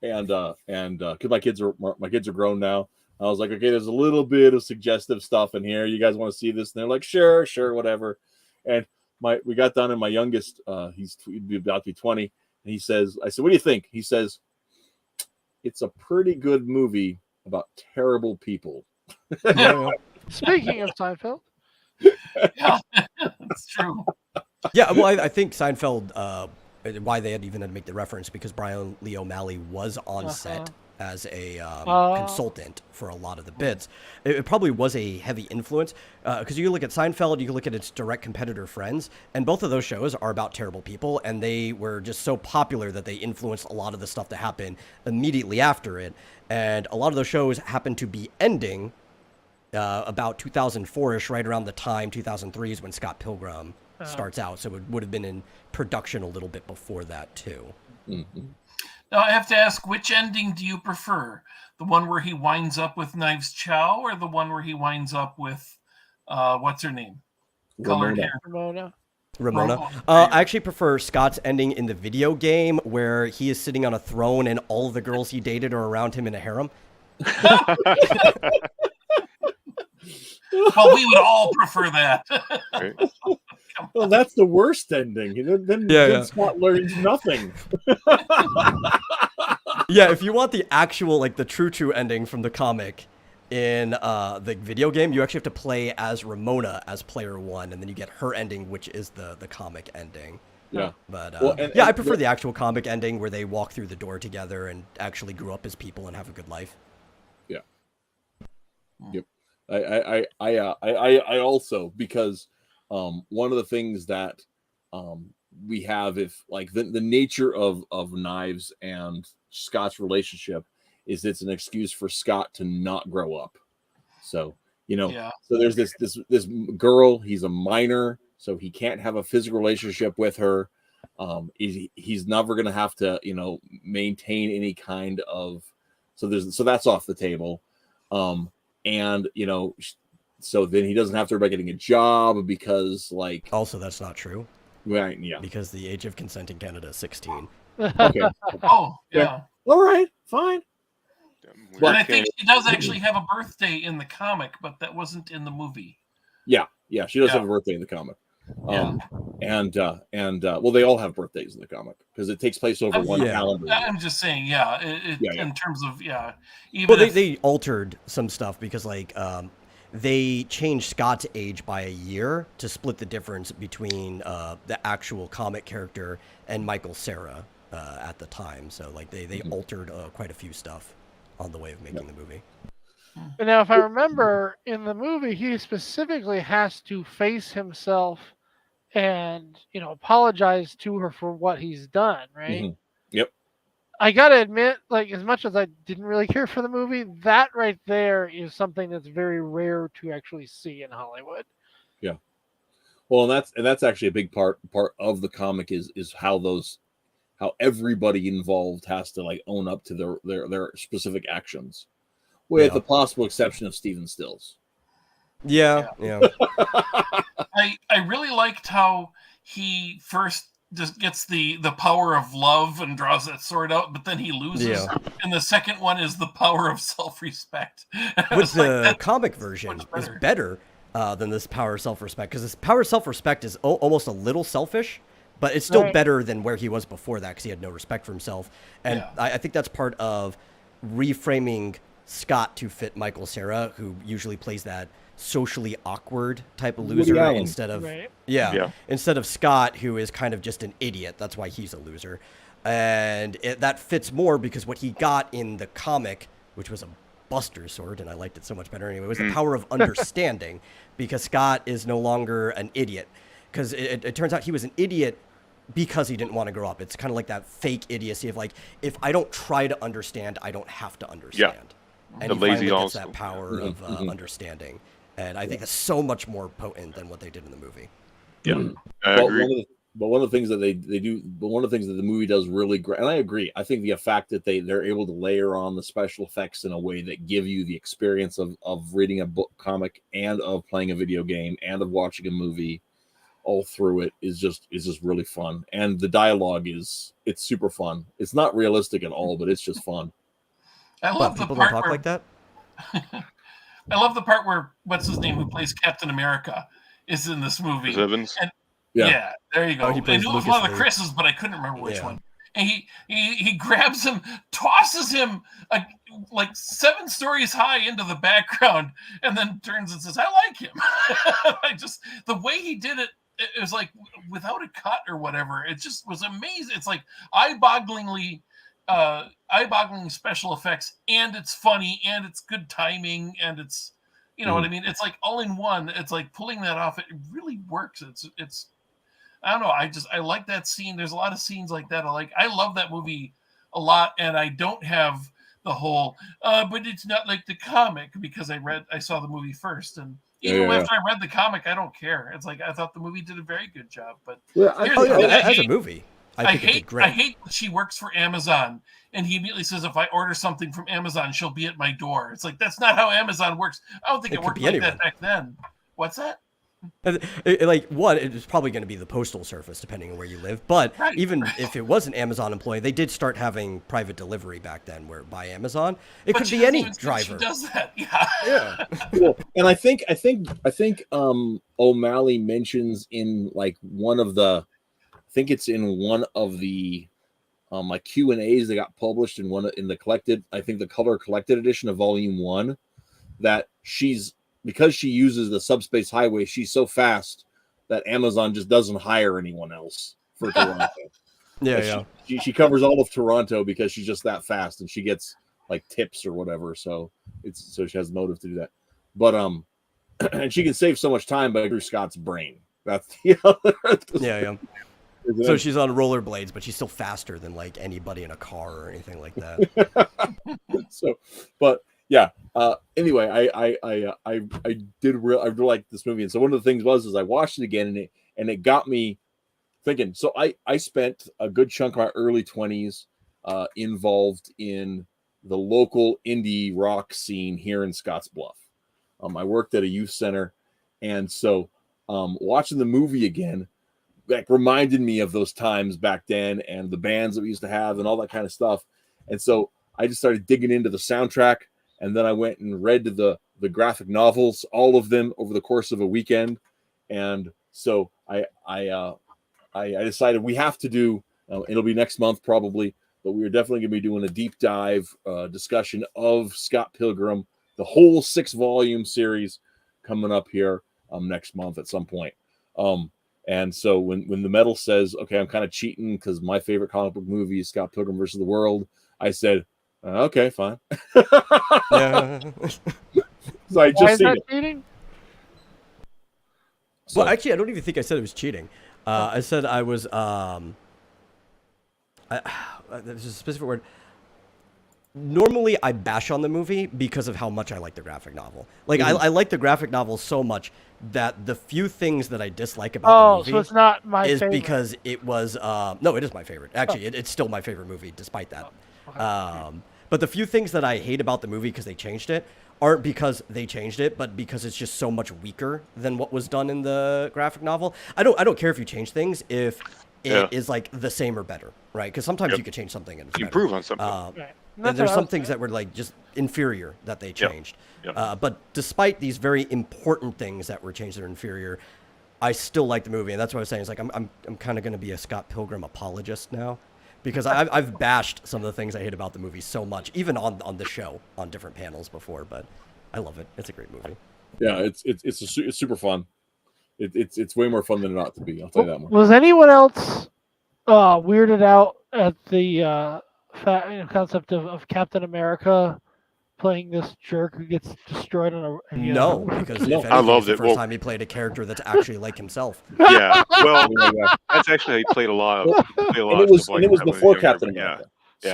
and because my kids are grown now, I was like, okay, there's a little bit of suggestive stuff in here. You guys want to see this? And they're like, sure, whatever. And we got done, and my youngest, he'd about to be 20, and he says, I said, what do you think? He says, it's a pretty good movie about terrible people. Speaking of Seinfeld. Yeah, that's true. Yeah, well, I think Seinfeld, why they had to make the reference, because Brian Lee O'Malley was on set as a consultant for a lot of the bits. It probably was a heavy influence, because you look at Seinfeld, you look at its direct competitor Friends, and both of those shows are about terrible people, and they were just so popular that they influenced a lot of the stuff that happened immediately after it. And a lot of those shows happened to be ending about 2004-ish, right around the time 2003 is when Scott Pilgrim starts out. So it would have been in production a little bit before that too. Mm-hmm. Now I have to ask, which ending do you prefer? The one where he winds up with Knives Chow, or the one where he winds up with what's her name? Colored hair. Ramona. I actually prefer Scott's ending in the video game, where he is sitting on a throne and all of the girls he dated are around him in a harem. Well, we would all prefer that. Well, that's the worst ending. Then Scott learns nothing. Yeah, if you want the actual, like the true ending from the comic in the video game, you actually have to play as Ramona as player one, and then you get her ending, which is the comic ending. Yeah. But Well, I prefer the actual comic ending where they walk through the door together and actually grew up as people and have a good life. Yeah. Yep. I also, because one of the things that we have, if like the nature of Knives and Scott's relationship is, it's an excuse for Scott to not grow up. So so there's this girl, he's a minor, so he can't have a physical relationship with her. He's never gonna have to maintain any kind of, so that's off the table. And so then he doesn't have to worry about getting a job, because like, Also, that's not true, right? Yeah. because the age of consent in Canada is 16. Okay. Oh, yeah. All right. Fine. And I think she does actually have a birthday in the comic, but that wasn't in the movie. Yeah. She does Yeah. have a birthday in the comic. Yeah. Well, they all have birthdays in the comic because it takes place over one Yeah. calendar year. I'm just saying, in terms of, even Well, if, they altered some stuff because, like, they changed Scott's age by a year to split the difference between the actual comic character and Michael Cera at the time. So like they altered quite a few stuff on the way of making the movie. But now, if I remember, in the movie, he specifically has to face himself and, apologize to her for what he's done, right? Yep. I gotta admit, like, as much as I didn't really care for the movie, that right there is something that's very rare to actually see in Hollywood. Yeah. Well, and that's actually a big part of the comic is how everybody involved has to like own up to their specific actions, with the possible exception of Stephen Stills. Yeah. I really liked how he first just gets the power of love and draws that sword out, but then he loses. Yeah. And the second one is the power of self-respect. Which the comic version is better than this power of self-respect, because this power of self-respect is almost a little selfish, but it's still better than where he was before that, because he had no respect for himself. And I think that's part of reframing Scott to fit Michael Cera, who usually plays that socially awkward type of loser instead of instead of Scott, who is kind of just an idiot. That's why he's a loser. And that fits more because what he got in the comic, which was a Buster sword, and I liked it so much better anyway, was the power of understanding, because Scott is no longer an idiot. Because it turns out he was an idiot because he didn't want to grow up. It's kind of like that fake idiocy of like, if I don't try to understand, I don't have to understand. And the he lazy finally gets also. that power of understanding. And I think it's so much more potent than what they did in the movie. Yeah, I agree. One of the things that they do, but one of the things that the movie does really great, and I agree. I think the fact that they're able to layer on the special effects in a way that give you the experience of reading a book comic and of playing a video game and of watching a movie all through it is just really fun. And the dialogue it's super fun. It's not realistic at all, but it's just fun. I love people the part don't talk where, like that. I love the part where what's his name, who plays Captain America, is in this movie. Chris Evans. And there you go. Oh, he I plays knew it was Lucas one of the Lee. Chris's, but I couldn't remember which one. And he grabs him, tosses him like 7 stories high into the background, and then turns and says, "I like him." The way he did it. It was like without a cut or whatever. It just was amazing. It's like eye-boggling special effects, and it's funny, and it's good timing, and it's what I mean. It's like all in one. It's like pulling that off. It really works. It's I don't know. I like that scene. There's a lot of scenes like that. I love that movie a lot, and I don't have the whole but it's not like the comic, because I saw the movie first, and even after I read the comic, I don't care. It's like I thought the movie did a very good job, but as a movie, I think it did great. I hate that she works for Amazon, and he immediately says, if I order something from Amazon, she'll be at my door. It's like, that's not how Amazon works. I don't think it worked like that back then. What's that? It's probably going to be the postal service, depending on where you live. But even if it was an Amazon employee, they did start having private delivery back then, where by Amazon, it could be any driver. She does that, yeah. Cool. And I think O'Malley mentions in like one of the like Q&As that got published in the collected, I think the color collected edition of Volume 1, that because she uses the subspace highway, she's so fast that Amazon just doesn't hire anyone else for Toronto. She covers all of Toronto because she's just that fast, and she gets like tips or whatever. So she has motive to do that. But and she can save so much time by Drew Scott's brain. That's the other. So she's on rollerblades, but she's still faster than like anybody in a car or anything like that. Anyway, I really like this movie, and so one of the things was I watched it again, and it got me thinking. So I spent a good chunk of my early 20s involved in the local indie rock scene here in Scottsbluff. I worked at a youth center, and so watching the movie again, like, reminded me of those times back then and the bands that we used to have and all that kind of stuff. And so I just started digging into the soundtrack, and then I went and read the graphic novels, all of them, over the course of a weekend. And so I decided we have to do, it'll be next month probably, but we are definitely going to be doing a deep dive discussion of Scott Pilgrim, the whole 6-volume series, coming up here next month at some point. And so when the metal says, okay, I'm kind of cheating because my favorite comic book movie is Scott Pilgrim versus the World, I said, okay, fine. Yeah. So I Why just is seen that it. cheating? So, Well, actually, I don't even think I said it was cheating. I said I was. There's a specific word. Normally, I bash on the movie because of how much I like the graphic novel. Like, I like the graphic novel so much that the few things that I dislike about the movie So it's not my is favorite. because it was. No, it is my favorite. Actually, it's still my favorite movie, despite that. Okay. But the few things that I hate about the movie because they changed it aren't because they changed it, but because it's just so much weaker than what was done in the graphic novel. I don't care if you change things if it is like the same or better, right? Because sometimes you could change something and it's You better. improve on something. Right. And there's some things that were like just inferior that they changed. But despite these very important things that were changed that are inferior, I still like the movie, and that's what I was saying. It's like I'm kind of going to be a Scott Pilgrim apologist now, because I've bashed some of the things I hate about the movie so much, even on the show on different panels before. But I love it. It's a great movie. yeah, it's super fun. It's way more fun than it ought to be. I'll tell you that much. Was anyone else weirded out at the concept of Captain America playing this jerk who gets destroyed on a No, because if anything, I loved it's the it. first time he played a character that's actually like himself. Yeah, well, that's actually how he played a lot of. And it was before Captain America. Yeah.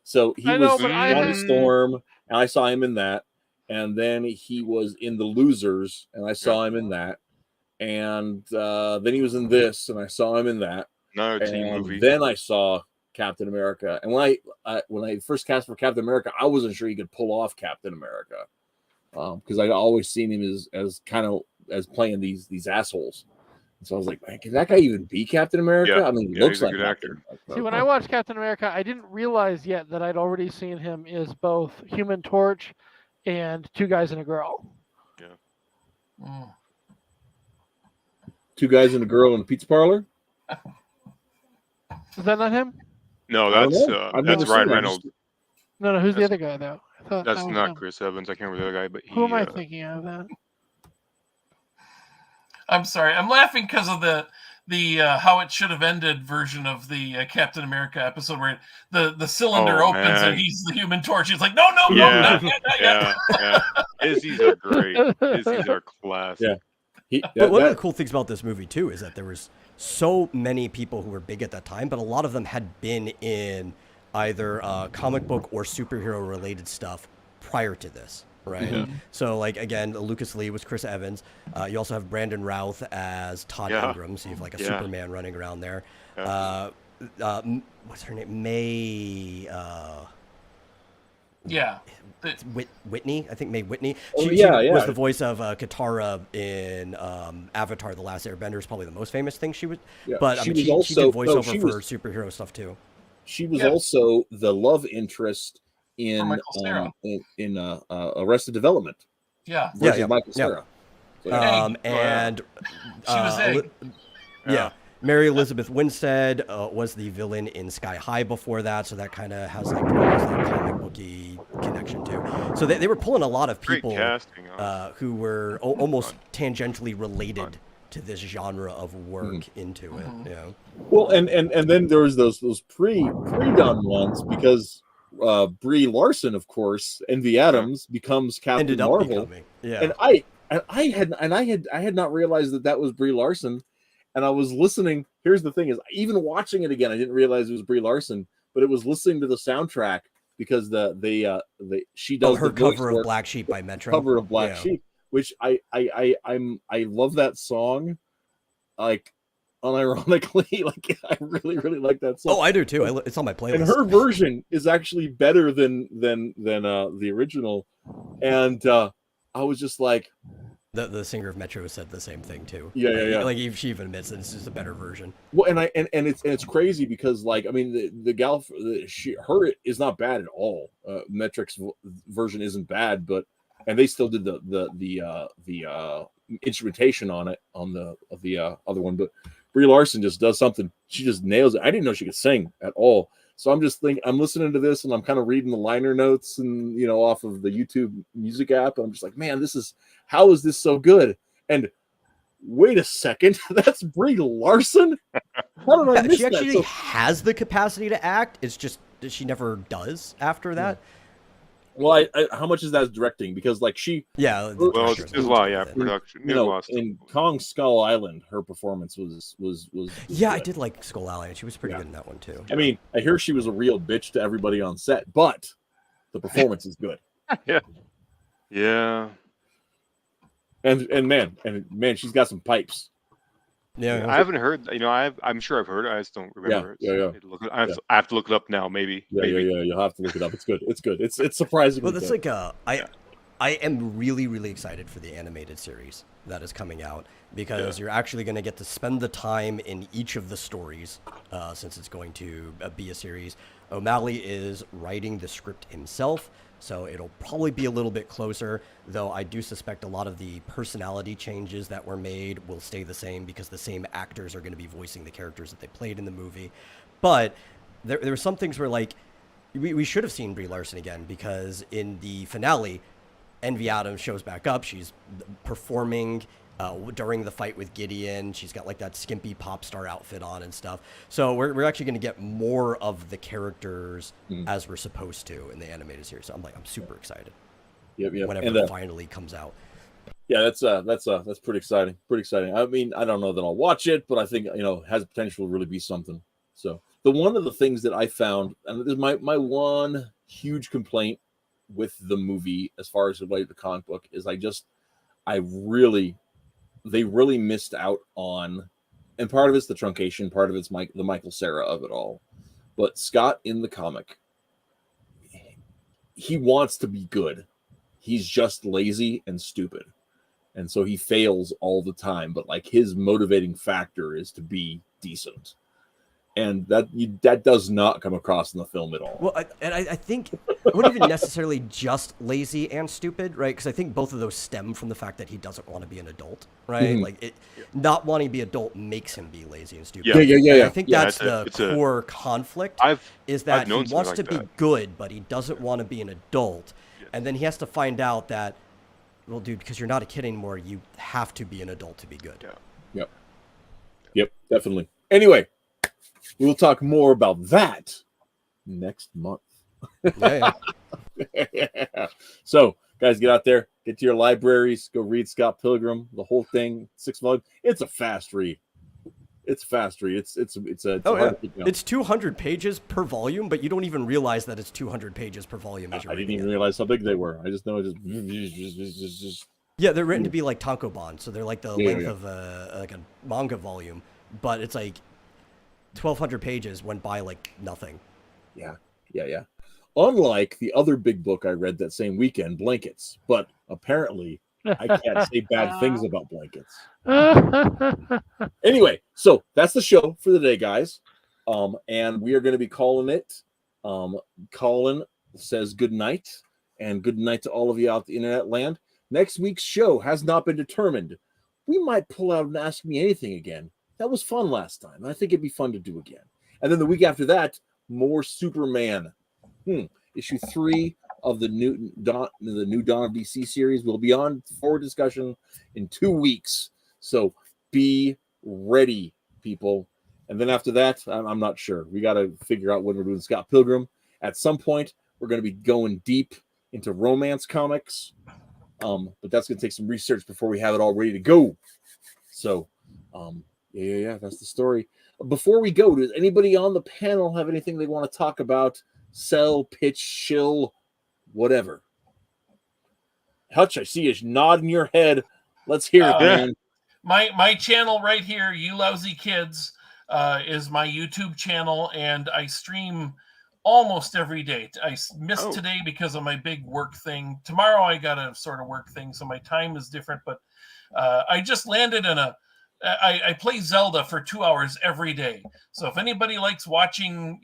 So he I know, was but I on had- Storm, and I saw him in that. And then he was in The Losers, and I saw him in that. And then he was in this, and I saw him in that. Another team And movie. then I saw Captain America. And when I first cast for Captain America, I wasn't sure he could pull off Captain America, because I'd always seen him as playing these assholes. And so I was like, man, can that guy even be Captain America? Yeah. I mean, he Yeah, looks he's a like good actor. Captain America. See, when I watched Captain America, I didn't realize yet that I'd already seen him as both Human Torch and Two Guys and a Girl. Two guys and a girl in a pizza parlor. Is that not him? No, I don't that's know. I've that's never Ryan seen that. Reynolds. No, who's the That's- other guy though? I thought That's that was not him. Chris Evans. I can't remember the other guy, but he. Who am I thinking of then? I'm sorry. I'm laughing because of the how it should have ended version of the Captain America episode where the cylinder opens man. and he's the Human Torch. He's like, no, Yeah, not yet. yeah. Izzy's are great. Izzy's are class. Yeah. But one of the cool things about this movie too is that there was so many people who were big at that time, but a lot of them had been in either comic book or superhero related stuff prior to this, right? Mm-hmm. So like again, Lucas Lee was Chris Evans. You also have Brandon Routh as Todd Ingram, so you have like a Superman running around there. What's her name? May. Whitney, I think May Whitney. She was the voice of Katara in Avatar: The Last Airbender. Is probably the most famous thing she was. Yeah. But I mean, she did voiceover for superhero stuff too. She was also the love interest in Arrested Development. Michael Cera. And she was Egg. Mary Elizabeth Winstead was the villain in Sky High before that, so that kind of has like almost like comic booky connection too. So they were pulling a lot of people who were almost tangentially related to this genre of work into it. Yeah. Well, and then there was those pre-done ones because Brie Larson, of course, Envy Adams becomes Captain Marvel. And I had not realized that was Brie Larson. And I was listening. Here's the thing: is even watching it again, I didn't realize it was Brie Larson, but it was listening to the soundtrack because she does her the cover of Black Sheep by Metro. Cover of Black Sheep, which I love that song, like unironically. Like I really like that song. Oh, I do too. It's on my playlist. And her version is actually better than the original, and I was just like. The singer of Metro said the same thing too. Yeah. Like she even admits that this is a better version. Well, and it's crazy because like I mean the gal her is not bad at all. Metric's version isn't bad, and they still did the instrumentation on it on the other one. But Brie Larson just does something. She just nails it. I didn't know she could sing at all. So I'm just thinking, I'm listening to this and I'm kind of reading the liner notes and, you know, off of the YouTube music app. And I'm just like, man, how is this so good? And wait a second, that's Brie Larson? How did I miss she actually that? has the capacity to act. It's just that she never does after that. Well, how much is that directing? Because like yeah, well, there's a lot, yeah, production. You know, in Kong Skull Island, her performance was yeah, good. I did like Skull Island. She was pretty good in that one too. I mean, I hear she was a real bitch to everybody on set, but the performance is good. Yeah. And man, she's got some pipes. Yeah, I haven't heard. You know, I'm sure I've heard it. I just don't remember. I have to look it up now. Maybe. Yeah. You'll have to look it up. It's good. It's surprisingly. Well, that's good. like I am really, really excited for the animated series that is coming out because you're actually going to get to spend the time in each of the stories since it's going to be a series. O'Malley is writing the script himself, so it'll probably be a little bit closer, though I do suspect a lot of the personality changes that were made will stay the same because the same actors are going to be voicing the characters that they played in the movie. But there were some things where, like, we should have seen Brie Larson again because in the finale, Envy Adams shows back up. She's performing during the fight with Gideon. She's got like that skimpy pop star outfit on and stuff. So we're actually going to get more of the characters as we're supposed to in the animated series. So I'm super excited. Yep. Whenever it finally comes out. Yeah, that's pretty exciting. Pretty exciting. I mean, I don't know that I'll watch it, but I think has potential to really be something. So one of the things that I found, and this is my one huge complaint with the movie as far as related to the comic book, is they really missed out on, and part of it's the truncation, part of it's the Michael Cera of it all. But Scott in the comic, he wants to be good. He's just lazy and stupid. And so he fails all the time. But like his motivating factor is to be decent. And that does not come across in the film at all. Well, I think it wouldn't even necessarily just lazy and stupid, right? Because I think both of those stem from the fact that he doesn't want to be an adult, right? Like not wanting to be adult makes him be lazy and stupid. Yeah. I think that's the core conflict. Is that he wants to be good, but he doesn't want to be an adult, and then he has to find out that, well, dude, because you're not a kid anymore, you have to be an adult to be good. Yep, definitely. Anyway. We'll talk more about that next month. So, guys, get out there, get to your libraries, go read Scott Pilgrim, the whole thing, 6 volumes. It's a fast read. It's hard to pick up. It's 200 pages per volume, but you don't even realize that it's 200 pages per volume. As you're I didn't even realize how big they were. I just know it just. Yeah, they're written to be like tankobon, so they're like the length of like a manga volume, but it's like 1,200 pages went by like nothing. Yeah. Unlike the other big book I read that same weekend, Blankets. But apparently, I can't say bad things about Blankets. Anyway, so that's the show for the day, guys. And we are going to be calling it. Colin says good night, and good night to all of you out the internet land. Next week's show has not been determined. We might pull out and Ask Me Anything again. That was fun last time. I think it'd be fun to do again. And then the week after that, more Superman. Issue 3 of the new Dawn of DC series will be on for discussion in 2 weeks. So be ready, people. And then after that, I'm not sure. We got to figure out when we're doing Scott Pilgrim. At some point, we're going to be going deep into romance comics. But that's going to take some research before we have it all ready to go. So, yeah, that's the story. Before we go, does anybody on the panel have anything they want to talk about? Sell, pitch, shill, whatever. Hutch, I see you nodding your head. Let's hear it, man. My channel right here, You Lousy Kids, is my YouTube channel, and I stream almost every day. I missed today because of my big work thing. Tomorrow I got a sort of work thing, so my time is different. But I just landed in I play Zelda for 2 hours every day. So if anybody likes watching,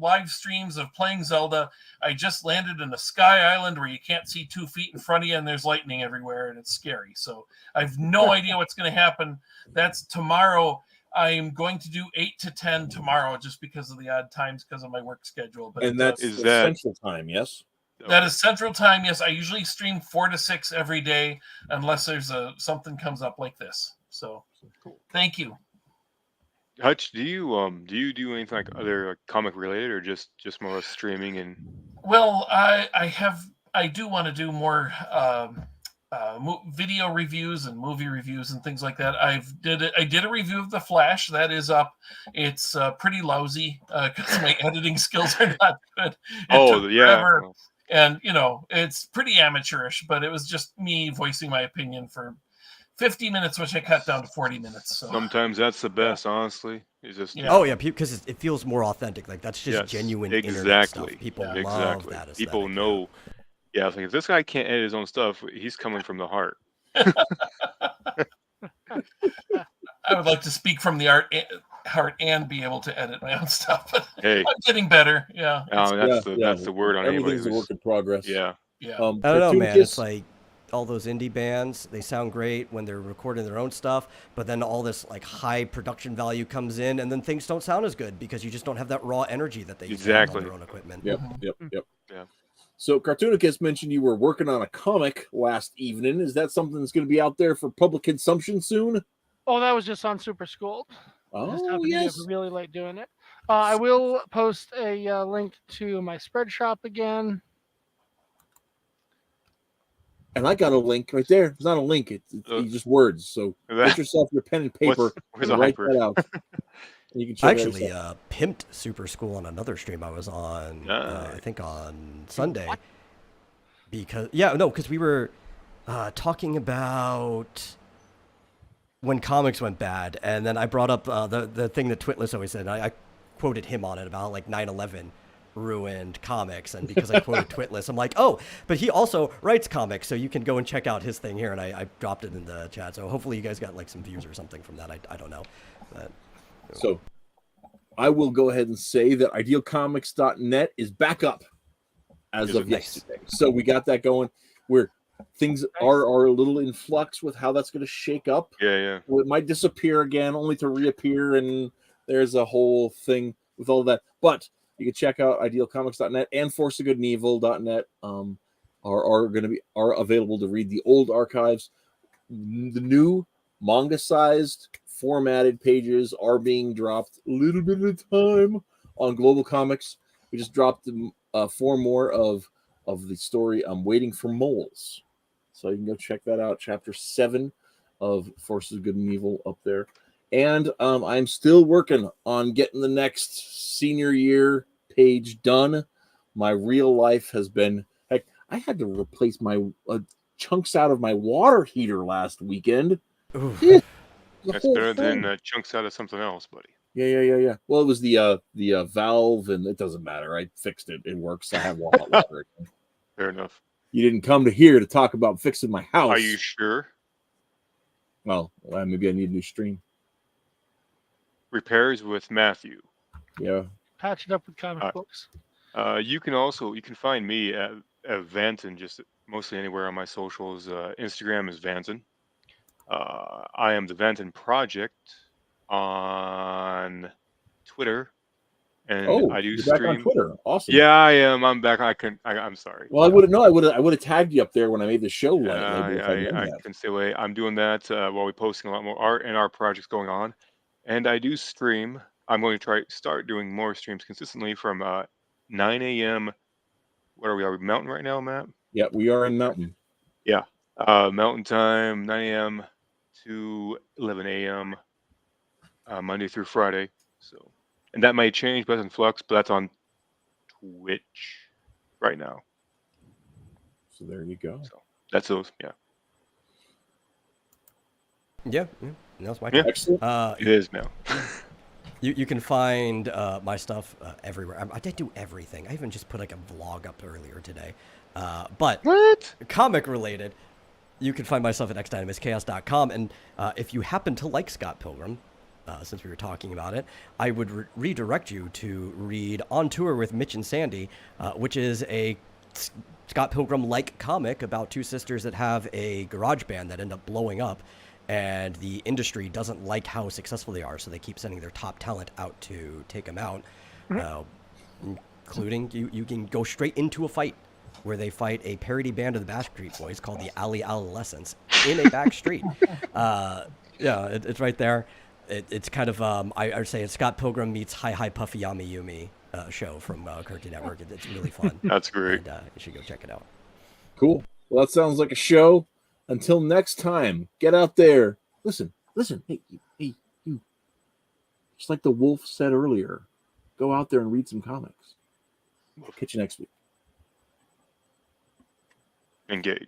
live streams of playing Zelda, I just landed in a sky island where you can't see 2 feet in front of you and there's lightning everywhere and it's scary. So I have no idea what's going to happen. That's tomorrow. I'm going to do 8 to 10 tomorrow, just because of the odd times because of my work schedule. But And that's Is the that- Central Time, yes? that is Central Time. Yes, I usually stream 4 to 6 every day, unless there's something comes up like this. So, thank you. Hutch, do you do anything like other comic related, or just more streaming and? Well, I do want to do more video reviews and movie reviews and things like that. I did a review of The Flash that is up. It's pretty lousy because my editing skills are not good. It took forever. And it's pretty amateurish, but it was just me voicing my opinion for 50 minutes, which I cut down to 40 minutes. So sometimes that's the best, honestly. It's just Oh yeah, because it feels more authentic. Like that's just genuine internet stuff. People love that aesthetic. People know. Yeah, it's like if this guy can't edit his own stuff, he's coming from the heart. I would like to speak from the heart and be able to edit my own stuff. But Hey, I'm getting better. Yeah. That's the word on anybody. Everything's a work in progress. Yeah. Yeah. I don't know, man. It's like all those indie bands, they sound great when they're recording their own stuff, but then all this like high production value comes in, and then things don't sound as good because you just don't have that raw energy that they use on their own equipment. Yep. Yeah. So Cartoonicus mentioned you were working on a comic last evening. Is that something that's going to be out there for public consumption soon? Oh, that was just on Super School. Oh, yes. Really late doing it. I will post a link to my spread shop again. And I got a link right there. It's not a link. It's just words. So get yourself your pen and paper and write that out. And you can check actually pimped Super School on another stream I was on, I think on Sunday. What? Because we were talking about when comics went bad, and then I brought up the thing that Twitless always said. I quoted him on it about like 9/11 ruined comics, and because I quoted Twitless, I'm like, oh, but he also writes comics, so you can go and check out his thing here, and I dropped it in the chat. So hopefully you guys got like some views or something from that. I don't know. But, so I will go ahead and say that idealcomics.net is back up as of yesterday. So we got that going where things are a little in flux with how that's going to shake up. Yeah. Well, it might disappear again only to reappear, and there's a whole thing with all that. But you can check out idealcomics.net and forceofgoodandevil.net are available to read the old archives. The new manga-sized formatted pages are being dropped a little bit at a time on Global Comics. We just dropped 4 more of the story I'm Waiting for Moles. So you can go check that out. Chapter 7 of Forces of Good and Evil up there. And I'm still working on getting the next senior year page done. My real life has been, heck, I had to replace my chunks out of my water heater last weekend. That's better than chunks out of something else, buddy. Yeah. Well, it was the valve, and it doesn't matter. I fixed it. It works. I have hot water. Fair enough. You didn't come to here to talk about fixing my house. Are you sure? Well, maybe I need a new stream. Repairs with Matthew. Yeah. Patch it up with comic books. You can find me at Vanton, just mostly anywhere on my socials. Instagram is Vanton. I am the Vanton Project on Twitter, and I do you're stream back on Twitter. Awesome. Yeah, I am. I'm back. I'm sorry. Well, I would have tagged you up there when I made the show. I can stay away. I'm doing that while we're posting a lot more art and our projects going on, and I do stream. I'm going to start doing more streams consistently from 9 a.m. What are we? Are we Mountain right now, Matt? Yeah, we are in Mountain. Yeah, Mountain time, 9 a.m. to 11 a.m. Monday through Friday. So, and that might change, but that's in flux. But that's on Twitch right now. So there you go. So that's those. Yeah. Yeah. That's my turn. Excellent. It is now. You can find my stuff everywhere. I did do everything. I even just put like a vlog up earlier today. But what? Comic related, you can find my stuff at xdynamischaos.com. And if you happen to like Scott Pilgrim, since we were talking about it, I would redirect you to read On Tour with Mitch and Sandy, which is a Scott Pilgrim-like comic about 2 sisters that have a garage band that end up blowing up. and the industry doesn't like how successful they are, so they keep sending their top talent out to take them out, including you can go straight into a fight where they fight a parody band of the Backstreet Boys called the Alley Adolescents in a back street. It's right there. It's kind of, I would say it's Scott Pilgrim meets Hi Puffy Yami Yumi show from Cartoon Network. It's really fun. That's great. And, you should go check it out. Cool. Well, that sounds like a show. Until next time, get out there. Listen. Hey, you. Just like the wolf said earlier, go out there and read some comics. We'll catch you next week. Engage.